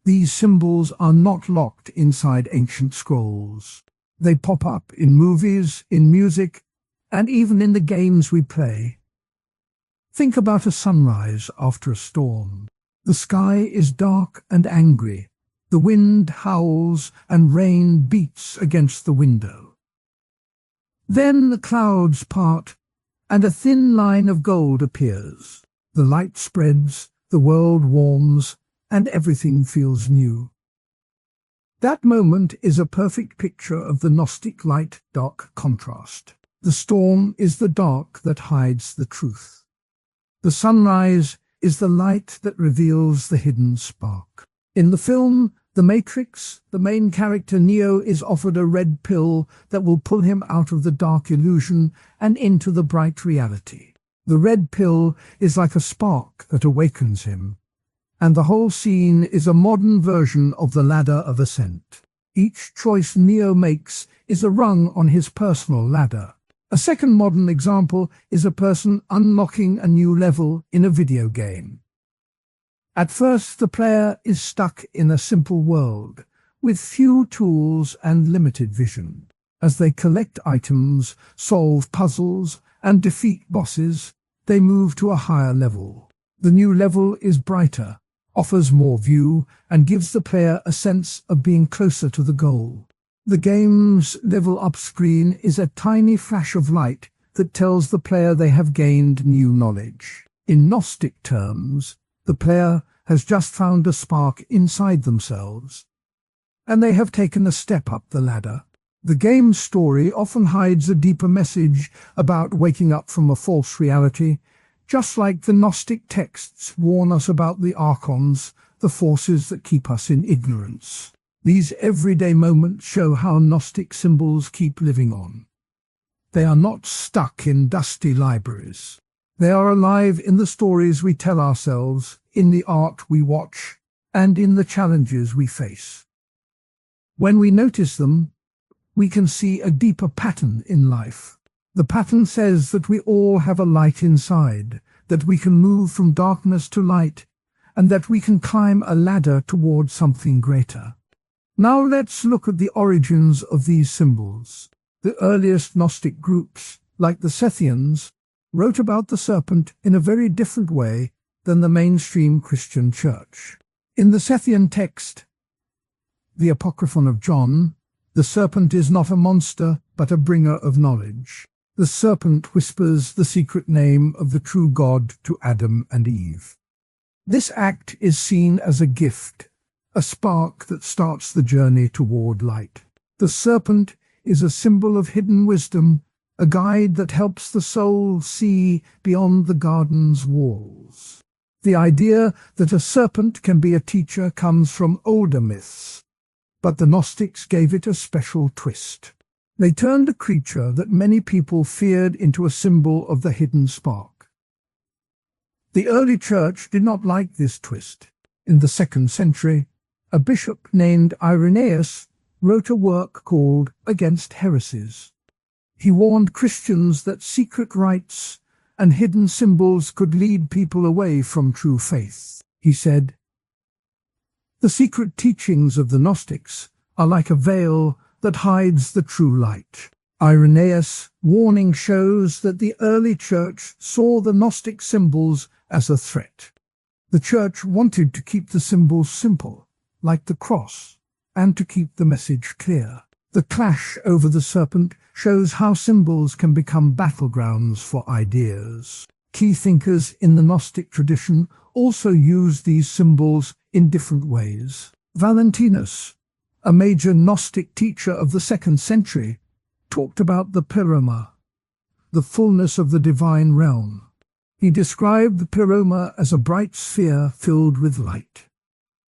These symbols are not locked inside ancient scrolls. They pop up in movies, in music, and even in the games we play. Think about a sunrise after a storm. The sky is dark and angry. The wind howls and rain beats against the window. Then the clouds part, and a thin line of gold appears. The light spreads, the world warms, and everything feels new. That moment is a perfect picture of the Gnostic light-dark contrast. The storm is the dark that hides the truth. The sunrise is the light that reveals the hidden spark. In the film The Matrix, the main character Neo is offered a red pill that will pull him out of the dark illusion and into the bright reality. The red pill is like a spark that awakens him, and the whole scene is a modern version of the ladder of ascent. Each choice Neo makes is a rung on his personal ladder. A second modern example is a person unlocking a new level in a video game. At first, the player is stuck in a simple world, with few tools and limited vision. As they collect items, solve puzzles, and defeat bosses, they move to a higher level. The new level is brighter, offers more view, and gives the player a sense of being closer to the goal. The game's level-up screen is a tiny flash of light that tells the player they have gained new knowledge. In Gnostic terms, the player has just found a spark inside themselves, and they have taken a step up the ladder. The game's story often hides a deeper message about waking up from a false reality, just like the Gnostic texts warn us about the archons, the forces that keep us in ignorance. These everyday moments show how Gnostic symbols keep living on. They are not stuck in dusty libraries. They are alive in the stories we tell ourselves, in the art we watch, and in the challenges we face. When we notice them, we can see a deeper pattern in life. The pattern says that we all have a light inside, that we can move from darkness to light, and that we can climb a ladder toward something greater. Now let's look at the origins of these symbols. The earliest Gnostic groups, like the Scythians, wrote about the serpent in a very different way than the mainstream Christian church. In the Scythian text, the Apocryphon of John, the serpent is not a monster, but a bringer of knowledge. The serpent whispers the secret name of the true God to Adam and Eve. This act is seen as a gift, a spark that starts the journey toward light. The serpent is a symbol of hidden wisdom, a guide that helps the soul see beyond the garden's walls. The idea that a serpent can be a teacher comes from older myths, but the Gnostics gave it a special twist. They turned a creature that many people feared into a symbol of the hidden spark. The early church did not like this twist. In the 2nd century, a bishop named Irenaeus wrote a work called Against Heresies. He warned Christians that secret rites and hidden symbols could lead people away from true faith. He said, "The secret teachings of the Gnostics are like a veil that hides the true light." Irenaeus' warning shows that the early church saw the Gnostic symbols as a threat. The church wanted to keep the symbols simple, like the cross, and to keep the message clear. The clash over the serpent shows how symbols can become battlegrounds for ideas. Key thinkers in the Gnostic tradition also used these symbols in different ways. Valentinus, a major Gnostic teacher of the 2nd century, talked about the pleroma, the fullness of the divine realm. He described the pleroma as a bright sphere filled with light.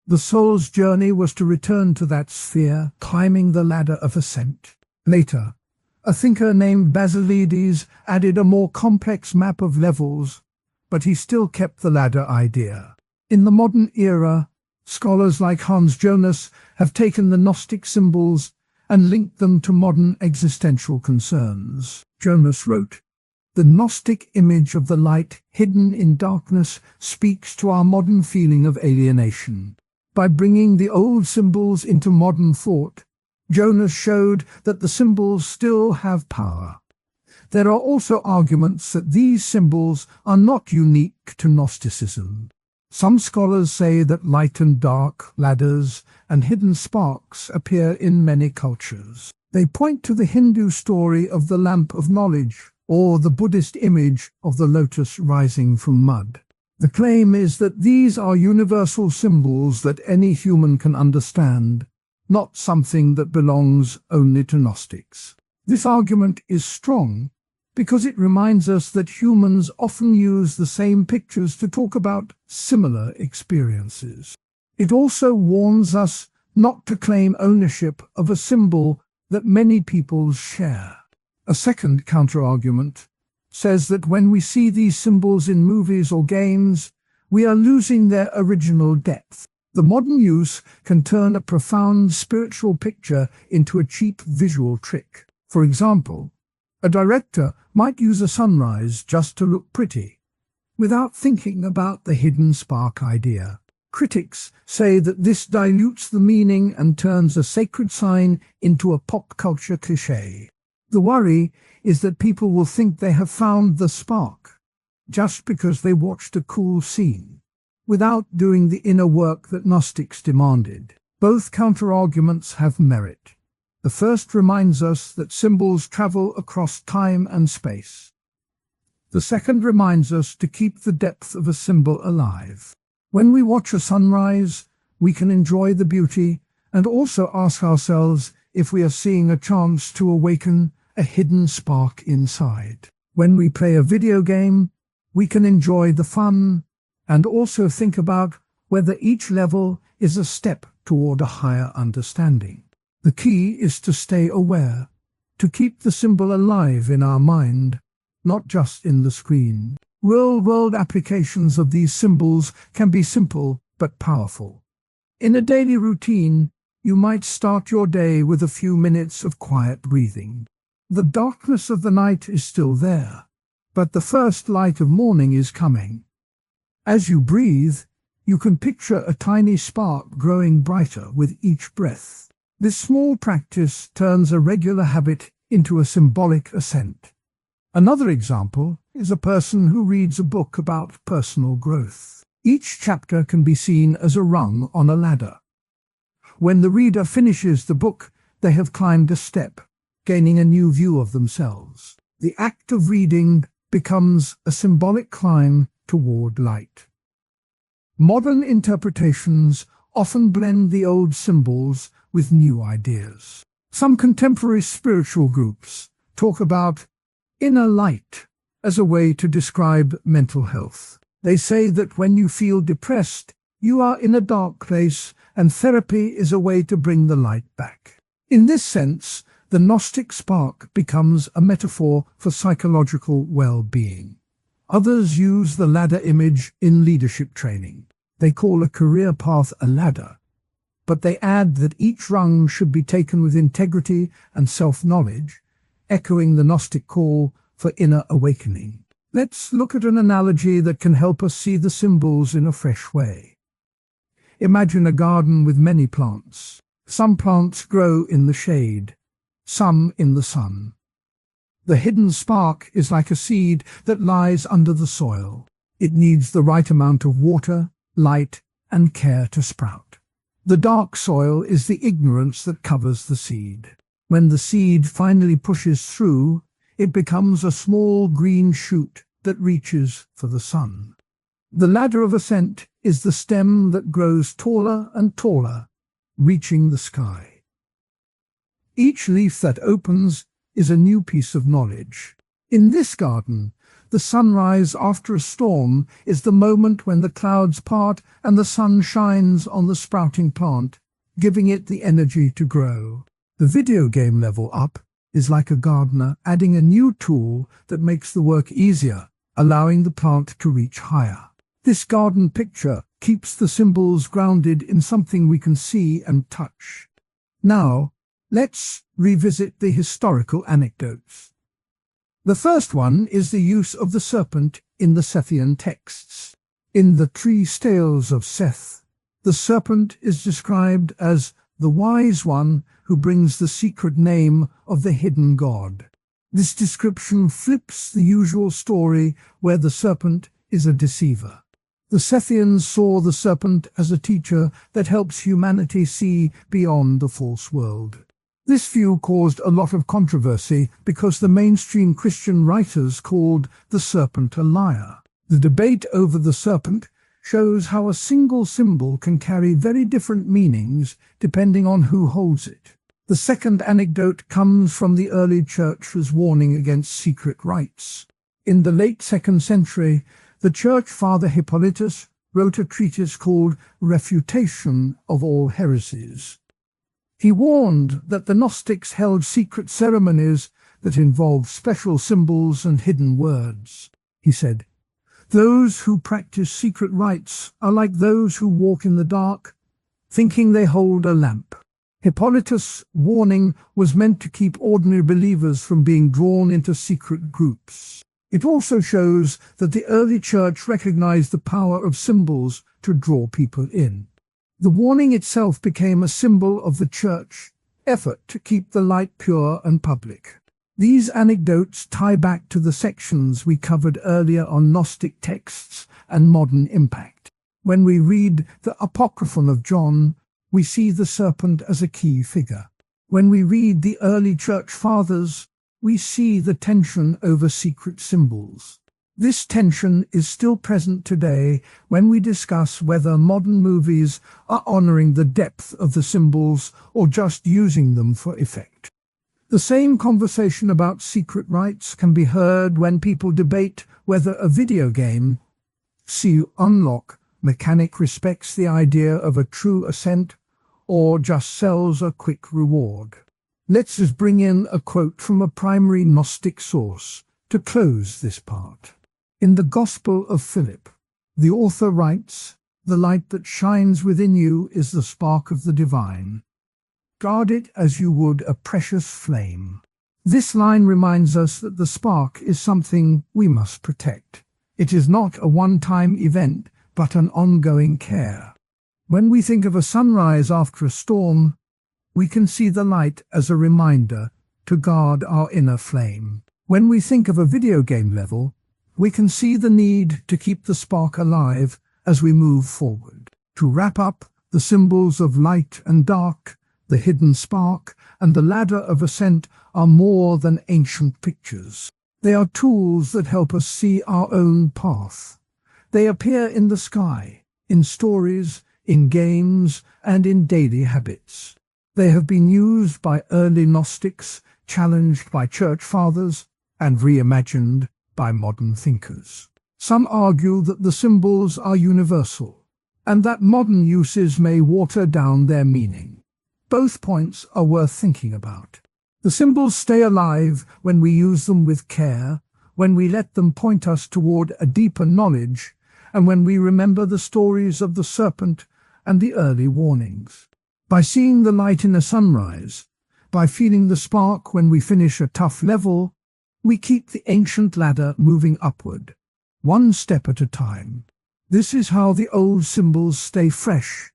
The soul's journey was to return to that sphere, climbing the ladder of ascent. Later, a thinker named Basilides added a more complex map of levels, but he still kept the ladder idea. In the modern era, scholars like Hans Jonas have taken the Gnostic symbols and linked them to modern existential concerns. Jonas wrote, "The Gnostic image of the light hidden in darkness speaks to our modern feeling of alienation. By bringing the old symbols into modern thought, Jonas showed that the symbols still have power. There are also arguments that these symbols are not unique to Gnosticism. Some scholars say that light and dark, ladders, and hidden sparks appear in many cultures. They point to the Hindu story of the lamp of knowledge, or the Buddhist image of the lotus rising from mud. The claim is that these are universal symbols that any human can understand, not something that belongs only to Gnostics. This argument is strong because it reminds us that humans often use the same pictures to talk about similar experiences. It also warns us not to claim ownership of a symbol that many people share. A second counterargument says that when we see these symbols in movies or games, we are losing their original depth. The modern use can turn a profound spiritual picture into a cheap visual trick. For example, a director might use a sunrise just to look pretty, without thinking about the hidden spark idea. Critics say that this dilutes the meaning and turns a sacred sign into a pop culture cliché. The worry is that people will think they have found the spark just because they watched a cool scene, without doing the inner work that Gnostics demanded. Both counterarguments have merit. The first reminds us that symbols travel across time and space. The second reminds us to keep the depth of a symbol alive. When we watch a sunrise, we can enjoy the beauty and also ask ourselves if we are seeing a chance to awaken a hidden spark inside. When we play a video game, we can enjoy the fun and also think about whether each level is a step toward a higher understanding. The key is to stay aware, to keep the symbol alive in our mind, not just in the screen. Real-world applications of these symbols can be simple but powerful. In a daily routine, you might start your day with a few minutes of quiet breathing. The darkness of the night is still there, but the first light of morning is coming. As you breathe, you can picture a tiny spark growing brighter with each breath. This small practice turns a regular habit into a symbolic ascent. Another example is a person who reads a book about personal growth. Each chapter can be seen as a rung on a ladder. When the reader finishes the book, they have climbed a step, gaining a new view of themselves. The act of reading becomes a symbolic climb toward light. Modern interpretations often blend the old symbols with new ideas. Some contemporary spiritual groups talk about inner light as a way to describe mental health. They say that when you feel depressed, you are in a dark place, and therapy is a way to bring the light back. In this sense, the Gnostic spark becomes a metaphor for psychological well-being. Others use the ladder image in leadership training. They call a career path a ladder, but they add that each rung should be taken with integrity and self-knowledge, echoing the Gnostic call for inner awakening. Let's look at an analogy that can help us see the symbols in a fresh way. Imagine a garden with many plants. Some plants grow in the shade, some in the sun. The hidden spark is like a seed that lies under the soil. It needs the right amount of water, light, and care to sprout. The dark soil is the ignorance that covers the seed. When the seed finally pushes through, it becomes a small green shoot that reaches for the sun. The ladder of ascent is the stem that grows taller and taller, reaching the sky. Each leaf that opens is a new piece of knowledge. In this garden, The sunrise after a storm is the moment when the clouds part and the sun shines on the sprouting plant, giving it the energy to grow. The video game level up is like a gardener adding a new tool that makes the work easier, allowing the plant to reach higher. This garden picture keeps the symbols grounded in something we can see and touch. Now, let's revisit the historical anecdotes. The first one is the use of the serpent in the Sethian texts. In the Three Tales of Seth, the serpent is described as the wise one who brings the secret name of the hidden god. This description flips the usual story where the serpent is a deceiver. The Sethians saw the serpent as a teacher that helps humanity see beyond the false world. This view caused a lot of controversy because the mainstream Christian writers called the serpent a liar. The debate over the serpent shows how a single symbol can carry very different meanings depending on who holds it. The second anecdote comes from the early church's warning against secret rites. In the late 2nd century, the church father Hippolytus wrote a treatise called Refutation of All Heresies. He warned that the Gnostics held secret ceremonies that involved special symbols and hidden words. He said, "Those who practice secret rites are like those who walk in the dark, thinking they hold a lamp." Hippolytus' warning was meant to keep ordinary believers from being drawn into secret groups. It also shows that the early church recognized the power of symbols to draw people in. The warning itself became a symbol of the church's effort to keep the light pure and public. These anecdotes tie back to the sections we covered earlier on Gnostic texts and modern impact. When we read the Apocryphon of John, we see the serpent as a key figure. When we read the early church fathers, we see the tension over secret symbols. This tension is still present today when we discuss whether modern movies are honoring the depth of the symbols or just using them for effect. The same conversation about secret rites can be heard when people debate whether a video game, see Unlock, mechanic respects the idea of a true ascent or just sells a quick reward. Let's just bring in a quote from a primary Gnostic source to close this part. In the Gospel of Philip, the author writes, "The light that shines within you is the spark of the divine. Guard it as you would a precious flame." This line reminds us that the spark is something we must protect. It is not a one-time event, but an ongoing care. When we think of a sunrise after a storm, we can see the light as a reminder to guard our inner flame. When we think of a video game level, we can see the need to keep the spark alive as we move forward. To wrap up, the symbols of light and dark, the hidden spark, and the ladder of ascent are more than ancient pictures. They are tools that help us see our own path. They appear in the sky, in stories, in games, and in daily habits. They have been used by early Gnostics, challenged by church fathers, and reimagined by modern thinkers. Some argue that the symbols are universal, and that modern uses may water down their meaning. Both points are worth thinking about. The symbols stay alive when we use them with care, when we let them point us toward a deeper knowledge, and when we remember the stories of the serpent and the early warnings. By seeing the light in a sunrise, by feeling the spark when we finish a tough level, we keep the ancient ladder moving upward, one step at a time. This is how the old symbols stay fresh,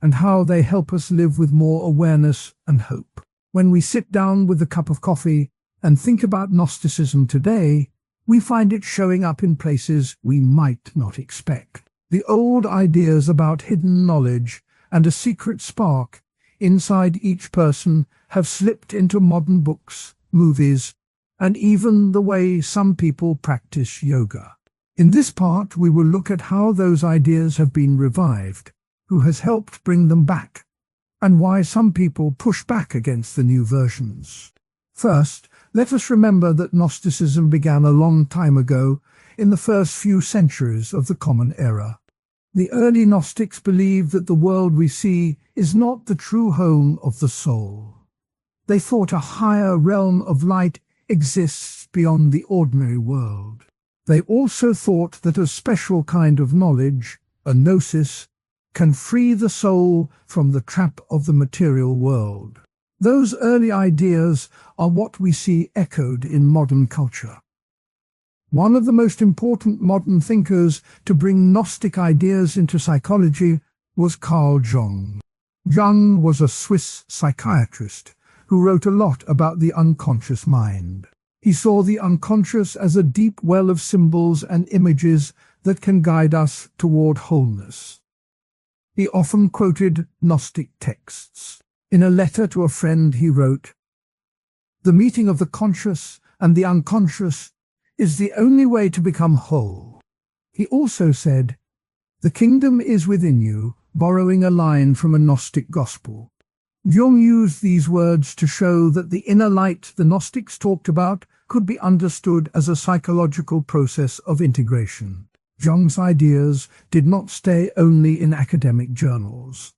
and how they help us live with more awareness and hope. When we sit down with a cup of coffee and think about Gnosticism today, we find it showing up in places we might not expect. The old ideas about hidden knowledge and a secret spark inside each person have slipped into modern books, movies, and even the way some people practice yoga. In this part, we will look at how those ideas have been revived, who has helped bring them back, and why some people push back against the new versions. First, Let us remember that Gnosticism began a long time ago, in the first few centuries of the Common Era. The early Gnostics believed that the world we see is not the true home of the soul. They thought a higher realm of light exists beyond the ordinary world. They also thought that a special kind of knowledge, a gnosis, can free the soul from the trap of the material world. Those early ideas are what we see echoed in modern culture. One of the most important modern thinkers to bring Gnostic ideas into psychology was Carl Jung. Jung was a Swiss psychiatrist who wrote a lot about the unconscious mind. He saw the unconscious as a deep well of symbols and images that can guide us toward wholeness. He often quoted Gnostic texts. In a letter to a friend he wrote, "The meeting of the conscious and the unconscious is the only way to become whole." He also said, "The kingdom is within you," borrowing a line from a Gnostic gospel. Jung used these words to show that the inner light the Gnostics talked about could be understood as a psychological process of integration. Jung's ideas did not stay only in academic journals.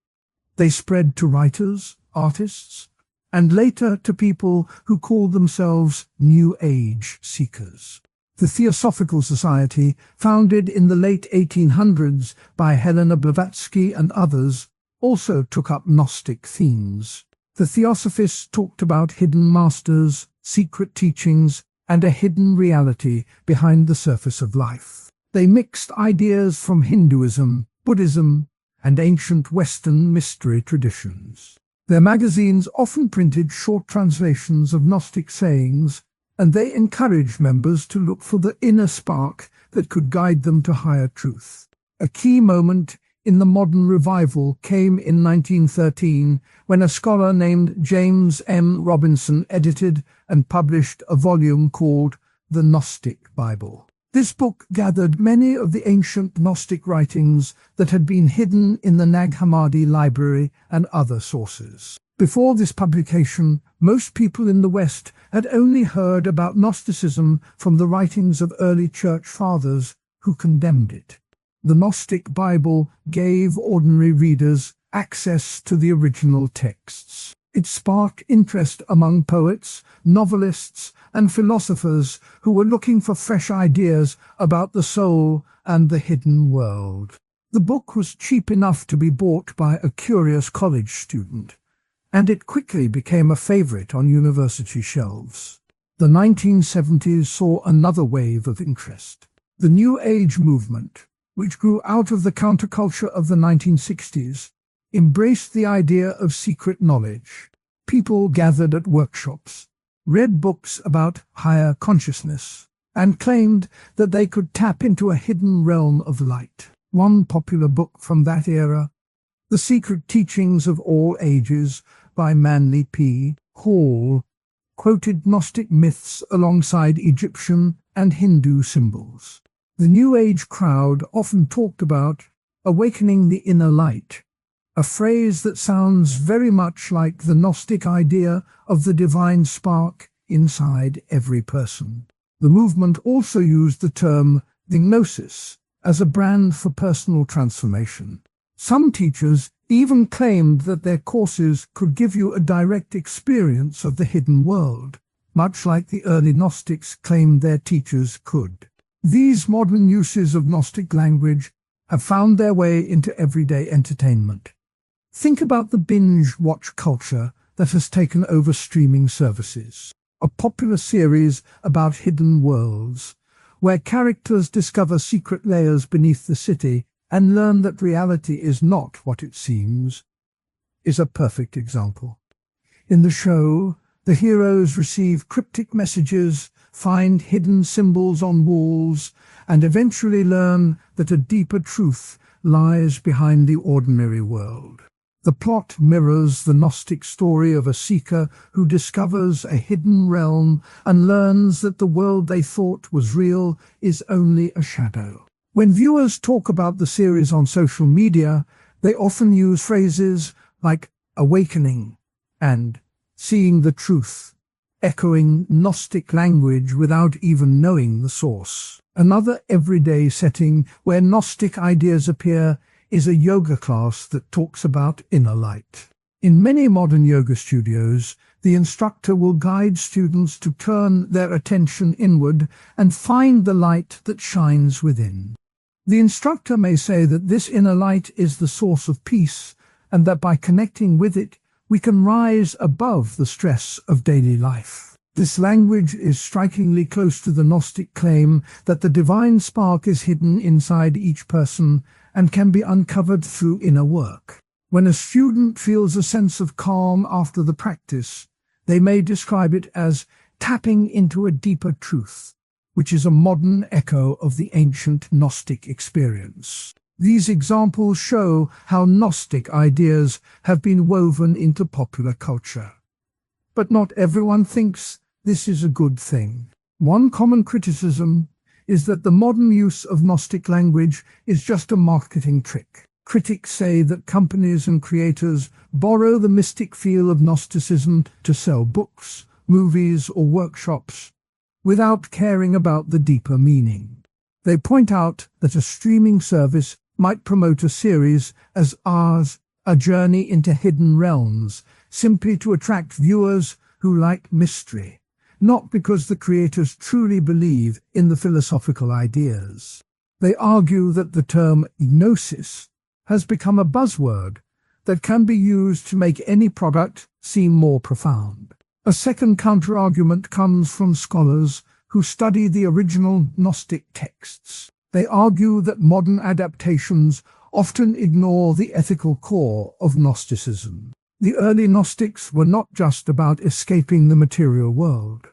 They spread to writers, artists, and later to people who called themselves New Age seekers. The Theosophical Society, founded in the late 1800s by Helena Blavatsky and others, also took up Gnostic themes. The Theosophists talked about hidden masters, secret teachings, and a hidden reality behind the surface of life. They mixed ideas from Hinduism, Buddhism, and ancient Western mystery traditions. Their magazines often printed short translations of Gnostic sayings, and they encouraged members to look for the inner spark that could guide them to higher truth. A key moment in the modern revival came in 1913 when a scholar named James M. Robinson edited and published a volume called The Gnostic Bible. This book gathered many of the ancient Gnostic writings that had been hidden in the Nag Hammadi library and other sources. Before this publication, most people in the West had only heard about Gnosticism from the writings of early church fathers who condemned it. The Gnostic Bible gave ordinary readers access to the original texts. It sparked interest among poets, novelists, and philosophers who were looking for fresh ideas about the soul and the hidden world. The book was cheap enough to be bought by a curious college student, and it quickly became a favorite on university shelves. The 1970s saw another wave of interest. The New Age movement, which grew out of the counterculture of the 1960s, embraced the idea of secret knowledge. People gathered at workshops, read books about higher consciousness, and claimed that they could tap into a hidden realm of light. One popular book from that era, The Secret Teachings of All Ages by Manly P. Hall, quoted Gnostic myths alongside Egyptian and Hindu symbols. The New Age crowd often talked about awakening the inner light, a phrase that sounds very much like the Gnostic idea of the divine spark inside every person. The movement also used the term the gnosis as a brand for personal transformation. Some teachers even claimed that their courses could give you a direct experience of the hidden world, much like the early Gnostics claimed their teachers could. These modern uses of Gnostic language have found their way into everyday entertainment. Think about the binge-watch culture that has taken over streaming services. A popular series about hidden worlds, where characters discover secret layers beneath the city and learn that reality is not what it seems, is a perfect example. In the show, the heroes receive cryptic messages, find hidden symbols on walls, and eventually learn that a deeper truth lies behind the ordinary world. The plot mirrors the Gnostic story of a seeker who discovers a hidden realm and learns that the world they thought was real is only a shadow. When viewers talk about the series on social media, they often use phrases like awakening and seeing the truth, echoing Gnostic language without even knowing the source. Another everyday setting where Gnostic ideas appear is a yoga class that talks about inner light. In many modern yoga studios, the instructor will guide students to turn their attention inward and find the light that shines within. The instructor may say that this inner light is the source of peace, and that by connecting with it, we can rise above the stress of daily life. This language is strikingly close to the Gnostic claim that the divine spark is hidden inside each person and can be uncovered through inner work. When a student feels a sense of calm after the practice, they may describe it as tapping into a deeper truth, which is a modern echo of the ancient Gnostic experience. These examples show how Gnostic ideas have been woven into popular culture. But not everyone thinks this is a good thing. One common criticism is that the modern use of Gnostic language is just a marketing trick. Critics say that companies and creators borrow the mystic feel of Gnosticism to sell books, movies, or workshops, without caring about the deeper meaning. They point out that a streaming service might promote a series as ours, A Journey into Hidden Realms, simply to attract viewers who like mystery, not because the creators truly believe in the philosophical ideas. They argue that the term gnosis has become a buzzword that can be used to make any product seem more profound. A second counter-argument comes from scholars who study the original Gnostic texts. They argue that modern adaptations often ignore the ethical core of Gnosticism. The early Gnostics were not just about escaping the material world.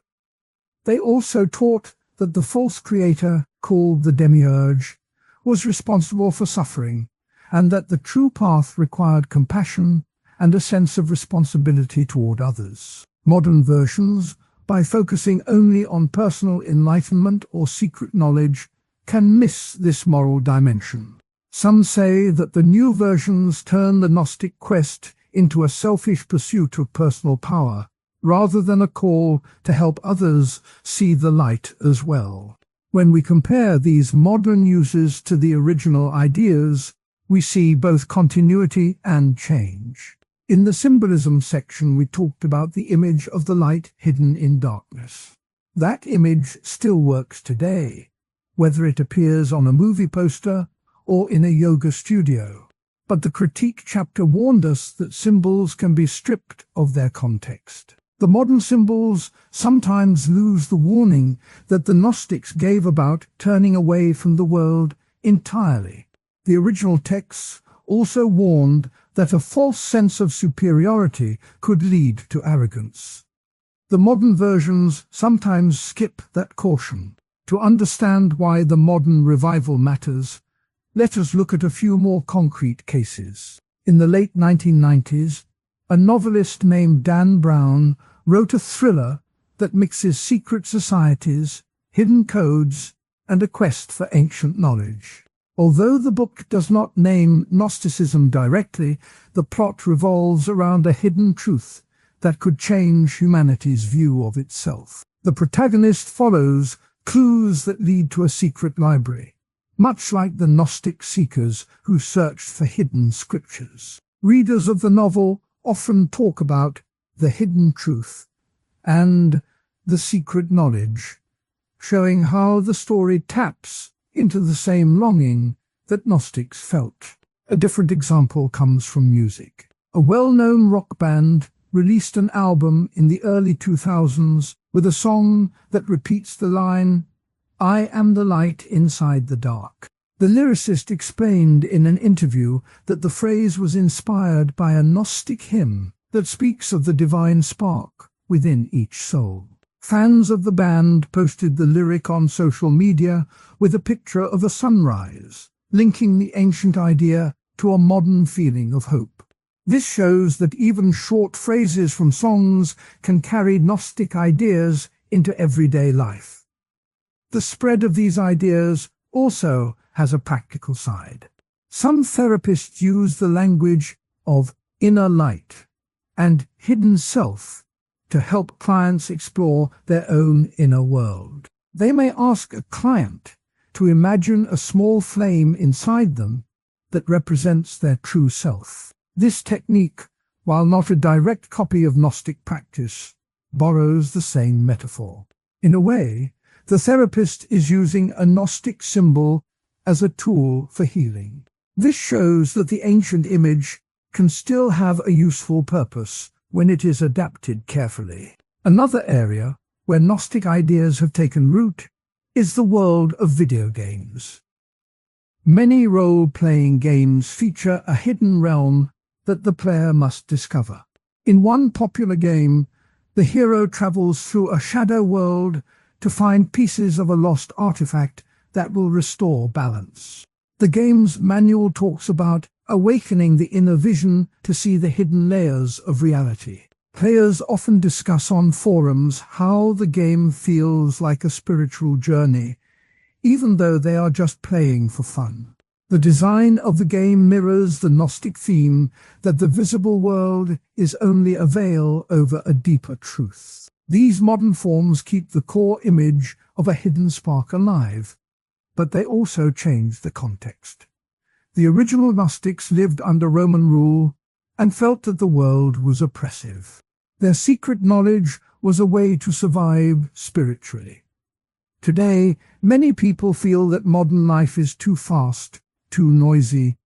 They also taught that the false creator, called the Demiurge, was responsible for suffering, and that the true path required compassion and a sense of responsibility toward others. Modern versions, by focusing only on personal enlightenment or secret knowledge, can miss this moral dimension. Some say that the new versions turn the Gnostic quest into a selfish pursuit of personal power, rather than a call to help others see the light as well. When we compare these modern uses to the original ideas, we see both continuity and change. In the symbolism section, we talked about the image of the light hidden in darkness. That image still works today, whether it appears on a movie poster or in a yoga studio. But the critique chapter warned us that symbols can be stripped of their context. The modern symbols sometimes lose the warning that the Gnostics gave about turning away from the world entirely. The original texts also warned that a false sense of superiority could lead to arrogance. The modern versions sometimes skip that caution. To understand why the modern revival matters, let us look at a few more concrete cases. In the late 1990s, a novelist named Dan Brown wrote a thriller that mixes secret societies, hidden codes, and a quest for ancient knowledge. Although the book does not name Gnosticism directly, the plot revolves around a hidden truth that could change humanity's view of itself. The protagonist follows clues that lead to a secret library, much like the Gnostic seekers who searched for hidden scriptures. Readers of the novel often talk about the hidden truth and the secret knowledge, showing how the story taps into the same longing that Gnostics felt. A different example comes from music. A well-known rock band released an album in the early 2000s with a song that repeats the line, "I am the light inside the dark." The lyricist explained in an interview that the phrase was inspired by a Gnostic hymn that speaks of the divine spark within each soul. Fans of the band posted the lyric on social media with a picture of a sunrise, linking the ancient idea to a modern feeling of hope. This shows that even short phrases from songs can carry Gnostic ideas into everyday life. The spread of these ideas also has a practical side. Some therapists use the language of inner light and hidden self to help clients explore their own inner world. They may ask a client to imagine a small flame inside them that represents their true self. This technique, while not a direct copy of Gnostic practice, borrows the same metaphor. In a way, the therapist is using a Gnostic symbol as a tool for healing. This shows that the ancient image can still have a useful purpose when it is adapted carefully. Another area where Gnostic ideas have taken root is the world of video games. Many role-playing games feature a hidden realm that the player must discover. In one popular game, the hero travels through a shadow world to find pieces of a lost artifact that will restore balance. The game's manual talks about awakening the inner vision to see the hidden layers of reality. Players often discuss on forums how the game feels like a spiritual journey, even though they are just playing for fun. The design of the game mirrors the Gnostic theme that the visible world is only a veil over a deeper truth. These modern forms keep the core image of a hidden spark alive, but they also change the context. The original Gnostics lived under Roman rule and felt that the world was oppressive. Their secret knowledge was a way to survive spiritually. Today, many people feel that modern life is too fast, too noisy,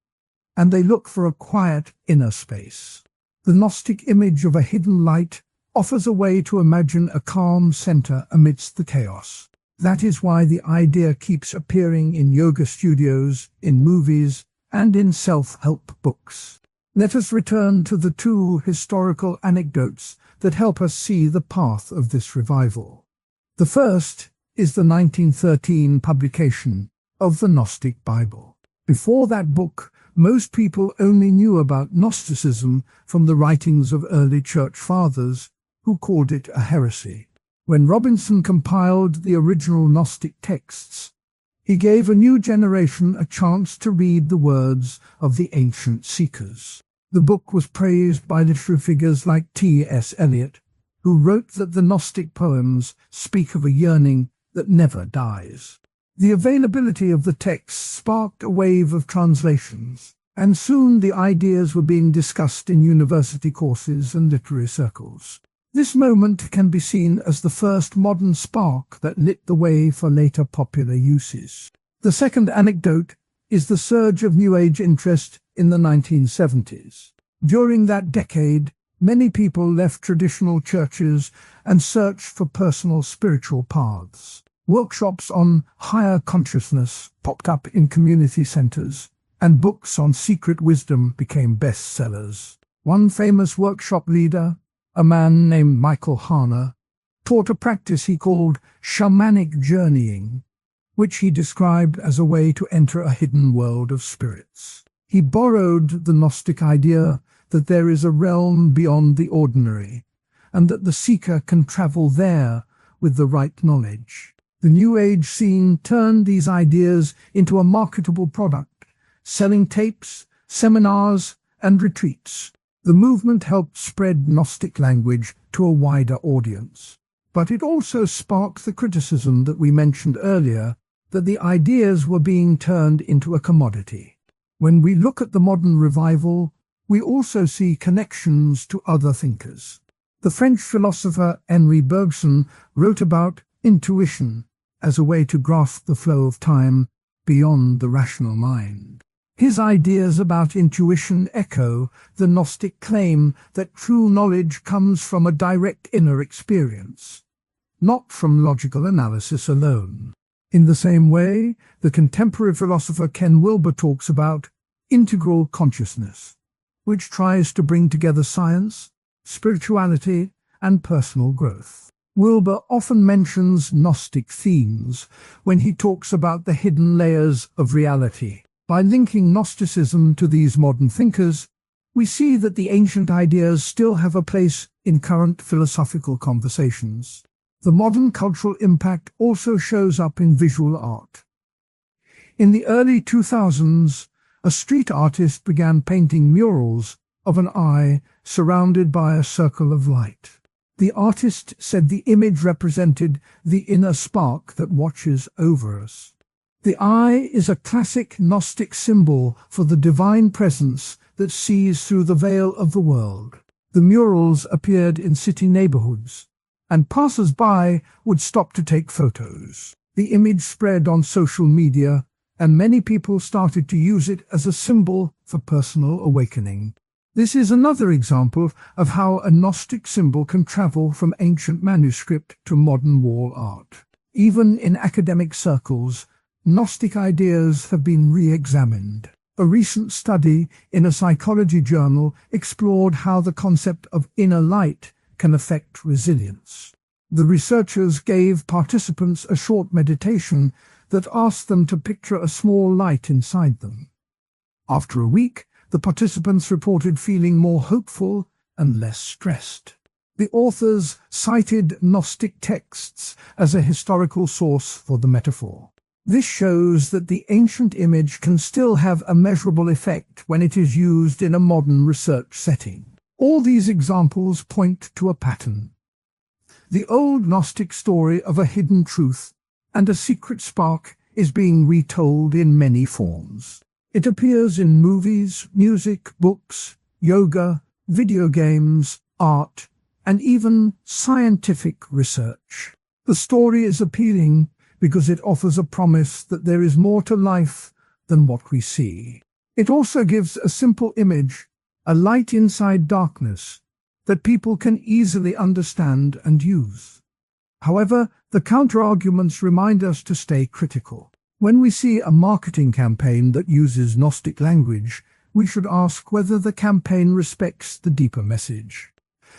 and they look for a quiet inner space. The Gnostic image of a hidden light offers a way to imagine a calm center amidst the chaos. That is why the idea keeps appearing in yoga studios, in movies, and in self-help books. Let us return to the two historical anecdotes that help us see the path of this revival. The first is the 1913 publication of the Gnostic Bible. Before that book, most people only knew about Gnosticism from the writings of early church fathers who called it a heresy. When Robinson compiled the original Gnostic texts, he gave a new generation a chance to read the words of the ancient seekers. The book was praised by literary figures like T.S. Eliot, who wrote that the Gnostic poems speak of a yearning that never dies. The availability of the texts sparked a wave of translations, and soon the ideas were being discussed in university courses and literary circles. This moment can be seen as the first modern spark that lit the way for later popular uses. The second anecdote is the surge of New Age interest in the 1970s. During that decade, many people left traditional churches and searched for personal spiritual paths. Workshops on higher consciousness popped up in community centers, and books on secret wisdom became bestsellers. One famous workshop leader, a man named Michael Harner, taught a practice he called shamanic journeying, which he described as a way to enter a hidden world of spirits. He borrowed the Gnostic idea that there is a realm beyond the ordinary, and that the seeker can travel there with the right knowledge. The New Age scene turned these ideas into a marketable product, selling tapes, seminars, and retreats. The movement helped spread Gnostic language to a wider audience. But it also sparked the criticism that we mentioned earlier, that the ideas were being turned into a commodity. When we look at the modern revival, we also see connections to other thinkers. The French philosopher Henri Bergson wrote about intuition as a way to grasp the flow of time beyond the rational mind. His ideas about intuition echo the Gnostic claim that true knowledge comes from a direct inner experience, not from logical analysis alone. In the same way, the contemporary philosopher Ken Wilber talks about integral consciousness, which tries to bring together science, spirituality, and personal growth. Wilber often mentions Gnostic themes when he talks about the hidden layers of reality. By linking Gnosticism to these modern thinkers, we see that the ancient ideas still have a place in current philosophical conversations. The modern cultural impact also shows up in visual art. In the early 2000s, a street artist began painting murals of an eye surrounded by a circle of light. The artist said the image represented the inner spark that watches over us. The eye is a classic Gnostic symbol for the divine presence that sees through the veil of the world. The murals appeared in city neighborhoods, and passers-by would stop to take photos. The image spread on social media, and many people started to use it as a symbol for personal awakening. This is another example of how a Gnostic symbol can travel from ancient manuscript to modern wall art. Even in academic circles, Gnostic ideas have been re-examined. A recent study in a psychology journal explored how the concept of inner light can affect resilience. The researchers gave participants a short meditation that asked them to picture a small light inside them. After a week, the participants reported feeling more hopeful and less stressed. The authors cited Gnostic texts as a historical source for the metaphor. This shows that the ancient image can still have a measurable effect when it is used in a modern research setting. All these examples point to a pattern. The old Gnostic story of a hidden truth and a secret spark is being retold in many forms. It appears in movies, music, books, yoga, video games, art, and even scientific research. The story is appealing because it offers a promise that there is more to life than what we see. It also gives a simple image, a light inside darkness, that people can easily understand and use. However, the counter-arguments remind us to stay critical. When we see a marketing campaign that uses Gnostic language, we should ask whether the campaign respects the deeper message.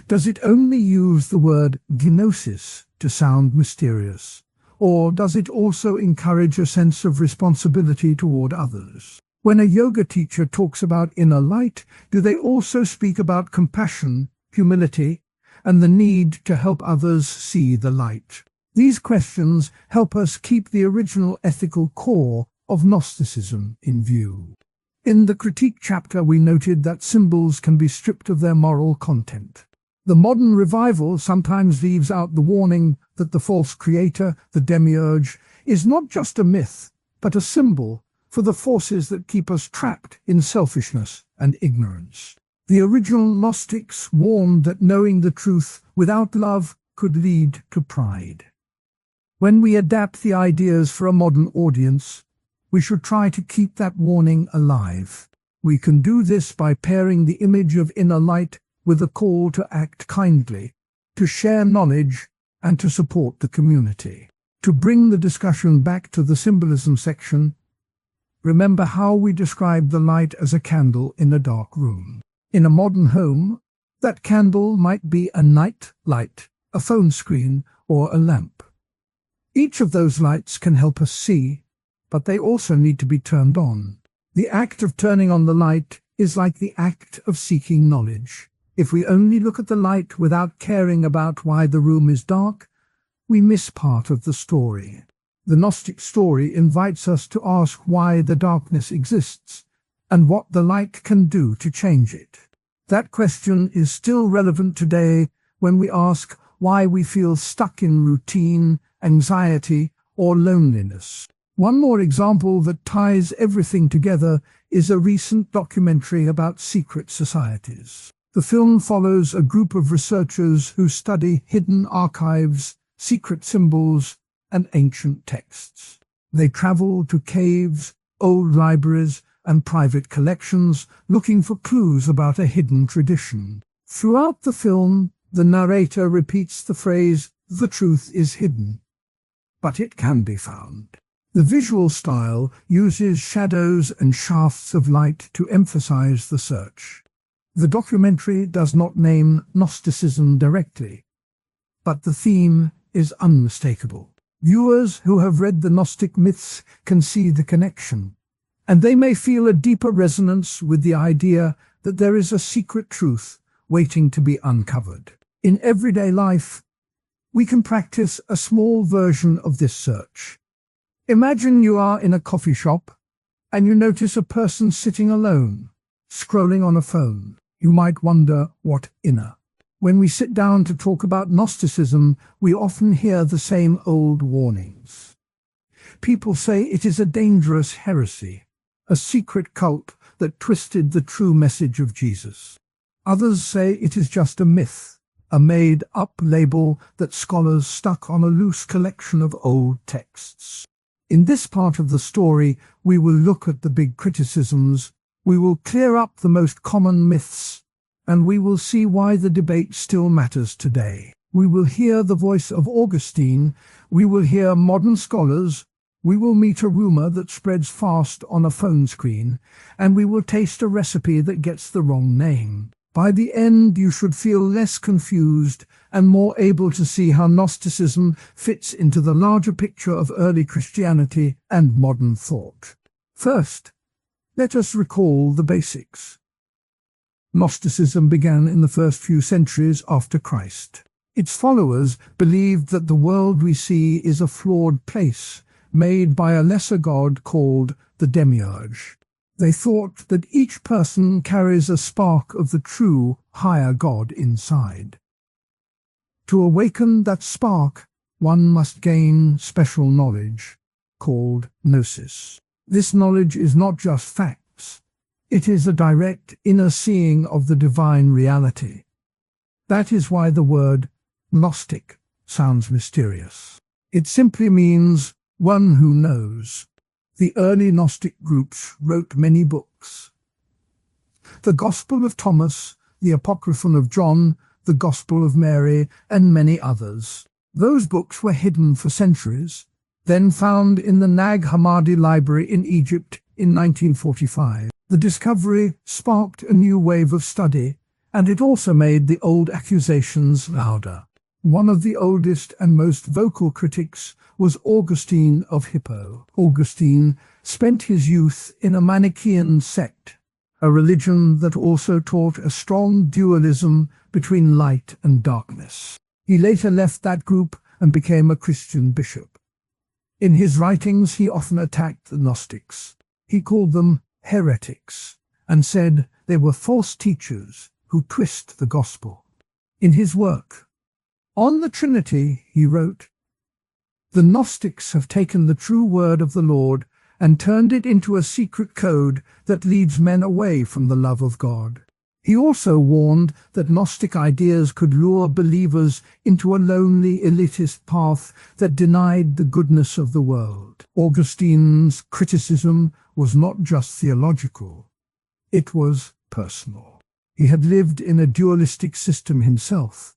Does it only use the word gnosis to sound mysterious? Or does it also encourage a sense of responsibility toward others? When a yoga teacher talks about inner light, do they also speak about compassion, humility, and the need to help others see the light? These questions help us keep the original ethical core of Gnosticism in view. In the critique chapter, we noted that symbols can be stripped of their moral content. The modern revival sometimes leaves out the warning that the false creator, the Demiurge, is not just a myth, but a symbol for the forces that keep us trapped in selfishness and ignorance. The original Gnostics warned that knowing the truth without love could lead to pride. When we adapt the ideas for a modern audience, we should try to keep that warning alive. We can do this by pairing the image of inner light with a call to act kindly, to share knowledge, and to support the community. To bring the discussion back to the symbolism section, remember how we described the light as a candle in a dark room. In a modern home, that candle might be a night light, a phone screen, or a lamp. Each of those lights can help us see, but they also need to be turned on. The act of turning on the light is like the act of seeking knowledge. If we only look at the light without caring about why the room is dark, we miss part of the story. The Gnostic story invites us to ask why the darkness exists and what the light can do to change it. That question is still relevant today when we ask why we feel stuck in routine, anxiety, or loneliness. One more example that ties everything together is a recent documentary about secret societies. The film follows a group of researchers who study hidden archives, secret symbols, and ancient texts. They travel to caves, old libraries, and private collections looking for clues about a hidden tradition. Throughout the film, the narrator repeats the phrase, "The truth is hidden, but it can be found." The visual style uses shadows and shafts of light to emphasize the search. The documentary does not name Gnosticism directly, but the theme is unmistakable. Viewers who have read the Gnostic myths can see the connection, and they may feel a deeper resonance with the idea that there is a secret truth waiting to be uncovered. In everyday life, we can practice a small version of this search. Imagine you are in a coffee shop and you notice a person sitting alone, scrolling on a phone. You might wonder what inner When we sit down to talk about Gnosticism, we often hear the same old warnings. People say it is a dangerous heresy, a secret cult that twisted the true message of Jesus. Others say it is just a myth, a made-up label that scholars stuck on a loose collection of old texts. In this part of the story, we will look at the big criticisms, we will clear up the most common myths, and we will see why the debate still matters today. We will hear the voice of Augustine, we will hear modern scholars, we will meet a rumor that spreads fast on a phone screen, and we will taste a recipe that gets the wrong name. By the end, you should feel less confused and more able to see how Gnosticism fits into the larger picture of early Christianity and modern thought. First, let us recall the basics. Gnosticism began in the first few centuries after Christ. Its followers believed that the world we see is a flawed place, made by a lesser god called the Demiurge. They thought that each person carries a spark of the true, higher God inside. To awaken that spark, one must gain special knowledge, called gnosis. This knowledge is not just facts. It is a direct inner seeing of the divine reality. That is why the word Gnostic sounds mysterious. It simply means one who knows. The early Gnostic groups wrote many books. The Gospel of Thomas, the Apocryphon of John, the Gospel of Mary, and many others. Those books were hidden for centuries, then found in the Nag Hammadi library in Egypt in 1945. The discovery sparked a new wave of study, and it also made the old accusations louder. One of the oldest and most vocal critics was Augustine of Hippo. Augustine spent his youth in a Manichaean sect, a religion that also taught a strong dualism between light and darkness. He later left that group and became a Christian bishop. In his writings, he often attacked the Gnostics. He called them heretics and said they were false teachers who twist the gospel. In his work On the Trinity, he wrote, "The Gnostics have taken the true word of the Lord and turned it into a secret code that leads men away from the love of God." He also warned that Gnostic ideas could lure believers into a lonely, elitist path that denied the goodness of the world. Augustine's criticism was not just theological, it was personal. He had lived in a dualistic system himself,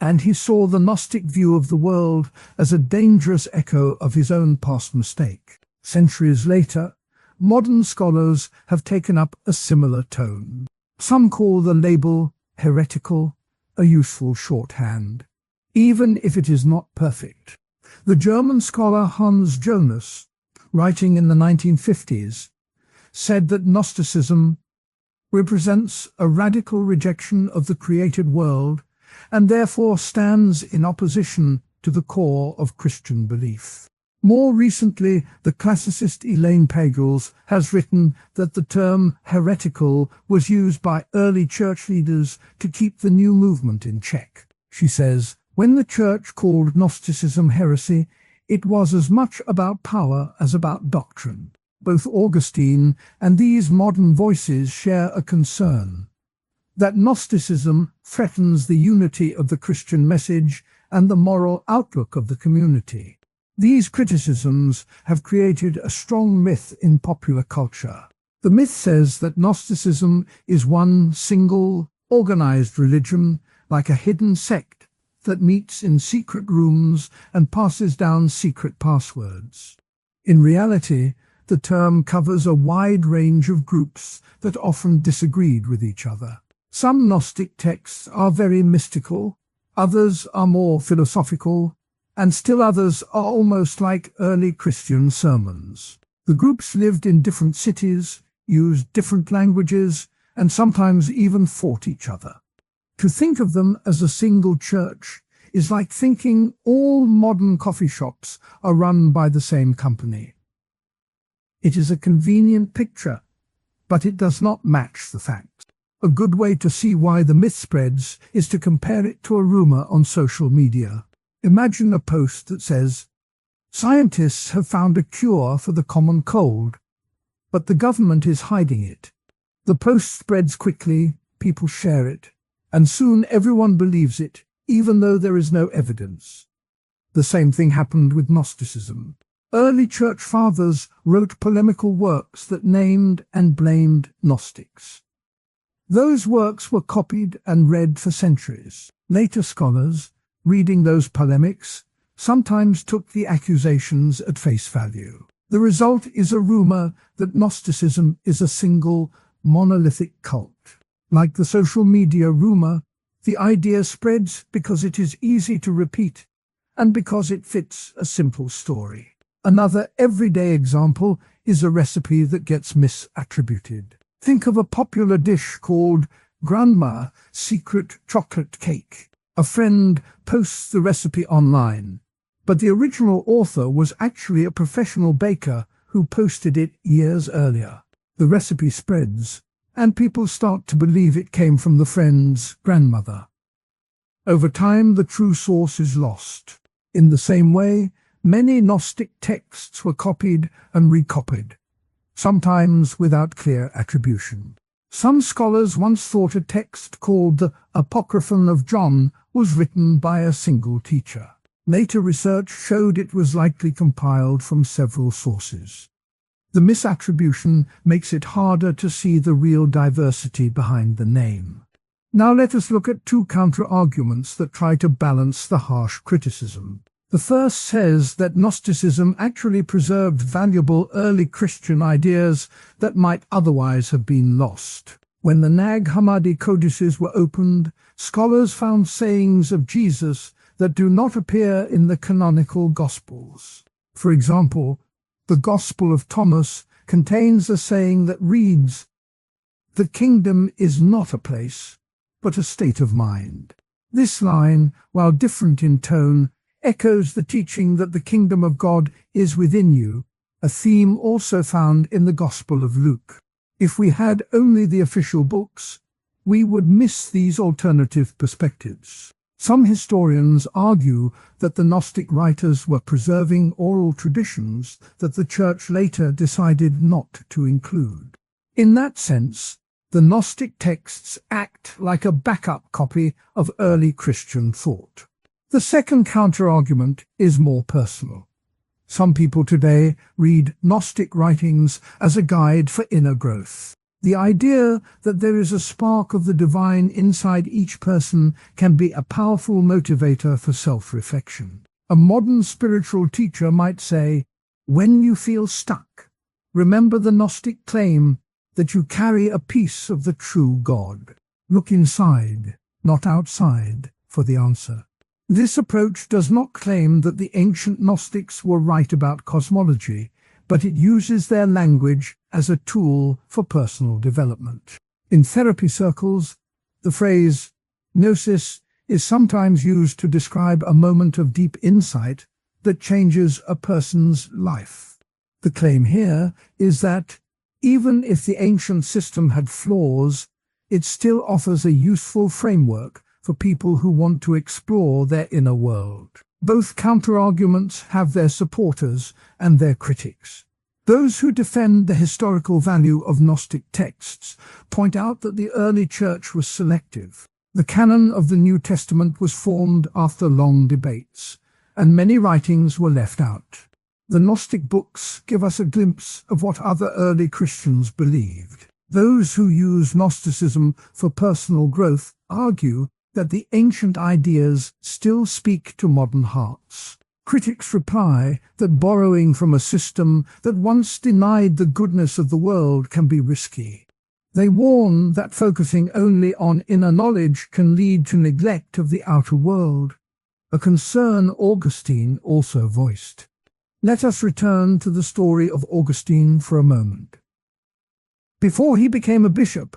and he saw the Gnostic view of the world as a dangerous echo of his own past mistake. Centuries later, modern scholars have taken up a similar tone. Some call the label heretical a useful shorthand, even if it is not perfect. The German scholar Hans Jonas, writing in the 1950s, said that Gnosticism represents a radical rejection of the created world and therefore stands in opposition to the core of Christian belief. More recently, the classicist Elaine Pagels has written that the term heretical was used by early church leaders to keep the new movement in check. She says, when the church called Gnosticism heresy, it was as much about power as about doctrine. Both Augustine and these modern voices share a concern that Gnosticism threatens the unity of the Christian message and the moral outlook of the community. These criticisms have created a strong myth in popular culture. The myth says that Gnosticism is one single, organized religion, like a hidden sect that meets in secret rooms and passes down secret passwords. In reality, the term covers a wide range of groups that often disagreed with each other. Some Gnostic texts are very mystical, others are more philosophical, and still others are almost like early Christian sermons. The groups lived in different cities, used different languages, and sometimes even fought each other. To think of them as a single church is like thinking all modern coffee shops are run by the same company. It is a convenient picture, but it does not match the facts. A good way to see why the myth spreads is to compare it to a rumor on social media. Imagine a post that says, "Scientists have found a cure for the common cold, but the government is hiding it." The post spreads quickly, people share it, and soon everyone believes it, even though there is no evidence. The same thing happened with Gnosticism. Early church fathers wrote polemical works that named and blamed Gnostics. Those works were copied and read for centuries. Later scholars, reading those polemics, sometimes took the accusations at face value. The result is a rumor that Gnosticism is a single, monolithic cult. Like the social media rumor, the idea spreads because it is easy to repeat and because it fits a simple story. Another everyday example is a recipe that gets misattributed. Think of a popular dish called Grandma's Secret Chocolate Cake. A friend posts the recipe online, but the original author was actually a professional baker who posted it years earlier. The recipe spreads, and people start to believe it came from the friend's grandmother. Over time, the true source is lost. In the same way, many Gnostic texts were copied and recopied, sometimes without clear attribution. Some scholars once thought a text called the Apocryphon of John was written by a single teacher. Later research showed it was likely compiled from several sources. The misattribution makes it harder to see the real diversity behind the name. Now let us look at two counter-arguments that try to balance the harsh criticism. The first says that Gnosticism actually preserved valuable early Christian ideas that might otherwise have been lost. When the Nag Hammadi codices were opened, scholars found sayings of Jesus that do not appear in the canonical Gospels. For example, the Gospel of Thomas contains a saying that reads, "The kingdom is not a place, but a state of mind." This line, while different in tone, echoes the teaching that the kingdom of God is within you, a theme also found in the Gospel of Luke. If we had only the official books, we would miss these alternative perspectives. Some historians argue that the Gnostic writers were preserving oral traditions that the Church later decided not to include. In that sense, the Gnostic texts act like a backup copy of early Christian thought. The second counter-argument is more personal. Some people today read Gnostic writings as a guide for inner growth. The idea that there is a spark of the divine inside each person can be a powerful motivator for self-reflection. A modern spiritual teacher might say, when you feel stuck, remember the Gnostic claim that you carry a piece of the true God. Look inside, not outside, for the answer. This approach does not claim that the ancient Gnostics were right about cosmology, but it uses their language as a tool for personal development. In therapy circles, the phrase gnosis is sometimes used to describe a moment of deep insight that changes a person's life. The claim here is that, even if the ancient system had flaws, it still offers a useful framework for people who want to explore their inner world. Both counter-arguments have their supporters and their critics. Those who defend the historical value of Gnostic texts point out that the early church was selective. The canon of the New Testament was formed after long debates, and many writings were left out. The Gnostic books give us a glimpse of what other early Christians believed. Those who use Gnosticism for personal growth argue that the ancient ideas still speak to modern hearts. Critics reply that borrowing from a system that once denied the goodness of the world can be risky. They warn that focusing only on inner knowledge can lead to neglect of the outer world, a concern Augustine also voiced. Let us return to the story of Augustine for a moment. Before he became a bishop,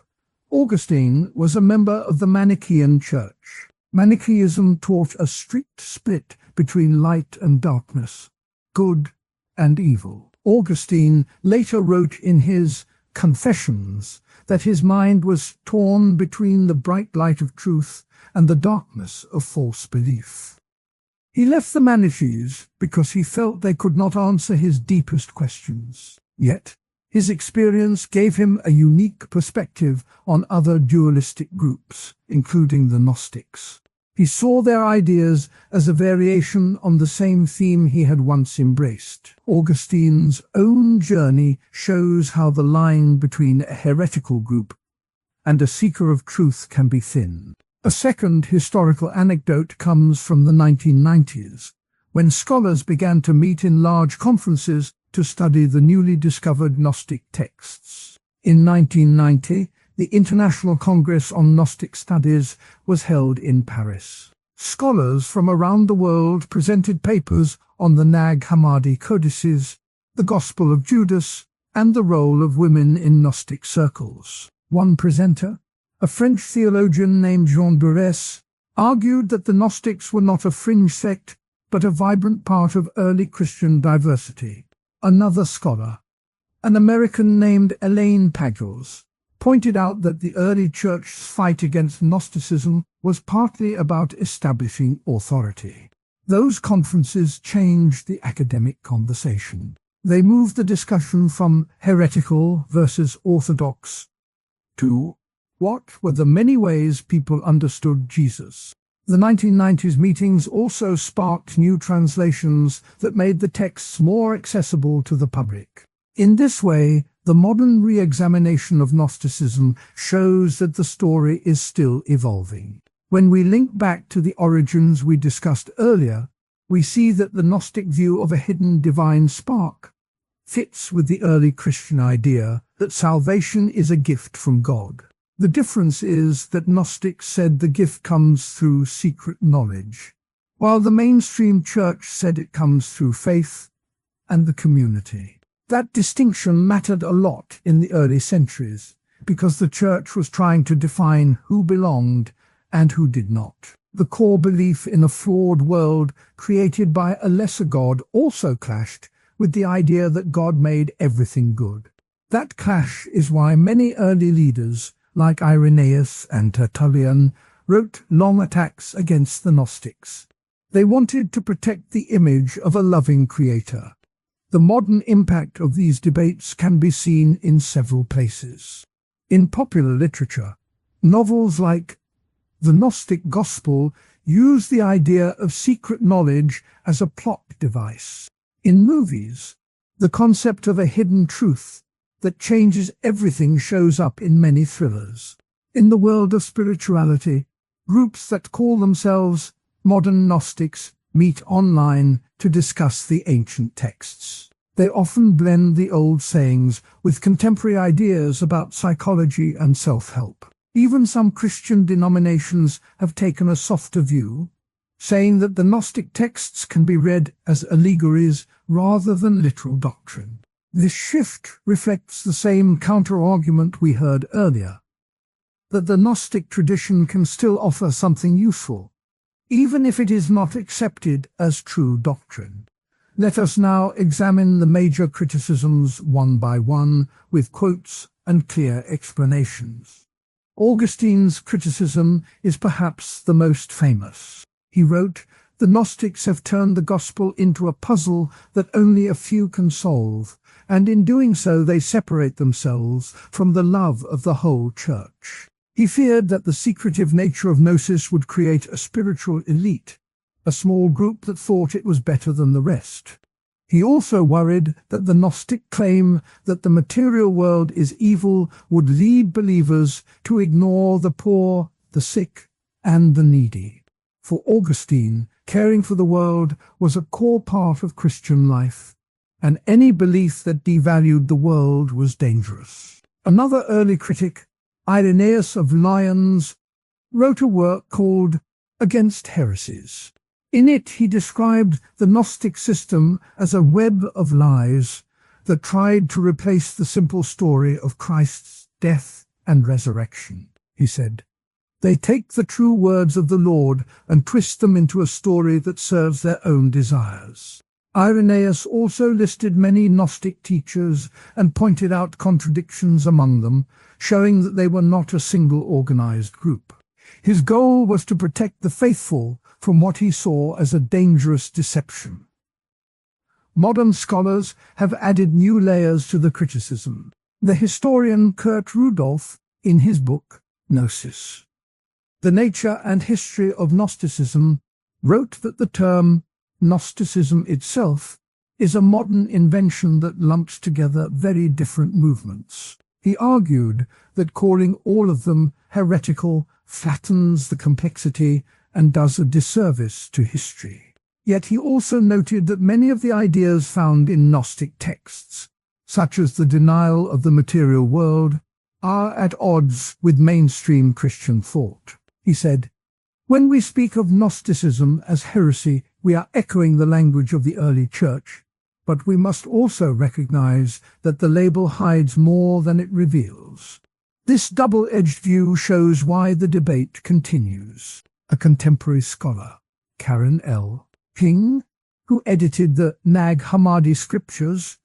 Augustine was a member of the Manichaean Church. Manichaeism taught a strict split between light and darkness, good and evil. Augustine later wrote in his Confessions that his mind was torn between the bright light of truth and the darkness of false belief. He left the Manichees because he felt they could not answer his deepest questions. Yet, his experience gave him a unique perspective on other dualistic groups, including the Gnostics. He saw their ideas as a variation on the same theme he had once embraced. Augustine's own journey shows how the line between a heretical group and a seeker of truth can be thin. A second historical anecdote comes from the 1990s, when scholars began to meet in large conferences to study the newly discovered Gnostic texts. In 1990, the International Congress on Gnostic Studies was held in Paris. Scholars from around the world presented papers on the Nag Hammadi codices, the Gospel of Judas, and the role of women in Gnostic circles. One presenter, a French theologian named Jean Bourres, argued that the Gnostics were not a fringe sect, but a vibrant part of early Christian diversity. Another scholar, an American named Elaine Pagels, pointed out that the early church's fight against Gnosticism was partly about establishing authority. Those conferences changed the academic conversation. They moved the discussion from heretical versus orthodox to what were the many ways people understood Jesus. The 1990s meetings also sparked new translations that made the texts more accessible to the public. In this way, the modern re-examination of Gnosticism shows that the story is still evolving. When we link back to the origins we discussed earlier, we see that the Gnostic view of a hidden divine spark fits with the early Christian idea that salvation is a gift from God. The difference is that Gnostics said the gift comes through secret knowledge, while the mainstream church said it comes through faith and the community. That distinction mattered a lot in the early centuries, because the church was trying to define who belonged and who did not. The core belief in a flawed world created by a lesser God also clashed with the idea that God made everything good. That clash is why many early leaders, like Irenaeus and Tertullian, wrote long attacks against the Gnostics. They wanted to protect the image of a loving creator. The modern impact of these debates can be seen in several places. In popular literature, novels like The Gnostic Gospel use the idea of secret knowledge as a plot device. In movies, the concept of a hidden truth that changes everything shows up in many thrillers. In the world of spirituality, groups that call themselves modern Gnostics meet online to discuss the ancient texts. They often blend the old sayings with contemporary ideas about psychology and self-help. Even some Christian denominations have taken a softer view, saying that the Gnostic texts can be read as allegories rather than literal doctrine. This shift reflects the same counter-argument we heard earlier, that the Gnostic tradition can still offer something useful, even if it is not accepted as true doctrine. Let us now examine the major criticisms one by one with quotes and clear explanations. Augustine's criticism is perhaps the most famous. He wrote, "The Gnostics have turned the gospel into a puzzle that only a few can solve, and in doing so they separate themselves from the love of the whole church." He feared that the secretive nature of gnosis would create a spiritual elite, a small group that thought it was better than the rest. He also worried that the Gnostic claim that the material world is evil would lead believers to ignore the poor, the sick, and the needy. For Augustine, caring for the world was a core part of Christian life, and any belief that devalued the world was dangerous. Another early critic, Irenaeus of Lyons, wrote a work called Against Heresies. In it he described the Gnostic system as a web of lies that tried to replace the simple story of Christ's death and resurrection. He said, "They take the true words of the Lord and twist them into a story that serves their own desires." Irenaeus also listed many Gnostic teachers and pointed out contradictions among them, showing that they were not a single organized group. His goal was to protect the faithful from what he saw as a dangerous deception. Modern scholars have added new layers to the criticism. The historian Kurt Rudolph, in his book, Gnosis, The Nature and History of Gnosticism, wrote that the term Gnosticism itself is a modern invention that lumps together very different movements. He argued that calling all of them heretical flattens the complexity and does a disservice to history. Yet he also noted that many of the ideas found in Gnostic texts, such as the denial of the material world, are at odds with mainstream Christian thought. He said, "When we speak of Gnosticism as heresy, we are echoing the language of the early church, but we must also recognize that the label hides more than it reveals." This double-edged view shows why the debate continues. A contemporary scholar, Karen L. King, who edited the Nag Hammadi scriptures,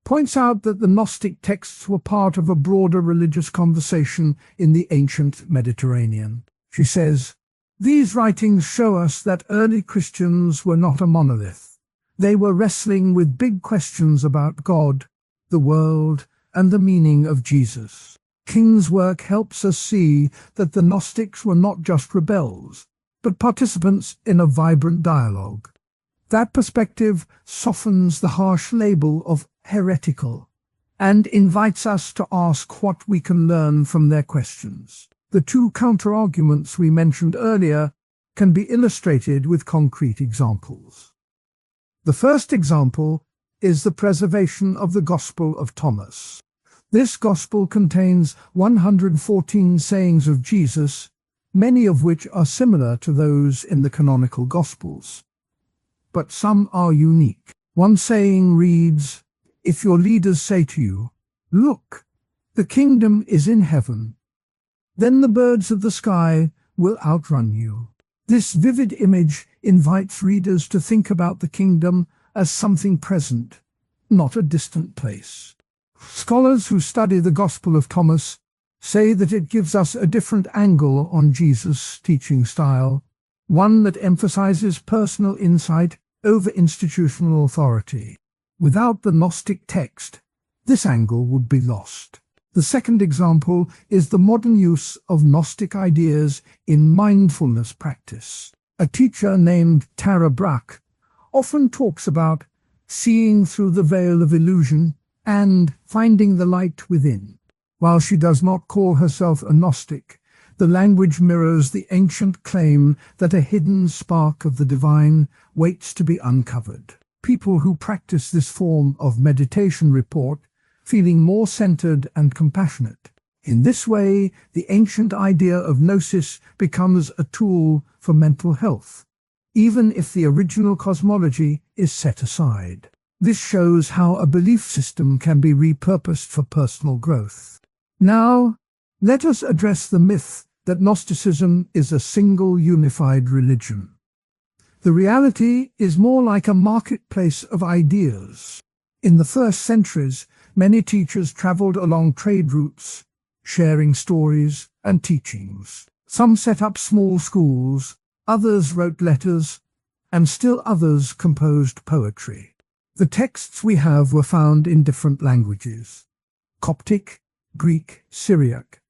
points out that the Gnostic texts were part of a broader religious conversation in the ancient Mediterranean. She says, "These writings show us that early Christians were not a monolith. They were wrestling with big questions about God, the world, and the meaning of Jesus." King's work helps us see that the Gnostics were not just rebels, but participants in a vibrant dialogue. That perspective softens the harsh label of heretical and invites us to ask what we can learn from their questions. The two counter-arguments we mentioned earlier can be illustrated with concrete examples. The first example is the preservation of the Gospel of Thomas. This Gospel contains 114 sayings of Jesus, many of which are similar to those in the canonical Gospels. But some are unique. One saying reads, "If your leaders say to you, 'Look, the kingdom is in heaven,' then the birds of the sky will outrun you." This vivid image invites readers to think about the kingdom as something present, not a distant place. Scholars who study the Gospel of Thomas say that it gives us a different angle on Jesus' teaching style, one that emphasizes personal insight over institutional authority. Without the Gnostic text, this angle would be lost. The second example is the modern use of Gnostic ideas in mindfulness practice. A teacher named Tara Brach often talks about seeing through the veil of illusion and finding the light within. While she does not call herself a Gnostic, the language mirrors the ancient claim that a hidden spark of the divine waits to be uncovered. People who practice this form of meditation report feeling more centered and compassionate. In this way, the ancient idea of gnosis becomes a tool for mental health, even if the original cosmology is set aside. This shows how a belief system can be repurposed for personal growth. Now, let us address the myth that Gnosticism is a single unified religion. The reality is more like a marketplace of ideas. In the first centuries, many teachers traveled along trade routes, sharing stories and teachings. Some set up small schools, others wrote letters, and still others composed poetry. The texts we have were found in different languages: Coptic, Greek, Syriac,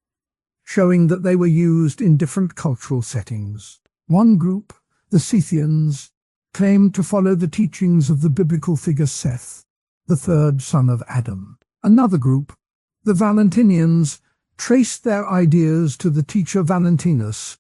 showing that they were used in different cultural settings. One group, the Scythians, claimed to follow the teachings of the biblical figure Seth, the third son of Adam. Another group, the Valentinians, traced their ideas to the teacher Valentinus,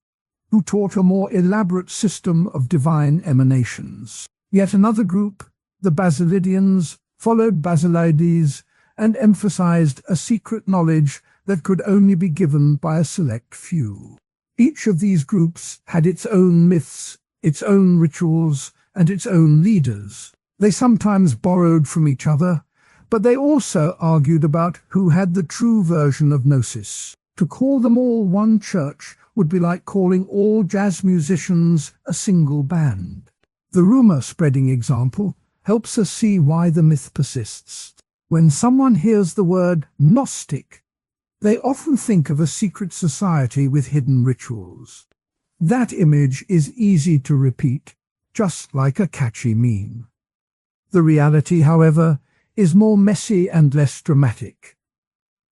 who taught a more elaborate system of divine emanations. Yet another group, the Basilidians, followed Basilides and emphasized a secret knowledge that could only be given by a select few. Each of these groups had its own myths, its own rituals, and its own leaders. They sometimes borrowed from each other, but they also argued about who had the true version of gnosis. To call them all one church would be like calling all jazz musicians a single band. The rumor-spreading example helps us see why the myth persists. When someone hears the word Gnostic, they often think of a secret society with hidden rituals. That image is easy to repeat, just like a catchy meme. The reality, however, is more messy and less dramatic.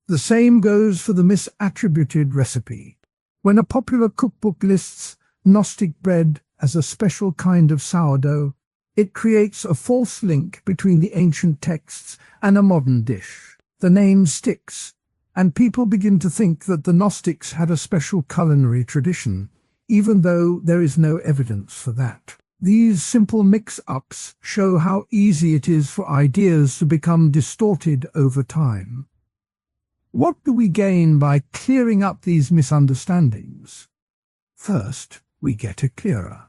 The same goes for the misattributed recipe. When a popular cookbook lists Gnostic bread as a special kind of sourdough, it creates a false link between the ancient texts and a modern dish. The name sticks, and people begin to think that the Gnostics had a special culinary tradition, even though there is no evidence for that. These simple mix-ups show how easy it is for ideas to become distorted over time. What do we gain by clearing up these misunderstandings? First, we get a clearer